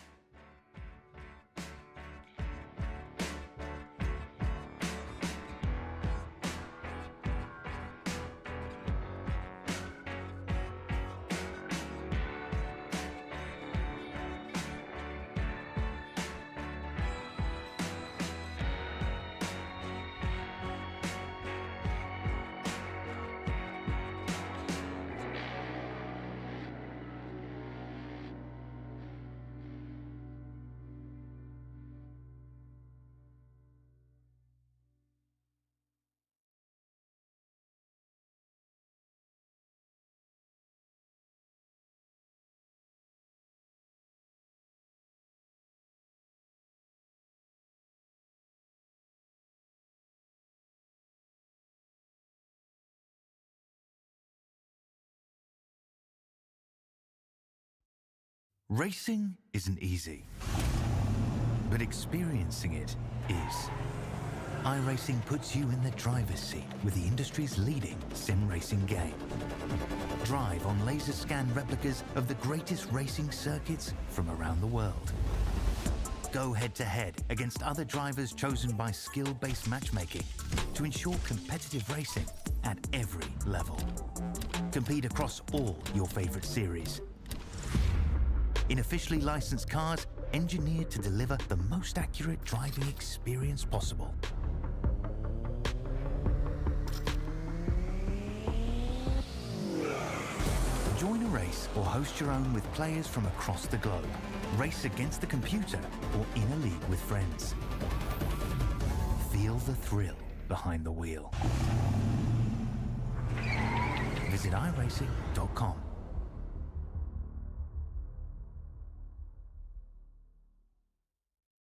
Racing isn't easy, but experiencing it is. iRacing puts you in the driver's seat with the industry's leading sim racing game. Drive on laser scan replicas of the greatest racing circuits from around the world. Go head-to-head against other drivers chosen by skill-based matchmaking to ensure competitive racing at every level. Compete across all your favorite series in officially licensed cars engineered to deliver the most accurate driving experience possible. Join a race or host your own with players from across the globe. Race against the computer or in a league with friends. Feel the thrill behind the wheel. Visit iRacing.com.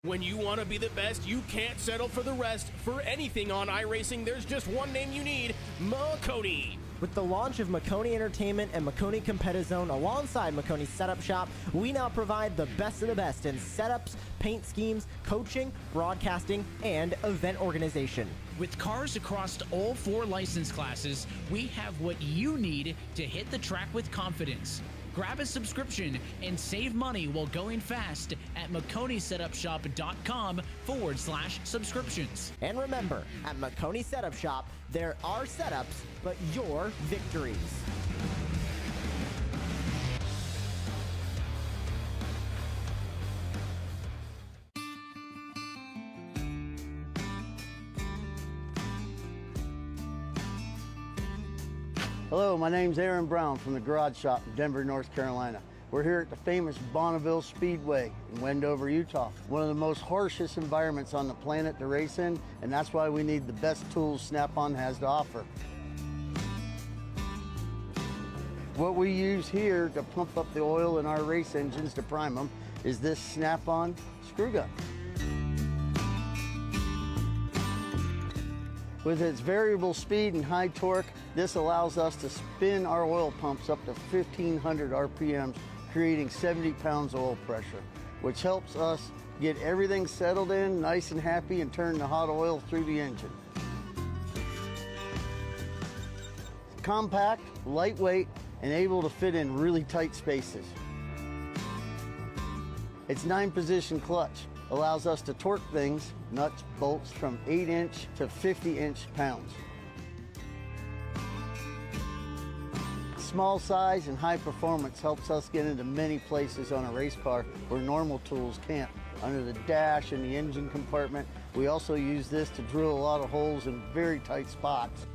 When you want to be the best, you can't settle for the rest. For anything on iRacing, there's just one name you need: Makoni. With the launch of Makoni Entertainment and Makoni Competizone alongside Makoni Setup Shop, we now provide the best of the best in setups, paint schemes, coaching, broadcasting, and event organization. With cars across all 4 license classes, we have what you need to hit the track with confidence. Grab a subscription and save money while going fast at MakoniSetupShop.com/subscriptions. And remember, at Makoni Setup Shop, there are setups, but your victories. Hello, my name's Aaron Brown from the Garage Shop in Denver, North Carolina. We're here at the famous Bonneville Speedway in Wendover, Utah. One of the most harshest environments on the planet to race in, and that's why we need the best tools Snap-on has to offer. What we use here to pump up the oil in our race engines to prime them is this Snap-on screw gun. With its variable speed and high torque, this allows us to spin our oil pumps up to 1,500 RPMs, creating 70 pounds of oil pressure, which helps us get everything settled in, nice and happy, and turn the hot oil through the engine. It's compact, lightweight, and able to fit in really tight spaces. Its 9-position clutch allows us to torque things, nuts, bolts, from 8-inch to 50-inch pounds. Small size and high performance helps us get into many places on a race car where normal tools can't. Under the dash and the engine compartment, we also use this to drill a lot of holes in very tight spots.